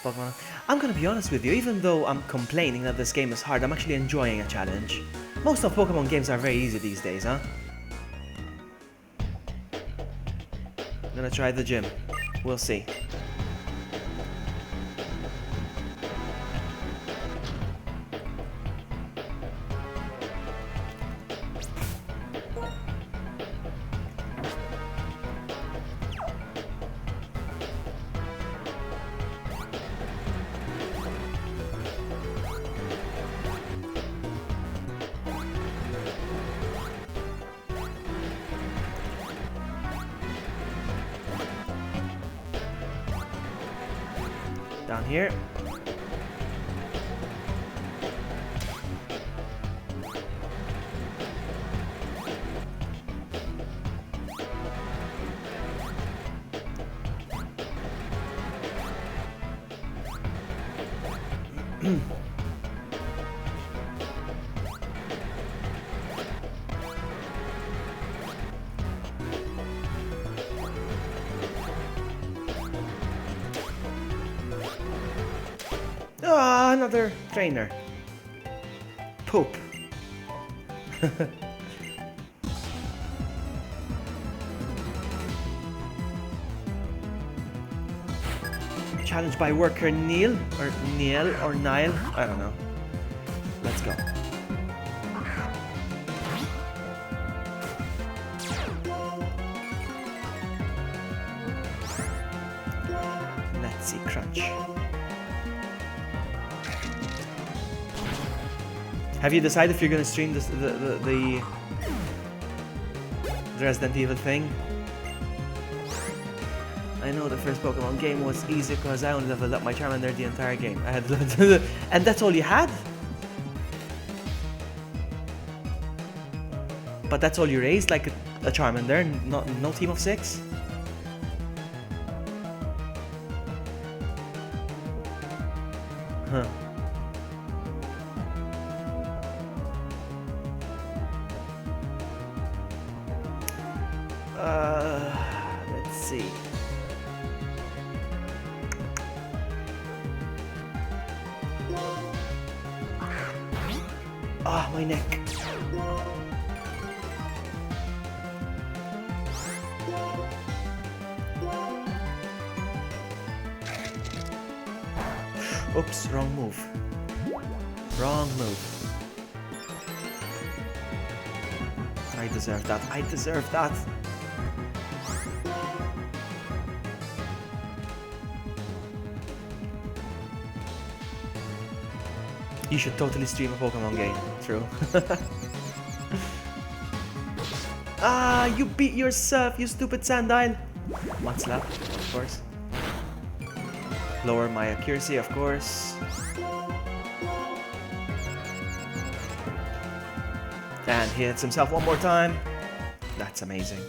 Pokemon. I'm gonna be honest with you, even though I'm complaining that this game is hard, I'm actually enjoying a challenge. Most of Pokemon games are very easy these days, huh? I'm gonna try the gym. We'll see. Down here. Ah, another trainer. Poop. Challenged by worker Neil or Neil or Nile. I don't know. Let's go. Let's see, crunch. Have you decided if you're gonna stream this, the Resident Evil thing? I know the first Pokemon game was easy because I only leveled up my Charmander the entire game. I had and that's all you had? But that's all you raised, like a Charmander, no team of 6? Huh. Let's see. Ah, my neck. Oops, wrong move. Wrong move. I deserve that. I deserve that. You should totally stream a Pokemon game. True. Ah, you beat yourself, you stupid Sandile. One slap, of course. Lower my accuracy, of course. And he hits himself one more time. That's amazing.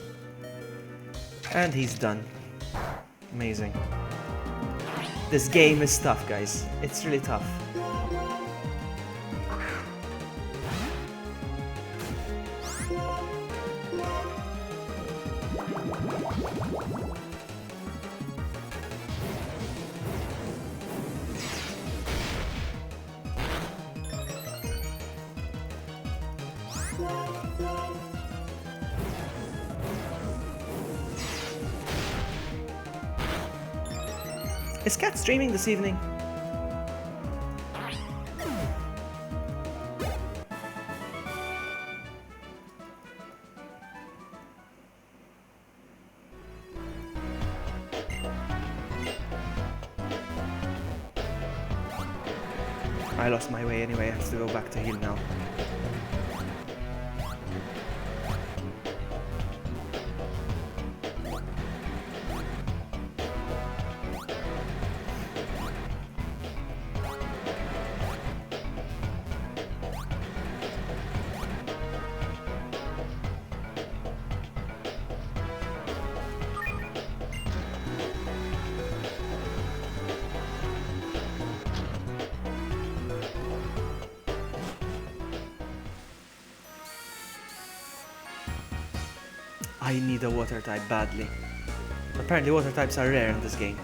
And he's done. Amazing. This game is tough, guys. It's really tough. Is Cat streaming this evening? I lost my way anyway, I have to go back to heal now. I need a water type badly. Apparently water types are rare in this game.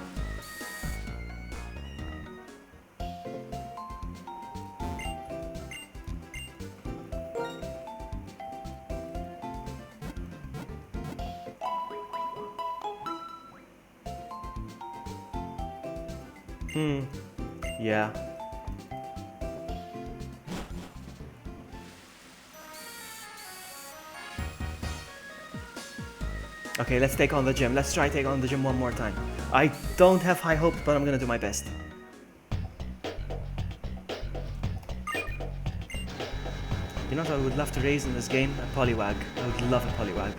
Yeah. Okay, let's take on the gym. Let's try take on the gym one more time. I don't have high hopes, but I'm gonna do my best. You know what I would love to raise in this game? A Poliwag. I would love a Poliwag.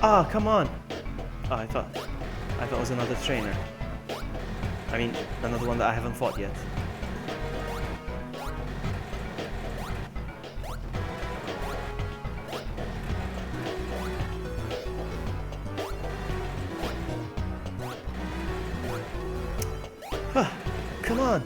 Ah, oh, come on! Oh, I thought it was another trainer. I mean, another one that I haven't fought yet. Come on!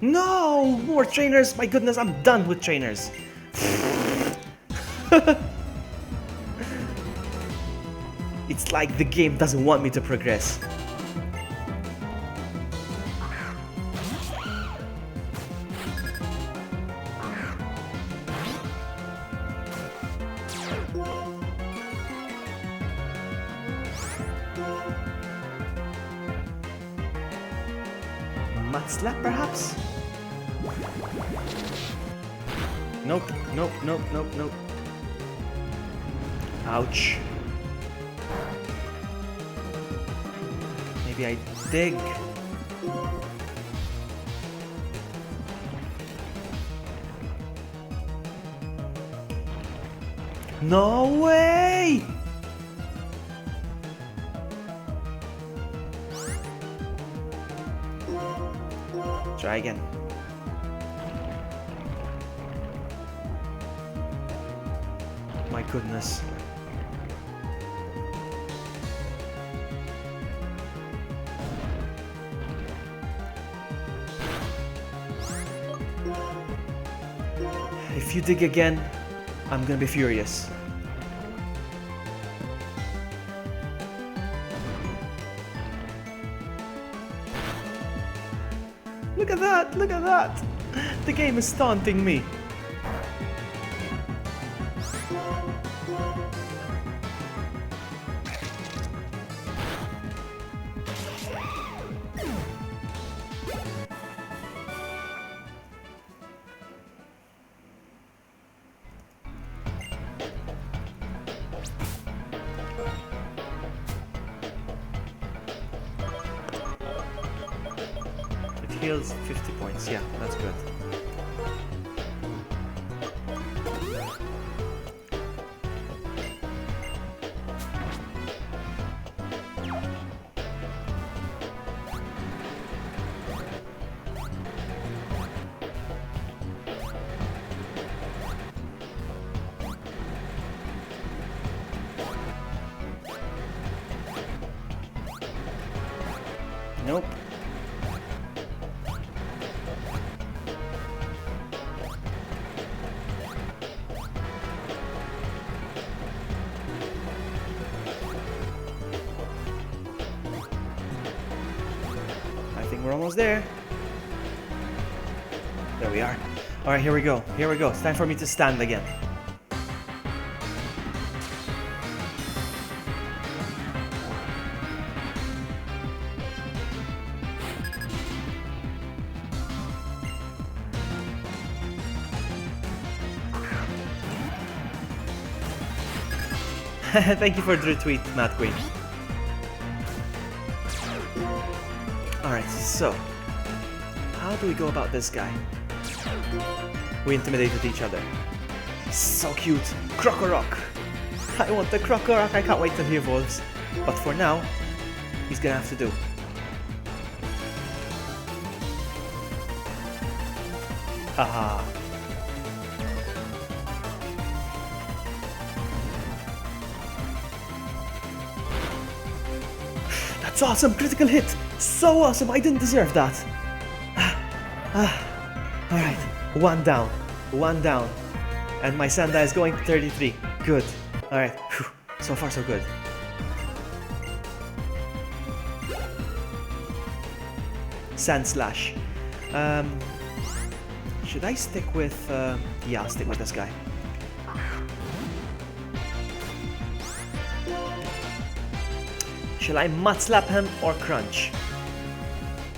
No! More trainers! My goodness, I'm done with trainers! It's like the game doesn't want me to progress. Mud slap, perhaps? Nope, nope, nope, nope, nope. Ouch. Maybe I dig. No way! Try again. My goodness. If you dig again, I'm gonna be furious. Look at that! Look at that! The game is taunting me. Heals 50 points, yeah, that's good. Nope. We're almost there. There we are. Alright, here we go. Here we go. It's time for me to stand again. Thank you for the retweet, Matt Queen. Alright, so how do we go about this guy? We intimidated each other. So cute! Crocorock! I want the Crocorock, I can't wait till he evolves. But for now, he's gonna have to do. Haha. That's awesome! Critical hit! So awesome! I didn't deserve that! Alright, one down. One down. And my Sanda is going to 33. Good. Alright, so far so good. Sand Slash. Should I stick with... yeah, I'll stick with this guy. Shall I mud slap him or crunch?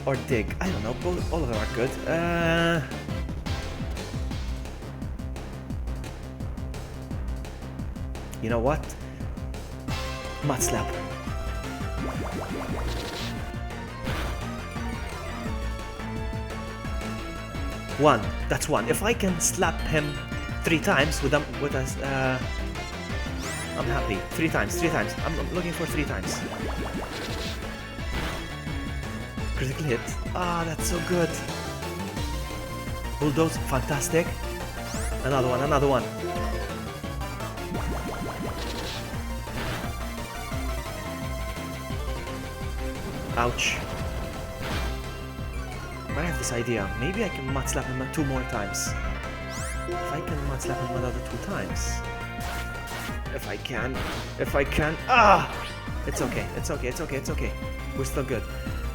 Or dig? I don't know, all of them are good. You know what? Mud slap. One, that's one. If I can slap him 3 times with us, I'm happy. 3 times, 3 times. I'm looking for 3 times. Critical hit. Ah, that's so good. Bulldoze, fantastic. Another one, another one. Ouch. But I have this idea. Maybe I can mud slap him 2 more times. If I can mud slap him another 2 times. If I can. Ah! It's okay, it's okay, it's okay, it's okay. We're still good.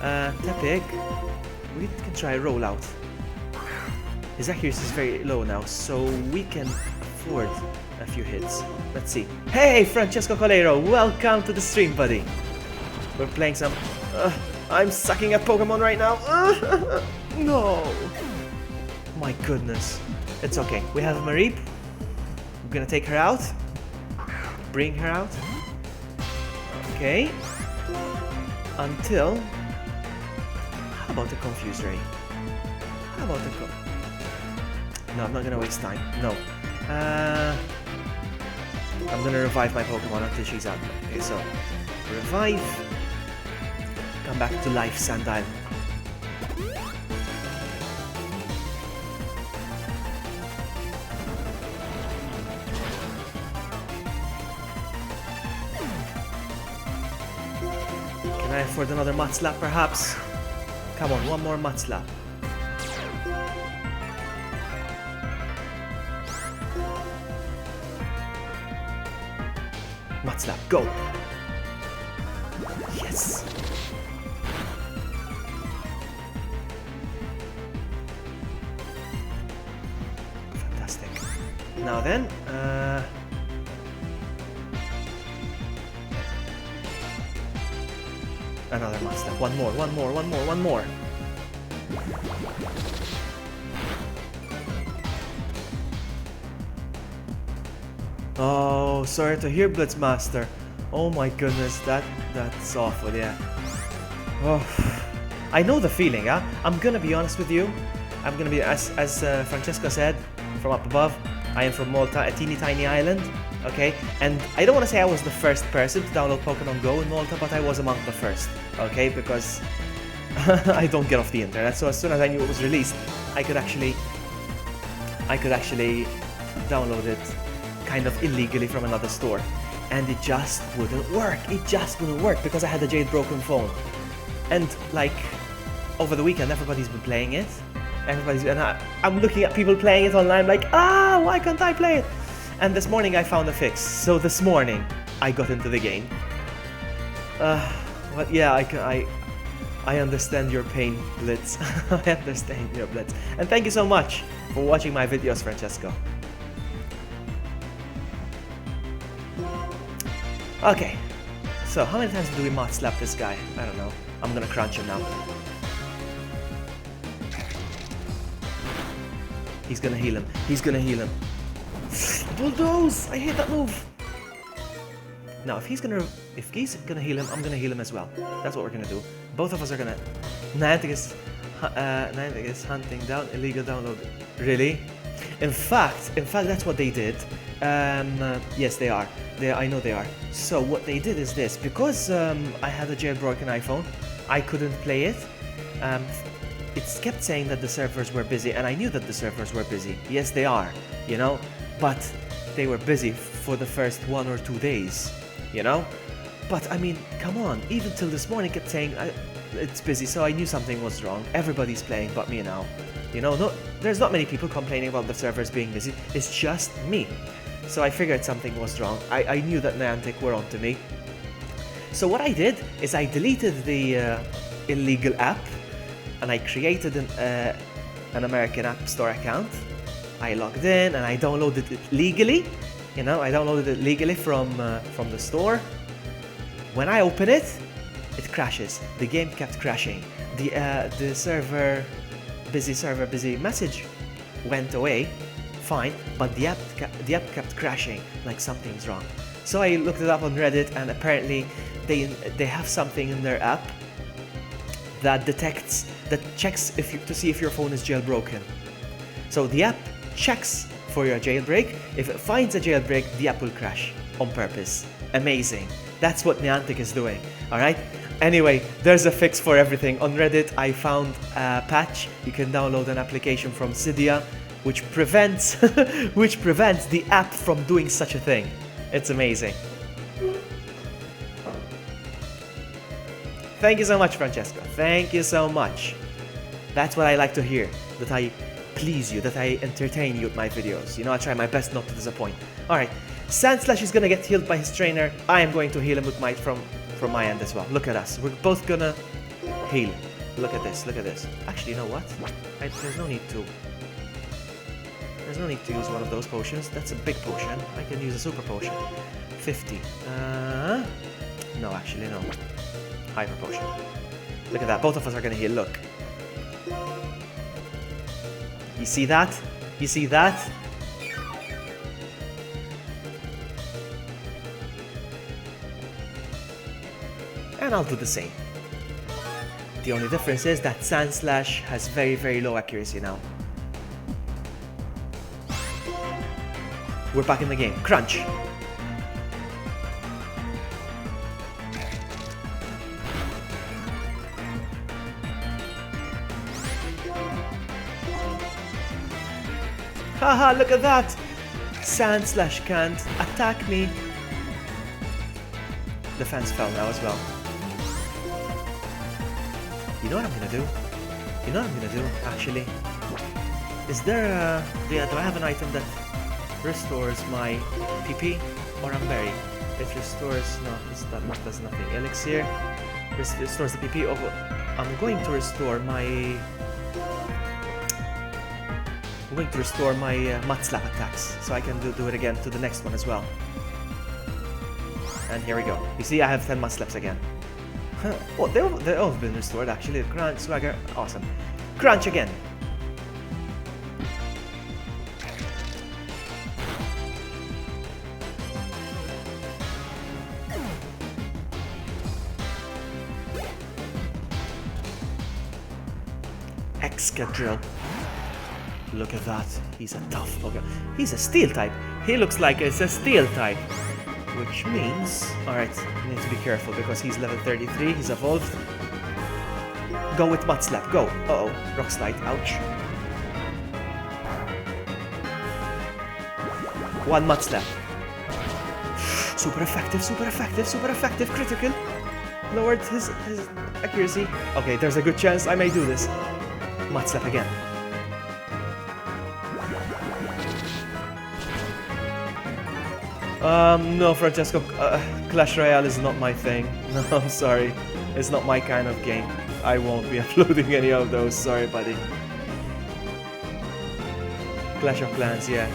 Tepig. We can try a rollout. His accuracy is very low now, so we can afford a few hits. Let's see. Hey, Francesco Colero, welcome to the stream, buddy. We're playing some I'm sucking at Pokemon right now. No. My goodness. It's okay. We have Mareep. We're gonna take her out. Bring her out. Okay. Until... How about the Confuse Ray? How about the... No, I'm not gonna waste time. No. I'm gonna revive my Pokemon until she's out. Okay, so... Revive. Come back to life, Sandile. Can I afford another Mud Slap, perhaps? Come on, one more Mud Slap. Mud Slap, go! Yes! Fantastic. Now then, another Mud Slap. One more. Oh, sorry to hear, Blitzmaster. Oh my goodness, that's awful, yeah. Oh, I know the feeling, huh? I'm gonna be honest with you. I'm gonna be, as Francesco said, from up above, I am from Malta, a teeny tiny island, okay? And I don't want to say I was the first person to download Pokemon Go in Malta, but I was among the first, okay? Because I don't get off the internet, so as soon as I knew it was released, I could actually download it kind of illegally from another store. And it just wouldn't work. It just wouldn't work because I had a jailbroken phone. And like over the weekend, everybody's been playing it. I'm looking at people playing it online, like, why can't I play it? And this morning I found a fix. So this morning I got into the game. But yeah, I understand your pain, Blitz. I understand your Blitz. And thank you so much for watching my videos, Francesco. Okay, so how many times do we Mud Slap this guy? I don't know. I'm gonna crunch him now. He's gonna heal him. He's gonna heal him. Bulldoze! I hate that move. Now, if he's gonna heal him, I'm gonna heal him as well. That's what we're gonna do. Both of us are gonna. Niantic is hunting down illegal download. Really? In fact, that's what they did. Yes, they are. I know they are. So what they did is this. Because I had a jailbroken iPhone, I couldn't play it. It kept saying that the servers were busy, and I knew that the servers were busy. Yes, they are, you know, but they were busy for the first 1 or 2 days, you know. But I mean, come on, even till this morning it kept saying it's busy, so I knew something was wrong. Everybody's playing but me now, you know. There's not many people complaining about the servers being busy. It's just me. So I figured something was wrong. I knew that Niantic were onto me. So what I did is I deleted the illegal app, and I created an American App Store account. I logged in and I downloaded it legally. You know, I downloaded it legally from the store. When I open it, it crashes. The game kept crashing. The server busy message went away. Fine, but the app kept crashing, like something's wrong. So I looked it up on Reddit, and apparently they have something in their app that checks to see if your phone is jailbroken. So the app checks for your jailbreak. If it finds a jailbreak, the app will crash on purpose. Amazing. That's what Niantic is doing. All right. Anyway, there's a fix for everything. On Reddit, I found a patch. You can download an application from Cydia, which prevents the app from doing such a thing. It's amazing. Thank you so much, Francesco. Thank you so much. That's what I like to hear, that I please you, that I entertain you with my videos. You know, I try my best not to disappoint. Alright, Sandslash is gonna get healed by his trainer. I am going to heal him with my from my end as well. Look at us. We're both gonna heal. Look at this, look at this. Actually, you know what? There's no need to use one of those potions. That's a big potion. I can use a super potion. 50. No, actually, no. Hyper potion. Look at that. Both of us are gonna heal. Look. You see that? You see that? And I'll do the same. The only difference is that Sand Slash has very, very low accuracy now. We're back in the game. Crunch! Haha, look at that! Sand Slash can't attack me. The fans fell now as well. You know what I'm gonna do? You know what I'm gonna do, actually? Is there a... do I have an item that restores my PP or Berry? It restores... no, that does nothing. Elixir restores the PP of... I'm going to restore my... I'm going to restore my Mud Slap attacks, so I can do it again to the next one as well. And here we go. You see, I have 10 Mud Slaps again. Oh, they've all been restored actually. Crunch, Swagger, awesome. Crunch again. Excadrill. Look at that. He's a tough Pokemon. He's a Steel type. He looks like it's a Steel type. Which means... alright, you need to be careful because he's level 33, he's evolved. Go with Mud Slap, go! Uh-oh, Rock Slide, ouch. One Mud Slap. Super effective, super effective, super effective, critical. Lowered his accuracy. Okay, there's a good chance I may do this. Mud Slap again. No, Francesco, Clash Royale is not my thing. No, I'm sorry. It's not my kind of game. I won't be uploading any of those, sorry, buddy. Clash of Clans, yeah.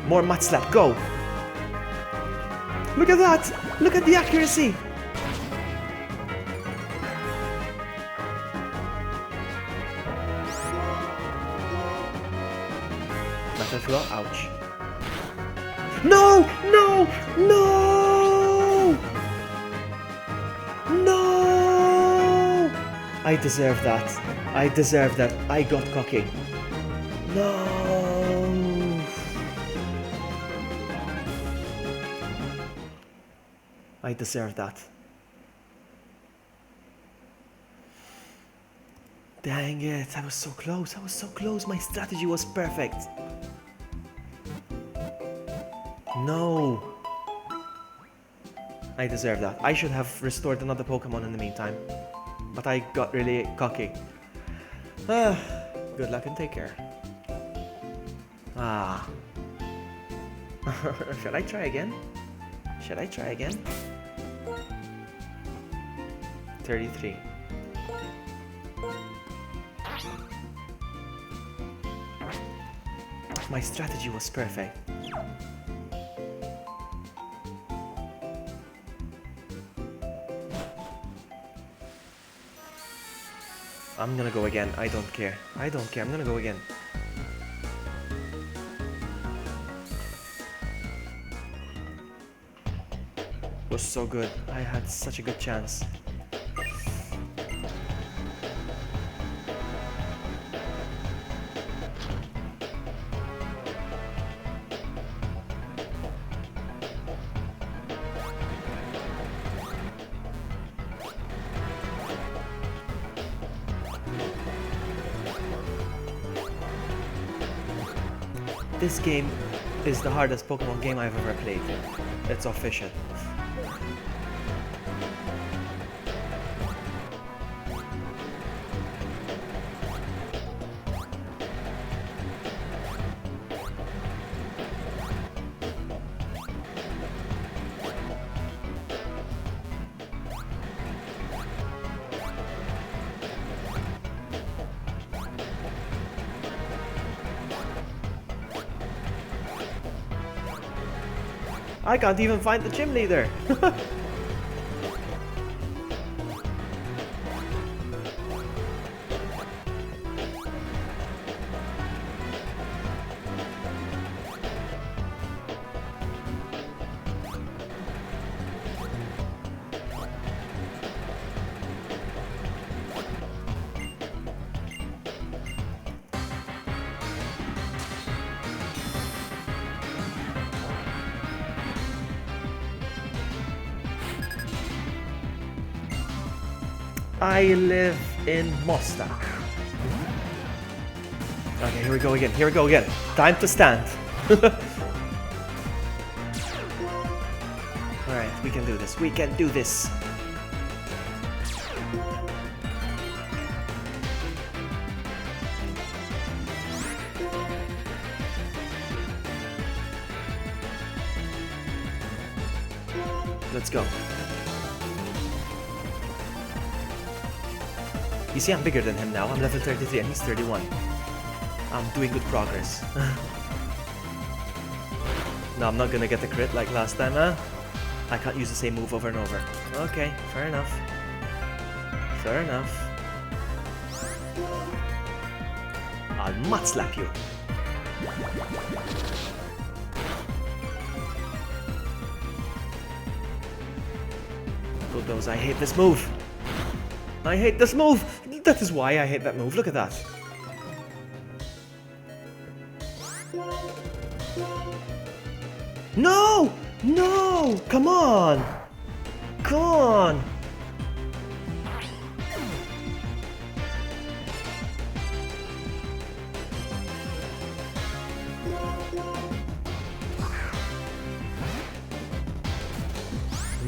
More Mud Slap, go! Look at that! Look at the accuracy! Ouch. No! No! No! No! I deserve that. I deserve that. I got cocky. No! I deserve that. Dang it, I was so close. I was so close. My strategy was perfect. No! I deserve that. I should have restored another Pokemon in the meantime. But I got really cocky. Good luck and take care. Ah. Should I try again? Should I try again? 33. My strategy was perfect. I'm gonna go again. I don't care. I don't care. I'm gonna go again. Was so good. I had such a good chance. This game is the hardest Pokemon game I've ever played. It's official. I can't even find the gym leader. I live in Mostar. Okay, here we go again. Here we go again. Time to stand. Alright, we can do this. We can do this. Let's go. You see, I'm bigger than him now. I'm level 33 and he's 31. I'm doing good progress. No, I'm not gonna get the crit like last time, huh? I can't use the same move over and over. Okay, fair enough. Fair enough. I'll mud slap you. Bulldoze, I hate this move. I hate this move! That is why I hate that move. Look at that. No! No! Come on! Come on!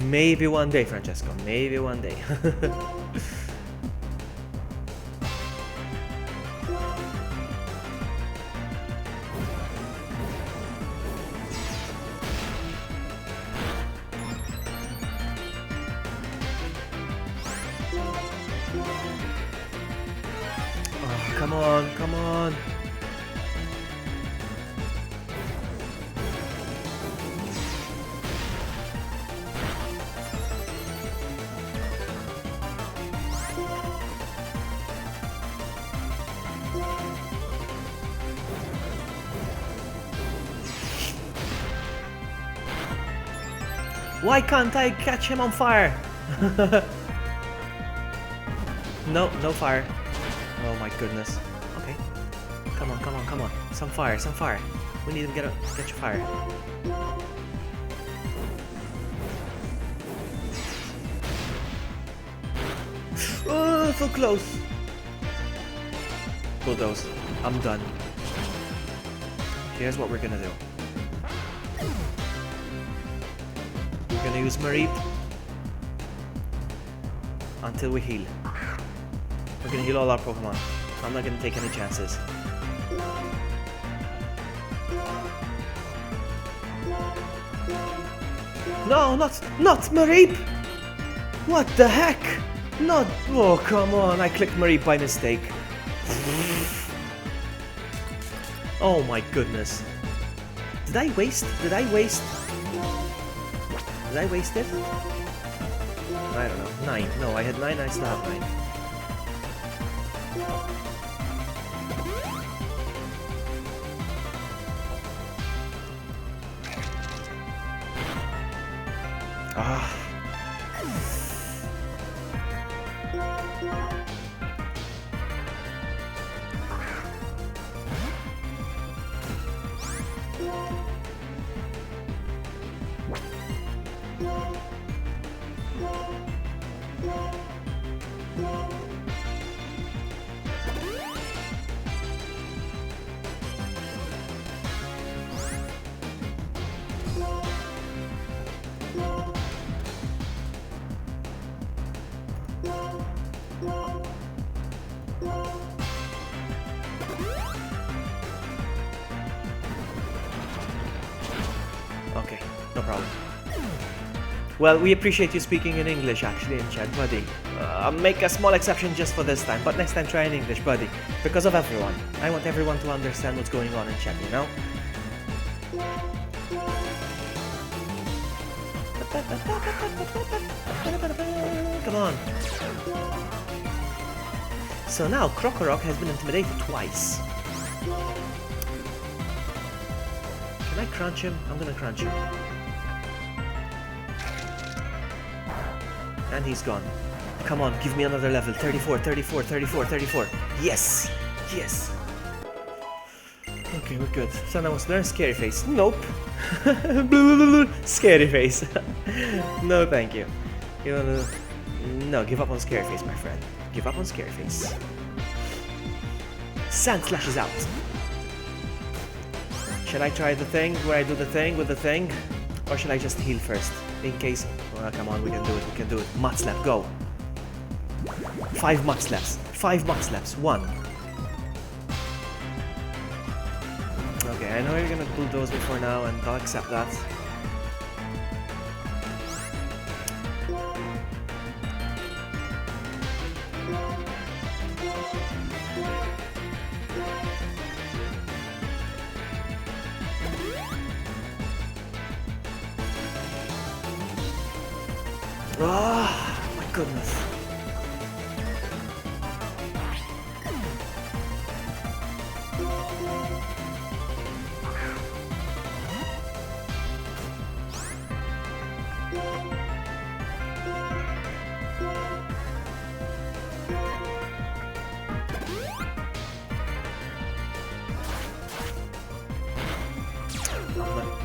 Maybe one day, Francesco. Maybe one day. Oh, come on, come on. Why can't I catch him on fire? No, no fire. Oh my goodness. Okay. Come on, come on, come on. Some fire, some fire. We need to get your fire. Oh, so close. Bulldoze. I'm done. Here's what we're gonna do. We're gonna use Mareep until we heal. We're gonna heal all our Pokemon. I'm not gonna take any chances. No, not Mareep! What the heck? Not, oh come on, I clicked Mareep by mistake. Oh my goodness. Did I waste it? Did I waste it? I don't know. 9. No, I had 9, I still have 9. Ah. Okay, no problem. Well, we appreciate you speaking in English actually in chat, buddy. I'll make a small exception just for this time, but next time try in English, buddy. Because of everyone. I want everyone to understand what's going on in chat, you know? Come on. So now Krokorok has been intimidated twice. Can I crunch him? I'm gonna crunch him. And he's gone. Come on, give me another level. 34, 34, 34, 34. Yes! Yes! Okay, we're good. So now let's learn Scary Face. Nope. Scary Face. No, thank you. You wanna... No, give up on Scary Face, my friend. Give up on Scary Face. Sand Slash is out. Should I try the thing where I do the thing with the thing? Or should I just heal first? In case... Oh, come on, we can do it, we can do it. Mud Slap, go. 5 Mud Slaps. 5 Mud Slaps. 1. Okay, I know you're gonna bulldoze me for now, and I'll accept that. Oh, my goodness.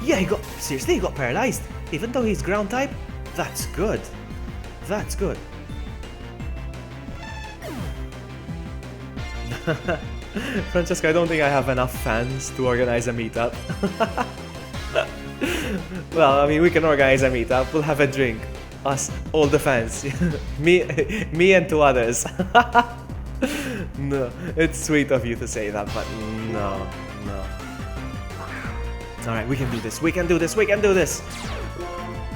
Yeah, seriously, he got paralyzed. Even though he's ground type, that's good. That's good. Francesca, I don't think I have enough fans to organize a meetup. Well, I mean, we can organize a meetup. We'll have a drink. Us, all the fans. me and 2 others. No, it's sweet of you to say that, but no. Alright, we can do this. We can do this. We can do this.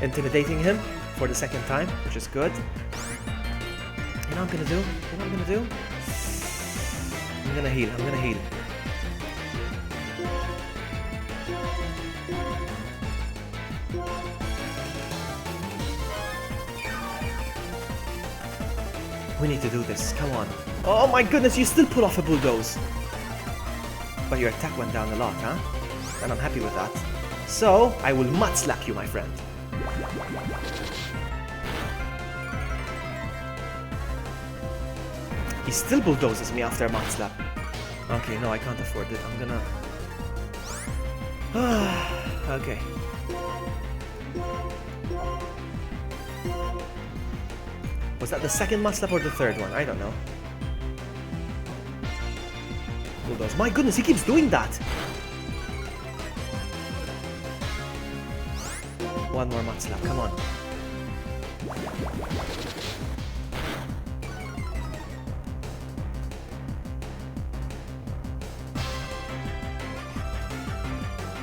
Intimidating him for the 2nd time, which is good. You know what I'm gonna do? You know what I'm gonna do? I'm gonna heal. I'm gonna heal. We need to do this. Come on. Oh my goodness, you still pull off a bulldoze. But your attack went down a lot, huh? And I'm happy with that. So, I will mud slap you, my friend. He still bulldozes me after a mud slap. Okay, no, I can't afford it. I'm gonna... Okay. Was that the 2nd mud slap or the 3rd one? I don't know. Bulldoze. My goodness, he keeps doing that! 1 more mud slap, come on.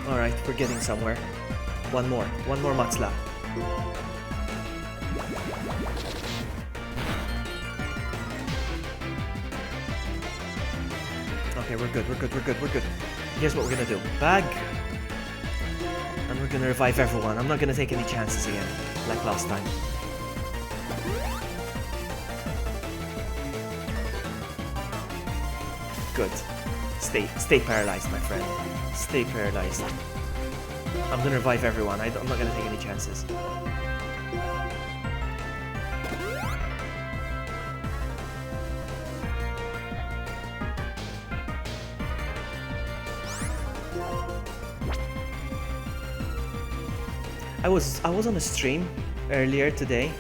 Alright, we're getting somewhere. 1 more mud slap. Okay, we're good. Here's what we're gonna do. Bag. And we're gonna revive everyone. I'm not gonna take any chances again, like last time. Good. Stay paralyzed, my friend. Stay paralyzed. I'm gonna revive everyone. I'm not gonna take any chances. I was on a stream earlier today,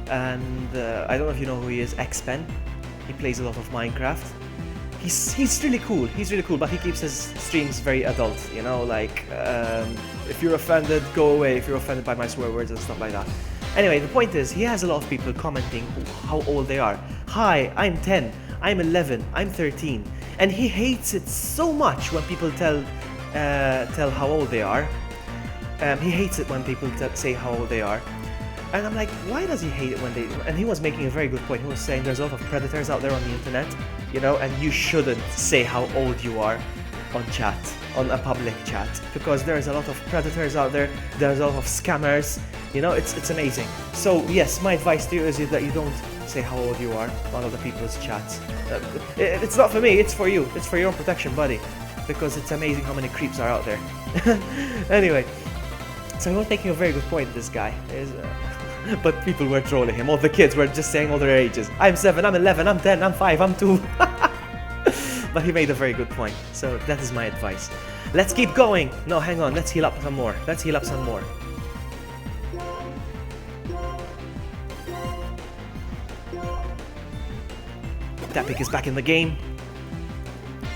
and I don't know if you know who he is, Xpen. He plays a lot of Minecraft. He's really cool. He's really cool, but he keeps his streams very adult. You know, like if you're offended, go away. If you're offended by my swear words and stuff like that. Anyway, the point is, he has a lot of people commenting how old they are. Hi, I'm 10. I'm 11. I'm 13. And he hates it so much when people tell how old they are. He hates it when people say how old they are. And I'm like, why does he hate it when they... And he was making a very good point. He was saying there's a lot of predators out there on the internet, you know, and you shouldn't say how old you are. on chat, on a public chat, because there's a lot of predators out there, there's a lot of scammers, you know, it's amazing. So yes, my advice to you is that you don't say how old you are on other people's chats. It's not for me, it's for you, it's for your own protection, buddy, because it's amazing how many creeps are out there. Anyway, so he was making a very good point, this guy. But people were trolling him, all the kids were just saying all their ages. I'm 7, I'm 11, I'm 10, I'm 5, I'm 2. But he made a very good point, so that is my advice. Let's keep going! No, hang on, let's heal up some more. Let's heal up some more. Tapik is back in the game.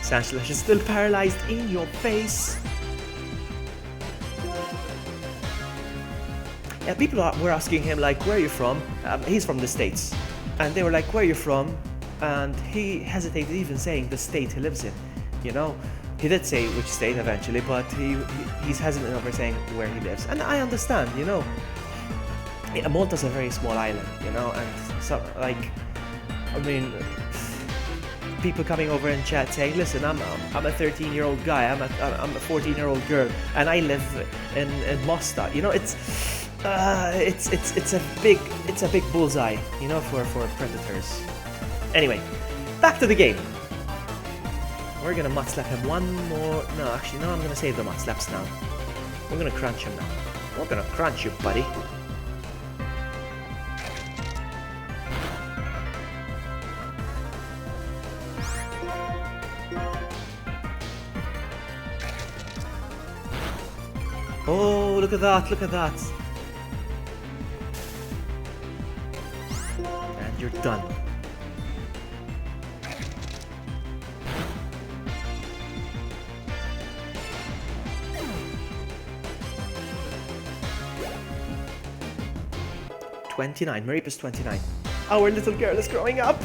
Sandslash is still paralyzed in your face. Yeah, people were asking him, like, where are you from? He's from the States. And they were like, where are you from? And he hesitated even saying the state he lives in, you know? He did say which state eventually, but he's hesitant over saying where he lives. And I understand, you know? Malta's a very small island, you know? And so, like, I mean, people coming over in chat saying, listen, I'm a 13-year-old guy, I'm a 14-year-old girl, and I live in Mostar. You know, it's a big bullseye, you know, for predators. Anyway, back to the game. We're gonna mud slap him one more. No, actually, no, I'm gonna save the mud slaps now. We're gonna crunch him now. We're gonna crunch you, buddy. Oh, look at that, look at that. And you're done. Marip is 29. Our little girl is growing up.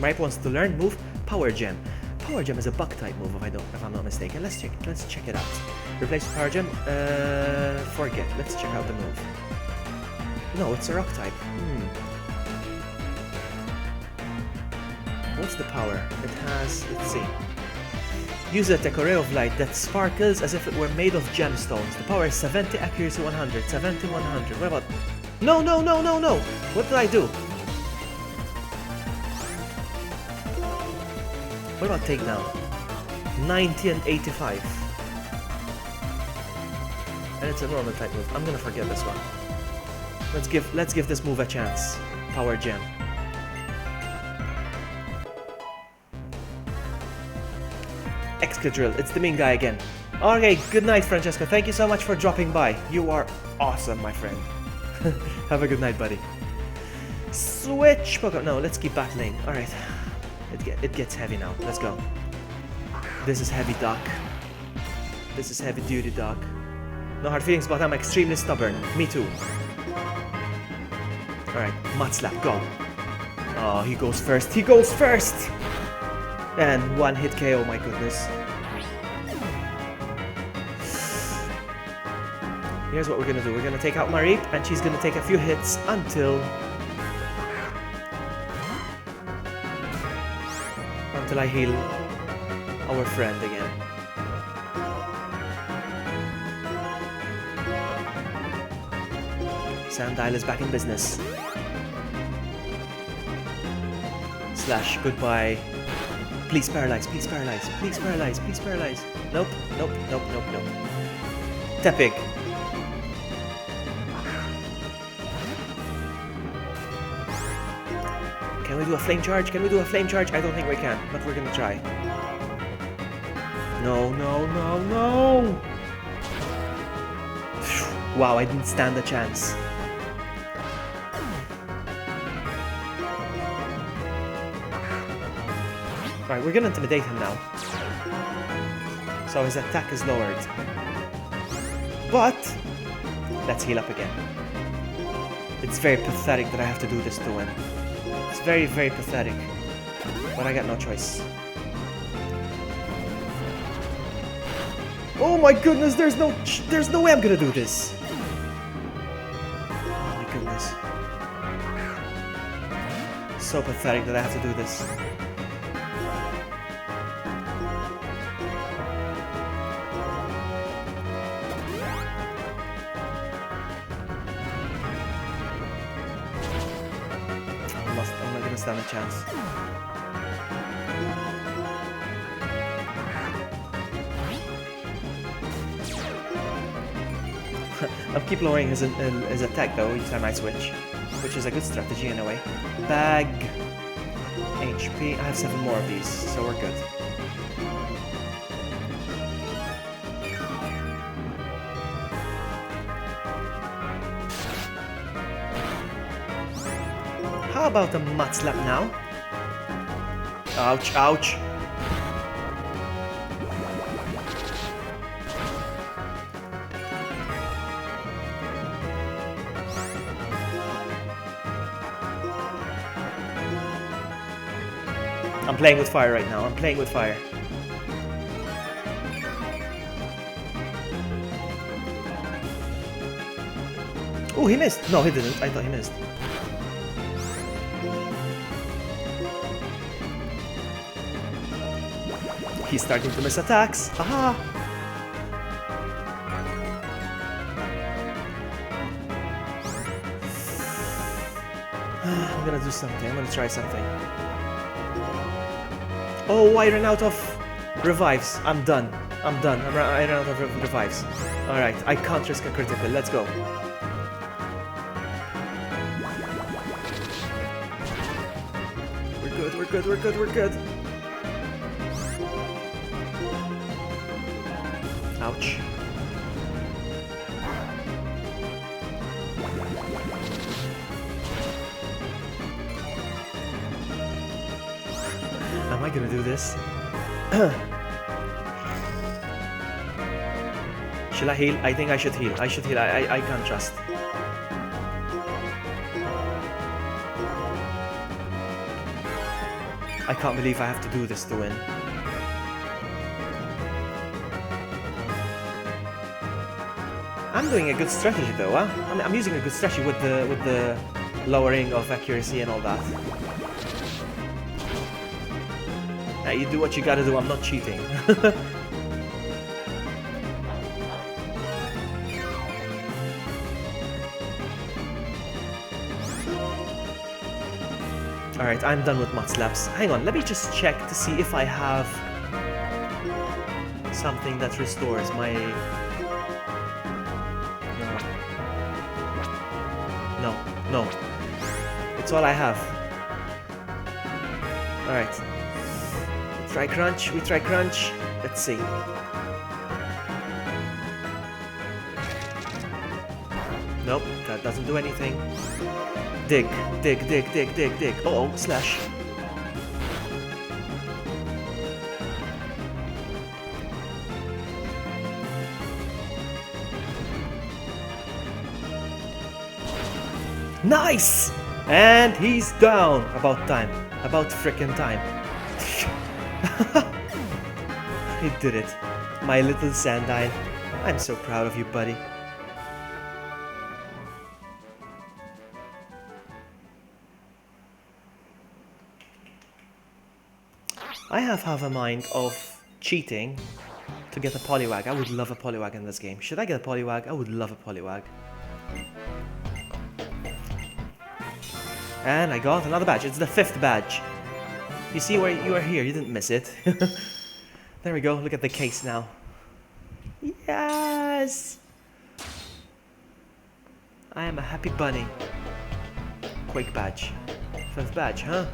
Marip wants to learn move Power Gem. Power Gem is a bug type move if I'm not mistaken. Let's check it out. Replace Power Gem. Forget. Let's check out the move. No, it's a rock type. What's the power? It has, let's see. Use a ray of light that sparkles as if it were made of gemstones. The power is 70, accuracy 100. 70, 100. What about... No! What did I do? What about takedown? 90 and 85. And it's a normal type move. I'm gonna forget this one. Let's give this move a chance. Power Gem. Excadrill, it's the mean guy again. Okay, good night, Francesco. Thank you so much for dropping by. You are awesome, my friend. Have a good night, buddy. Switch Pokemon. No, let's keep battling. Alright. It gets heavy now. Let's go. This is heavy, Doc. This is heavy duty, Doc. No hard feelings, but I'm extremely stubborn. Me too. Alright, Mud Slap, go. Oh, he goes first. He goes first! And one hit KO, my goodness. Here's what we're gonna do. We're gonna take out Marip, and she's gonna take a few hits until I heal our friend again. Sandile is back in business. Slash, goodbye. Please paralyze, please paralyze, please paralyze, please paralyze. Nope. Tepig. Can we do a flame charge? Can we do a flame charge? I don't think we can, but we're gonna try. No. Wow, I didn't stand a chance. Alright, we're gonna intimidate him now. So his attack is lowered. But let's heal up again. It's very pathetic that I have to do this to him. It's very, very pathetic. But I got no choice. Oh my goodness, there's no way I'm gonna do this. Oh my goodness. So pathetic that I have to do this. not gonna stand a chance. I'll keep lowering his attack though each time I switch, which is a good strategy in a way. Bag HP. I have 7 more of these, so we're good. How about a mud slap now? Ouch, ouch. I'm playing with fire right now. I'm playing with fire. Oh, he missed. No, he didn't. I thought he missed. He's starting to miss attacks. Haha. I'm gonna do something. I'm gonna try something. Oh, I ran out of revives. I'm done. I ran out of revives. Alright, I can't risk a critical. Let's go. We're good. Ouch. Am I gonna do this? Should I heal? I think I should heal. I can't trust. I can't believe I have to do this to win. I'm doing a good strategy though, huh? I'm using a good strategy with the lowering of accuracy and all that. You do what you gotta do, I'm not cheating. Alright, I'm done with mud slaps. Hang on, let me just check to see if I have something that restores my... No. It's all I have. Alright. We try crunch. Let's see. Nope, that doesn't do anything. Dig. Uh-oh, slash. Nice! And he's down. About time. About frickin' time. He did it. My little sandile. I'm so proud of you, buddy. I have a mind of cheating to get a polywag. I would love a polywag in this game. Should I get a polywag? I would love a polywag. And I got another badge. It's the 5th badge. You see where you are here. You didn't miss it. There we go. Look at the case now. Yes! I am a happy bunny. Quick badge. 5th badge, huh?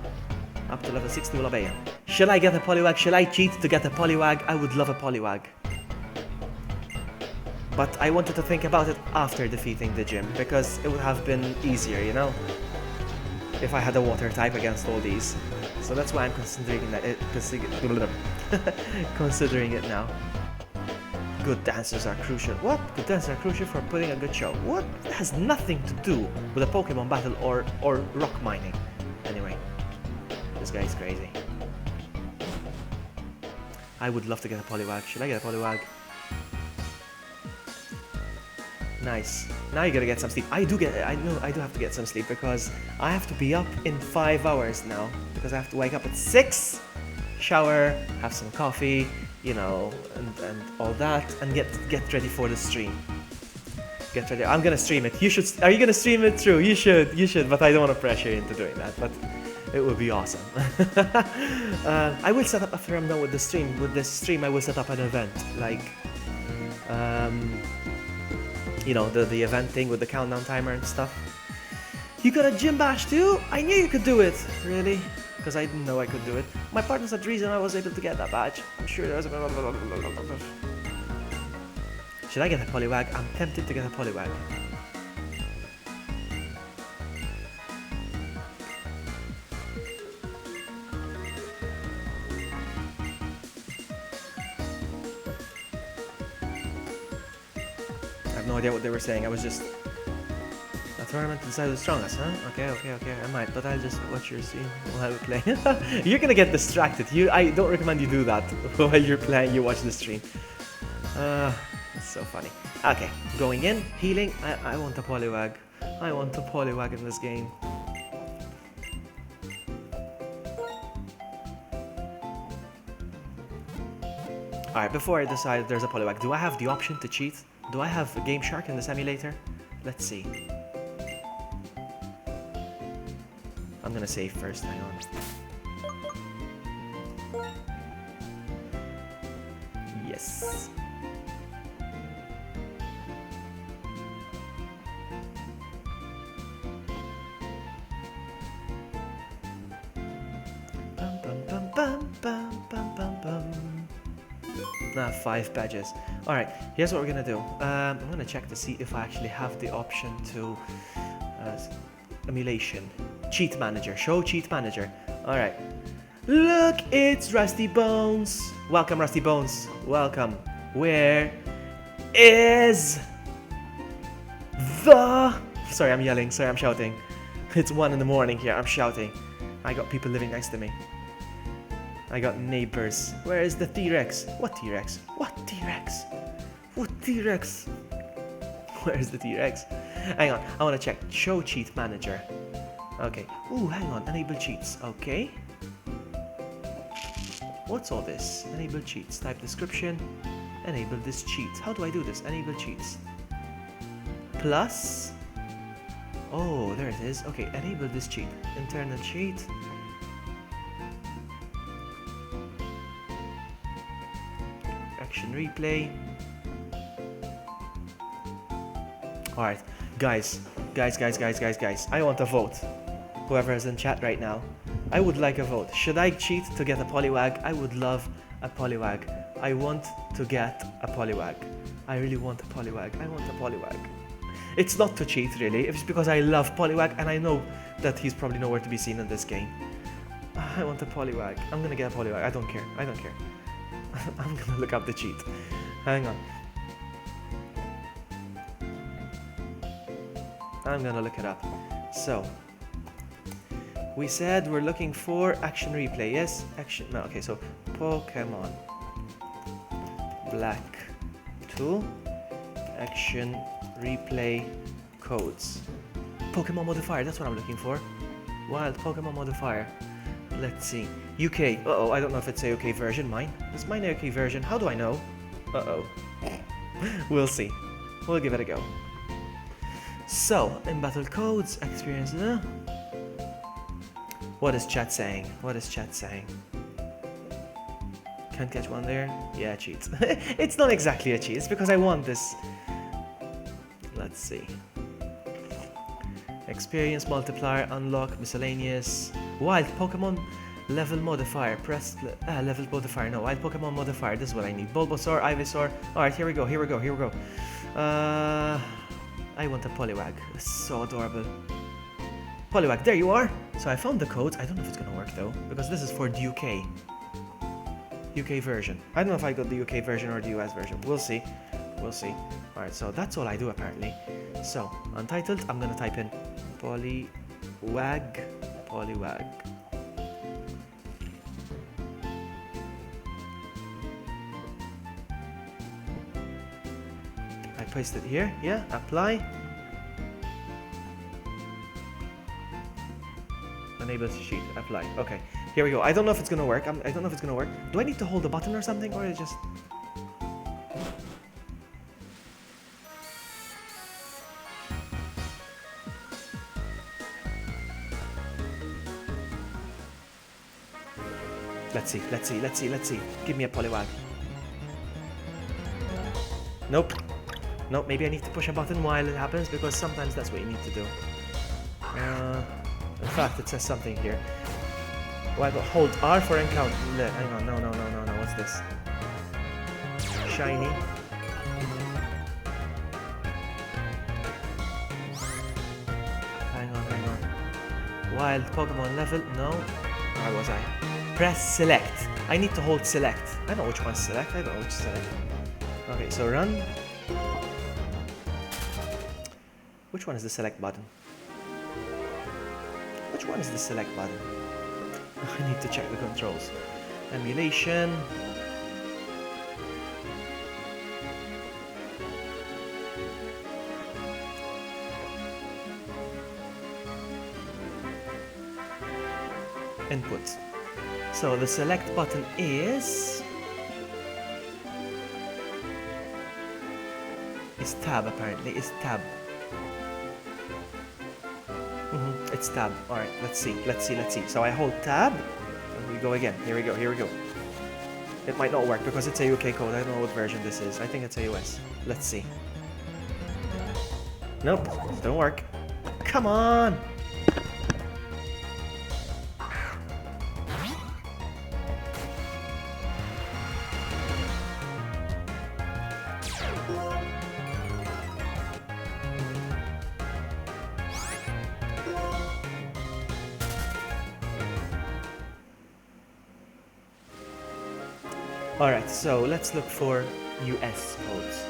Up to level 60 will obey. Shall I get a polywag? Shall I cheat to get a polywag? I would love a polywag. But I wanted to think about it after defeating the gym, because it would have been easier, you know? If I had a water type against all these. So that's why I'm considering that considering it now. Good dancers are crucial. What? Good dancers are crucial for putting a good show. What? It has nothing to do with a Pokemon battle or rock mining. Anyway, this guy is crazy. I would love to get a polywag. Should I get a polywag? Nice. Now you gotta get some sleep. I know I do have to get some sleep because I have to be up in 5 hours now. Because I have to wake up at 6, shower, have some coffee, you know, and all that, and get ready for the stream. get ready. I'm gonna stream it. You should. Are you gonna stream it through? You should. But I don't want to pressure you into doing that. But it would be awesome. I will set up after I'm done with the stream. With this stream, I will set up an event like, you know, the event thing with the countdown timer and stuff. You got a gym bash too? I knew you could do it. Really? Because I didn't know I could do it. My partner's the reason I was able to get that badge. I'm sure there was a... Should I get a polywag? I'm tempted to get a polywag. I have no idea what they were saying. I was just... A tournament inside the strongest, huh? Okay, I might, but I'll just watch your stream while we play. You're gonna get distracted. I don't recommend you do that. While you're playing, you watch the stream. It's so funny. Okay, going in, healing. I want a polywag. I want a polywag in this game. Alright, before I decide if there's a polywag, do I have the option to cheat? Do I have a Game Shark in this emulator? Let's see. I'm gonna save first, hang on. Yes. Bum, bum, bum, bum, bum, bum, bum, bum. 5 badges. Alright, here's what we're gonna do. I'm gonna check to see if I actually have the option to emulation. Cheat manager. Show cheat manager. Alright. Look, it's Rusty Bones. Welcome, Rusty Bones. Welcome. Where is the... Sorry, I'm yelling. Sorry, I'm shouting. It's 1 in the morning here. I'm shouting. I got people living next to me. I got neighbors. Where is the T-Rex? What T-Rex? What T-Rex? What T-Rex? Where is the T-Rex? Hang on. I want to check. Show cheat manager. Okay. Ooh, hang on. Enable cheats. Okay. What's all this? Enable cheats. Type description. Enable this cheat. How do I do this? Enable cheats. Plus. Oh, there it is. Okay, enable this cheat. Internal cheat. Action replay. Alright, guys. I want a vote. Whoever is in chat right now. I would like a vote. Should I cheat to get a polywag? I would love a polywag. I want to get a polywag. I really want a polywag. I want a polywag. It's not to cheat, really. It's because I love polywag and I know that he's probably nowhere to be seen in this game. I want a polywag. I'm gonna get a polywag. I don't care. I'm gonna look up the cheat. Hang on. I'm gonna look it up. So, we said we're looking for action replay. Yes, action. No, okay. So, Pokemon Black 2 action replay codes. Pokemon modifier. That's what I'm looking for. Wild Pokemon modifier. Let's see. UK. Uh-oh, I don't know if it's a UK version. Mine. Is mine a UK version? How do I know? Uh-oh. We'll see. We'll give it a go. So, in battle codes, experience. What is chat saying? What is chat saying? Can't catch one there? Yeah, cheat. It's not exactly a cheat. It's because I want this. Let's see. Experience multiplier, unlock, miscellaneous. Wild Pokemon level modifier. Press level modifier. No, wild Pokemon modifier. This is what I need. Bulbasaur, Ivysaur. Alright, here we go. I want a polywag. It's so adorable. Polywag, there you are. So I found the codes. I don't know if it's gonna work though, because this is for the UK version. I don't know if I got the UK version or the US version. We'll see. Alright, so that's all I do apparently. So, untitled, I'm gonna type in polywag. I paste it here, yeah, apply. Enable to sheet, apply. Okay, here we go. I don't know if it's gonna work. I don't know if it's gonna work. Do I need to hold the button or something, or is it just... Let's see, let's see, let's see, let's see. Give me a polywag. Nope. Nope, maybe I need to push a button while it happens, because sometimes that's what you need to do. In fact, it says something here. Why, but hold R for encounter. Hang on, no, what's this? Shiny. Hang on. Wild Pokemon level, no. Where was I? Press select. I need to hold select. I know which one's select, I don't know which select. Okay, so run. Which one is the select button? Which one is the select button? I need to check the controls. Emulation. Input. So the select button is tab apparently. Is tab. It's tab. Alright, let's see. So I hold tab. And we go again. Here we go. It might not work because it's a UK code. I don't know what version this is. I think it's a US. Let's see. Nope, don't work. Come on! Alright, so let's look for US codes.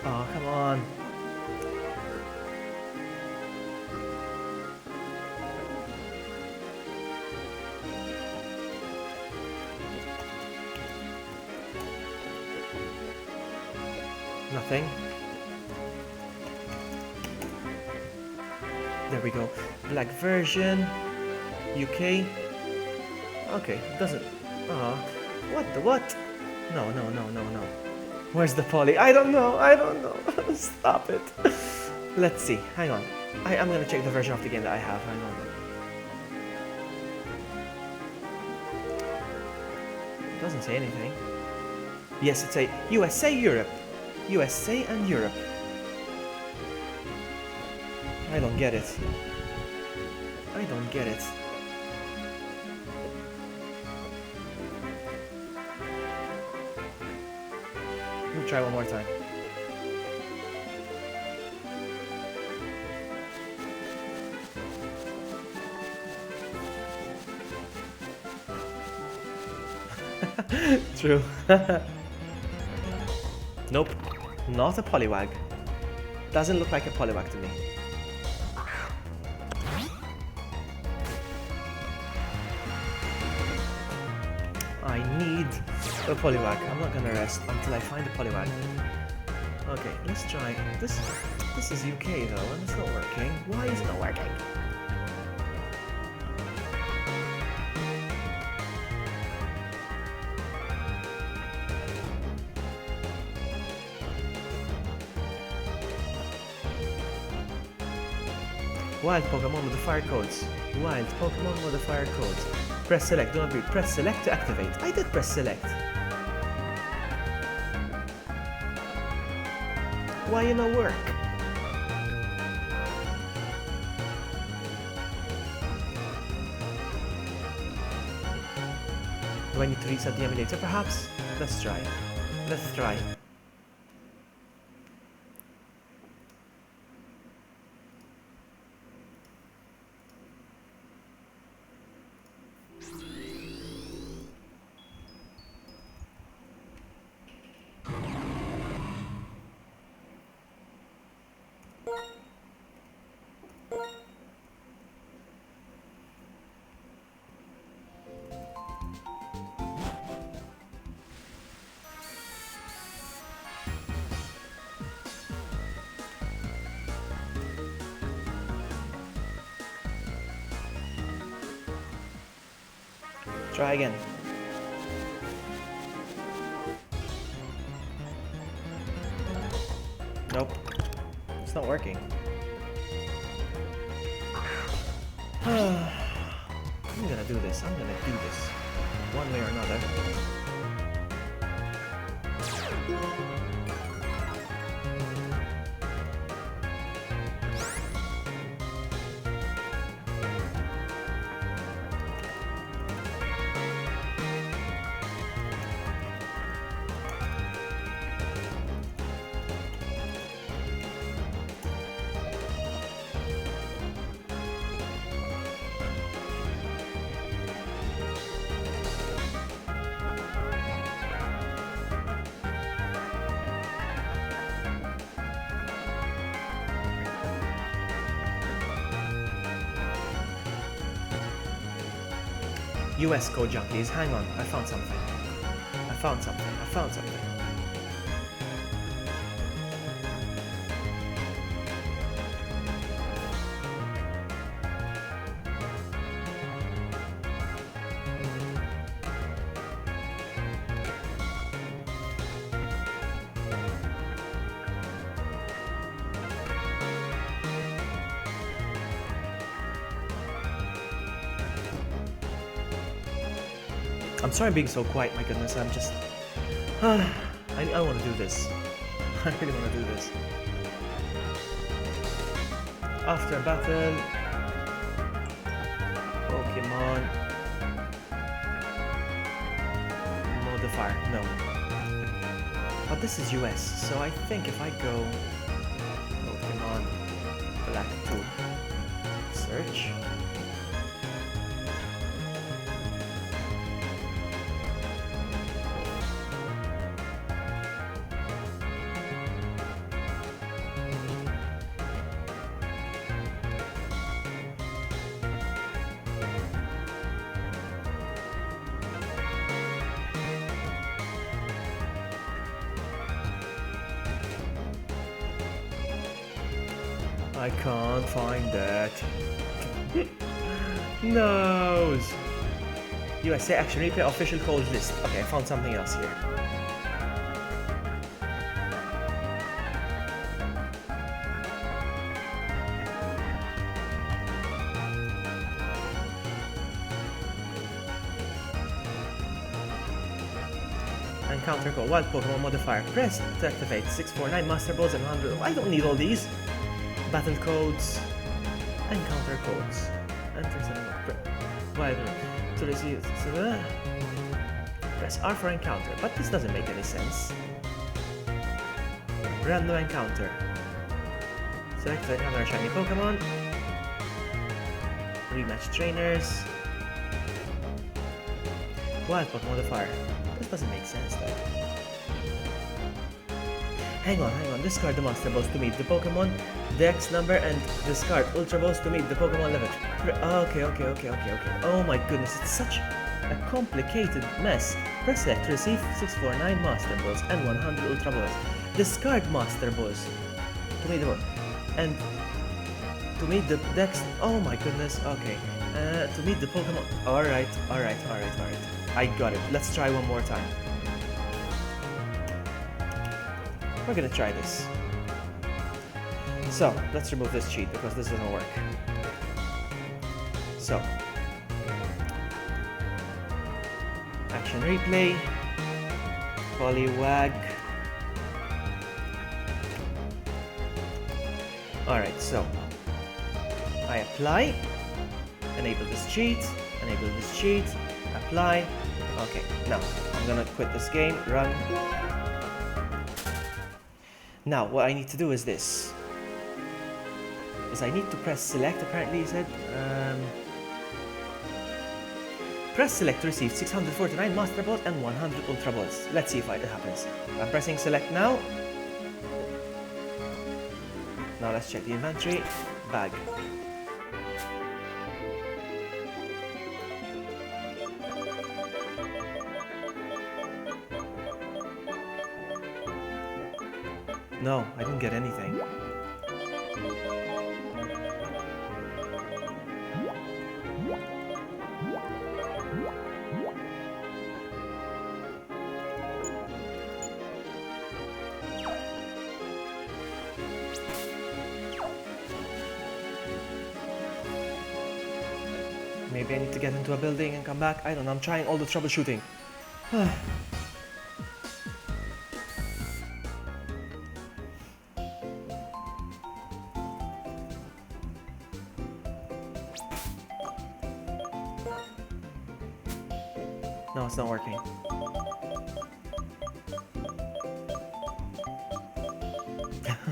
Oh, come on. Nothing. There we go. Black version. UK. Okay, doesn't... what the what? No. Where's the poly? I don't know. Stop it. Let's see. Hang on. I'm gonna check the version of the game that I have. Hang on. It doesn't say anything. Yes, it's a USA, Europe. USA and Europe. I don't get it. Let me try one more time. True. Nope. Not a polywag. Doesn't look like a polywag to me. I need a polywag. I'm not gonna rest until I find a polywag. Okay, let's try. This is UK though, and it's not working. Why is it not working? Wild Pokemon modifier codes. Wild Pokemon modifier codes. Press select, don't agree. Press select to activate. I did press select. Why you not work? Do I need to reset the emulator perhaps? Let's try. Try again. Nope. It's not working. I'm gonna do this. I'm gonna do this. One way or another. US code junkies, hang on, I found something. I found something. I'm sorry I'm being so quiet, my goodness, I'm just... I want to do this. I really want to do this. After battle... Pokemon... Modifier, no. But this is US, so I think if I go... Pokemon... Black 2... Search... I can't find that. No. USA Action Replay official code list. Okay, I found something else here. Encounter code. Wild Pokemon modifier. Press to activate 649 Master Balls and 100. I don't need all these. Battle codes, encounter codes, enter to receive. Press R for encounter, but this doesn't make any sense. Random encounter. Select another shiny Pokemon. Rematch trainers. Wild Pokemon modifier. This doesn't make sense though. Hang on. Discard the Master Balls to meet the Pokemon Dex number and discard Ultra Balls to meet the Pokemon level. Okay. Oh my goodness, it's such a complicated mess. Press select to receive 649 Master Balls and 100 Ultra Balls. Discard Master Balls to meet the and to meet the Dex. Oh my goodness. Okay. To meet the Pokemon. Alright. I got it. Let's try one more time. We're gonna try this. So, let's remove this cheat because this doesn't work. So, action replay, Poliwag. Alright, so I apply, enable this cheat, apply. Okay, now I'm gonna quit this game, run. Now, what I need to do is this. I need to press select, apparently he said. Press select to receive 649 Master Balls and 100 Ultra Balls. Let's see if it happens. I'm pressing select now. Now let's check the inventory. Bag. No, I didn't get anything. Maybe I need to get into a building and come back. I don't know. I'm trying all the troubleshooting. No, it's not working.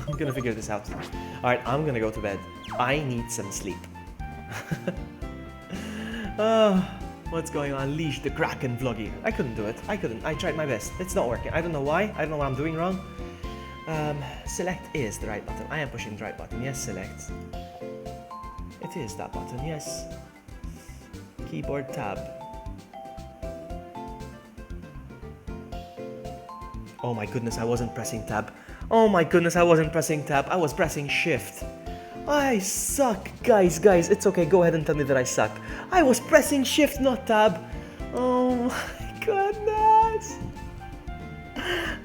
I'm gonna figure this out. Alright, I'm gonna go to bed. I need some sleep. What's going on? Unleash the Kraken vloggy. I couldn't do it. I couldn't. I tried my best. It's not working. I don't know why. I don't know what I'm doing wrong. Select is the right button. I am pushing the right button. Yes, select. It is that button. Yes. Keyboard tab. Oh my goodness, I wasn't pressing tab. Oh my goodness, I wasn't pressing tab. I was pressing shift. I suck. Guys, it's okay. Go ahead and tell me that I suck. I was pressing shift, not tab. Oh my goodness.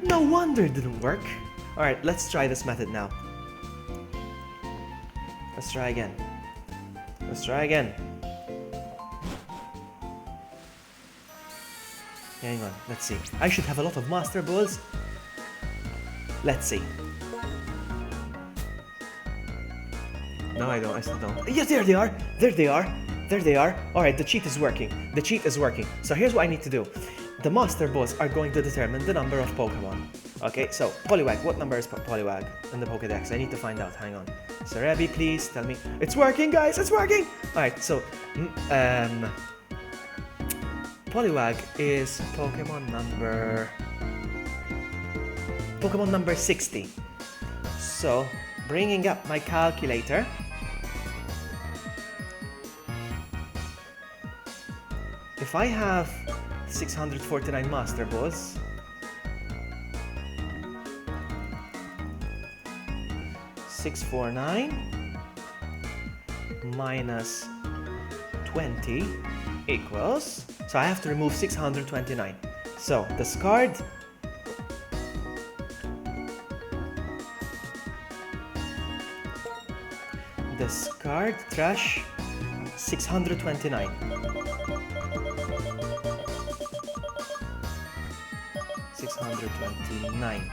No wonder it didn't work. Alright, let's try this method now. Let's try again. Let's try again. Hang on, let's see. I should have a lot of master balls. Let's see. No, I don't. I still don't. Yes, there they are. There they are. There they are. Alright, the cheat is working. The cheat is working. So here's what I need to do. The master balls are going to determine the number of Pokemon. Okay, so Poliwag. What number is Poliwag in the Pokedex? I need to find out. Hang on. Cerebi, please tell me. It's working, guys. It's working. Alright, so Poliwag is Pokemon number 60. So, bringing up my calculator. If I have 649 Master Balls, (649) minus 20 equals. So I have to remove 629. So discard. Discard, trash, 629. 629.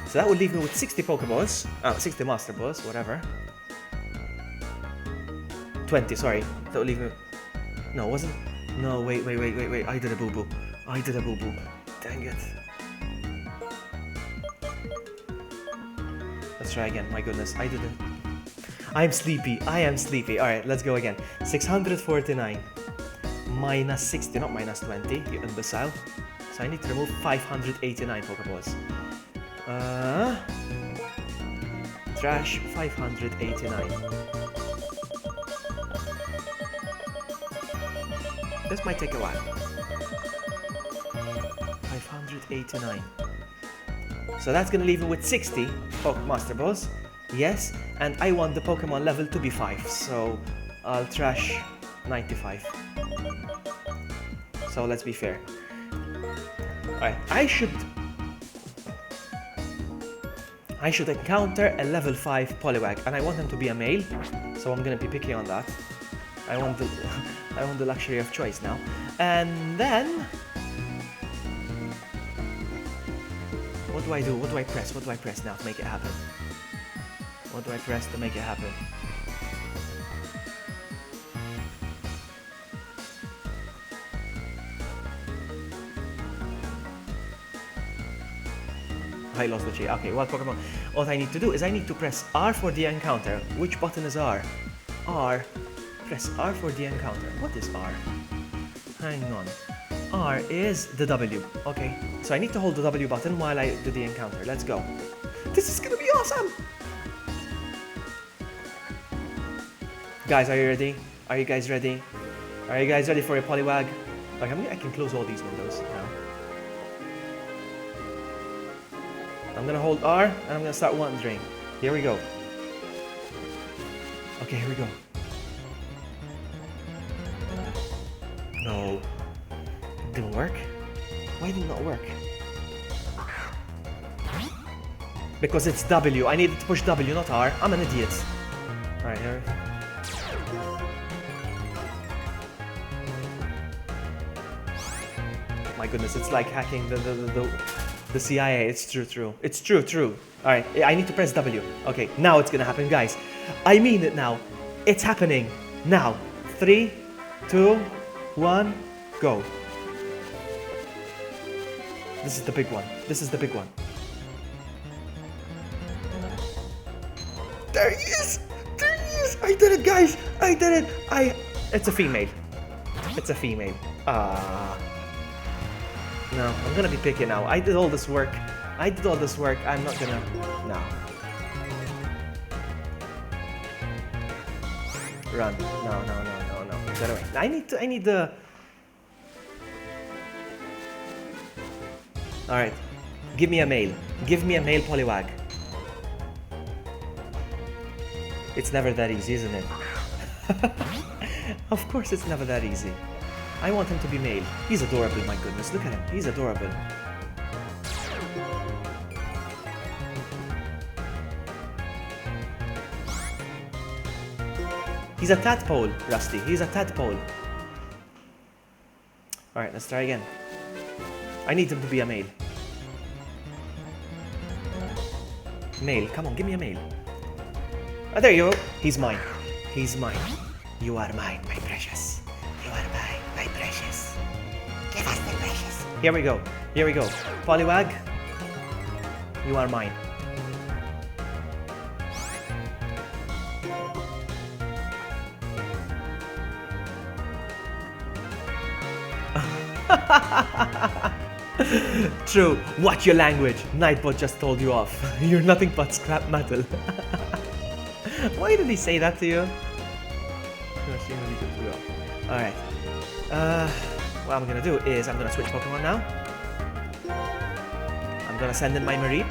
So that would leave me with 60 Pokeballs, 60 Master Balls, whatever. 20, sorry. That would leave me. No, wasn't. No, wait. I did a boo-boo. Dang it. Let's try again. My goodness, I did it. I'm sleepy. I am sleepy. Alright, let's go again. 649 minus 60, not minus 20, you imbecile. So I need to remove 589 Pokeballs. Trash 589. This might take a while. 589. So that's gonna leave me with 60 Master Balls. Yes, and I want the Pokemon level to be 5, so I'll trash 95. So let's be fair. Alright, I should encounter a level 5 Poliwag, and I want him to be a male, so I'm gonna be picky on that. I want the luxury of choice now. And then what do I do? What do I press? What do I press now to make it happen? What do I press to make it happen? I lost the G. Okay, well, Pokemon. What I need to do is I need to press R for the encounter. Which button is R? R. Press R for the encounter. What is R? Hang on. R is the W. Okay, so I need to hold the W button while I do the encounter. Let's go. This is gonna be awesome! Guys, are you ready? Are you guys ready? Are you guys ready for a Poliwag? Like, I can close all these windows now. I'm gonna hold R and I'm gonna start wandering. Here we go. Okay, here we go. No. It didn't work? Why did it not work? Because it's W. I needed to push W, not R. I'm an idiot. Alright, here. My goodness, it's like hacking the CIA. It's true. It's true. All right, I need to press W. Okay, now it's gonna happen, guys. I mean it now. It's happening now. 3, 2, 1, go. This is the big one. This is the big one. There he is! There he is! I did it, guys! I did it! It's a female. It's a female. No, I'm gonna be picky now. I did all this work. I'm not gonna... No. Run. No. Get away. I need the... Alright. Give me a male. Give me a male polywag. It's never that easy, isn't it? Of course it's never that easy. I want him to be male. He's adorable, my goodness. Look at him. He's adorable. He's a tadpole, Rusty. He's a tadpole. Alright, let's try again. I need him to be a male. Male. Come on, give me a male. Oh, there you go. He's mine. He's mine. You are mine, my precious. You are mine, my precious. Give us the precious. Here we go. Here we go. Polywag. You are mine. True. Watch your language. Nightbot just told you off. You're nothing but scrap metal. Why did he say that to you? Alright. What I'm gonna do is I'm gonna switch Pokemon now. I'm gonna send in my Mareep.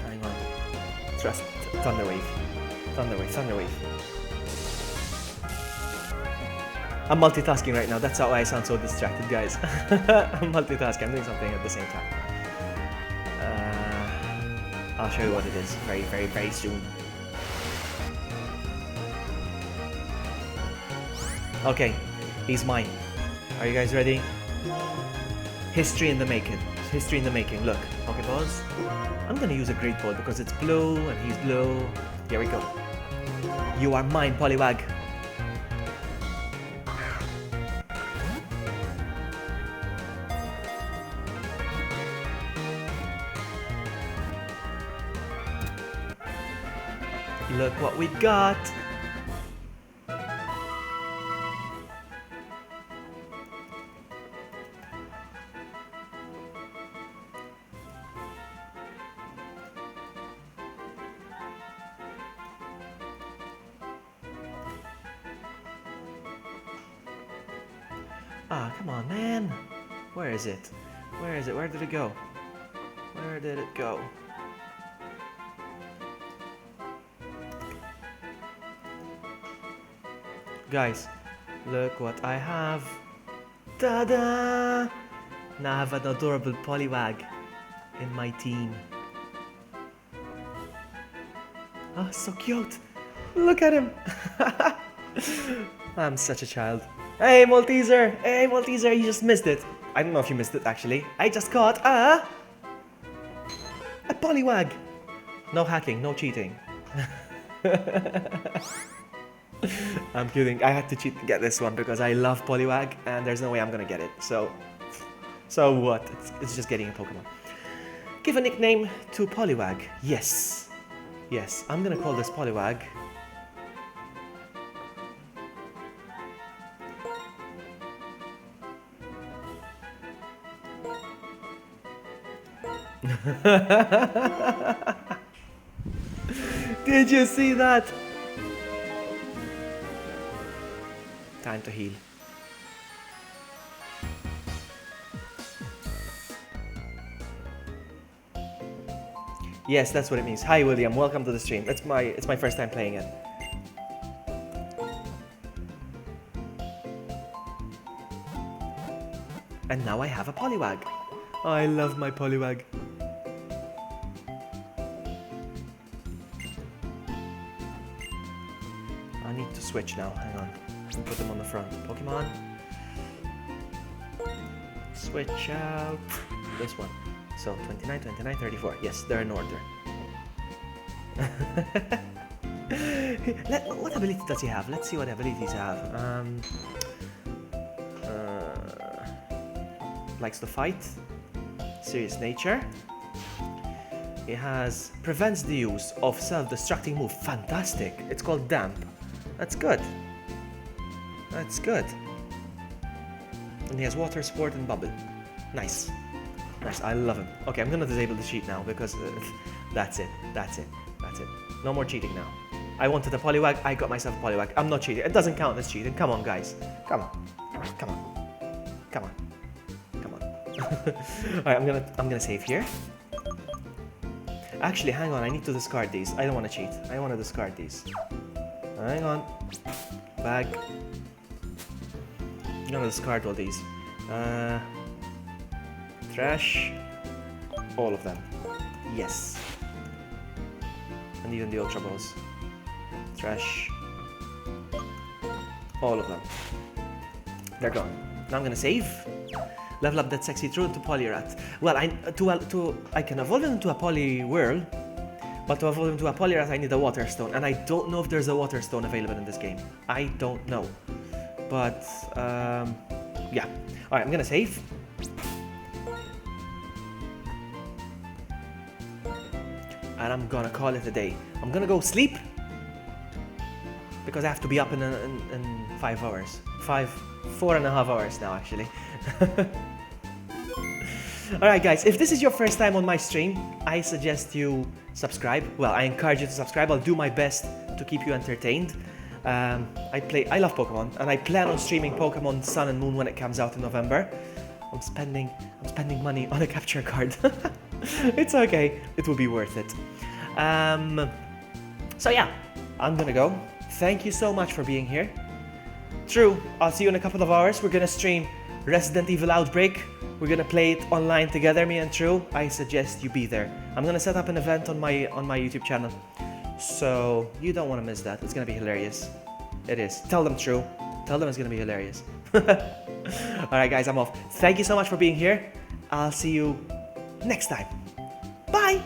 Hang on. Trust Thunderwave. Thunderwave. I'm multitasking right now. That's how I sound so distracted, guys. I'm multitasking. I'm doing something at the same time. I'll show you what it is very soon. Okay, he's mine. Are you guys ready? History in the making. History in the making. Look, Pokeballs. I'm gonna use a Great Ball because it's blue and he's blue. Here we go. You are mine, Poliwag. Look what we got. Ah, come on, man. Where is it? Where is it? Where did it go? Where did it go? Guys, look what I have. Ta-da! Now I have an adorable Poliwag in my team. Oh, so cute. Look at him. I'm such a child. Hey, Malteser! Hey, Malteser, you just missed it. I don't know if you missed it, actually. I just caught a Poliwag. No hacking, no cheating. I'm kidding. I had to cheat to get this one because I love Poliwag and there's no way I'm gonna get it. So what? It's just getting a Pokemon. Give a nickname to Poliwag. Yes. Yes, I'm gonna call this Poliwag. Did you see that? Time to heal. Yes, that's what it means. Hi William, welcome to the stream. It's my first time playing it. And now I have a Poliwag. I love my Poliwag. I need to switch now. Hang on. Put them on the front. Pokemon. Switch out. This one. So 29, 29, 34. Yes, they're in order. What ability does he have? Let's see what abilities he have. Likes to fight. Serious nature. He has prevents the use of self-destructing move. Fantastic. It's called damp. That's good. That's good. And he has water, sport, and bubble. Nice. Nice. I love him. Okay, I'm gonna disable the cheat now because that's it. That's it. That's it. No more cheating now. I wanted a Poliwag. I got myself a Poliwag. I'm not cheating. It doesn't count as cheating. Come on, guys. Come on. Come on. Come on. Come on. Alright, I'm gonna save here. Actually, hang on. I need to discard these. I don't want to cheat. I want to discard these. Hang on. Bag. I'm gonna discard all these. Trash. All of them. Yes. And even the Ultra Balls. Trash. All of them. They're gone. Now I'm gonna save. Level up that sexy true into Poliwrath. Well, I can evolve it into a Poliwhirl, but to evolve into a Poliwrath I need a Water Stone, and I don't know if there's a Water Stone available in this game. I don't know. But, yeah. Alright, I'm gonna save. And I'm gonna call it a day. I'm gonna go sleep, because I have to be up in 5 hours. 4.5 hours now, actually. Alright guys, if this is your first time on my stream, I suggest you subscribe. Well, I encourage you to subscribe. I'll do my best to keep you entertained. I love Pokemon, and I plan on streaming Pokemon Sun and Moon when it comes out in November. I'm spending money on a capture card. It's okay, it will be worth it. So yeah, I'm gonna go. Thank you so much for being here. True, I'll see you in a couple of hours. We're gonna stream Resident Evil Outbreak. We're gonna play it online together, me and True. I suggest you be there. I'm gonna set up an event on my YouTube channel, so you don't want to miss that. It's gonna be hilarious. It is. Tell them, True. Tell them it's gonna be hilarious. Alright guys, I'm off. Thank you so much for being here. I'll see you next time. Bye!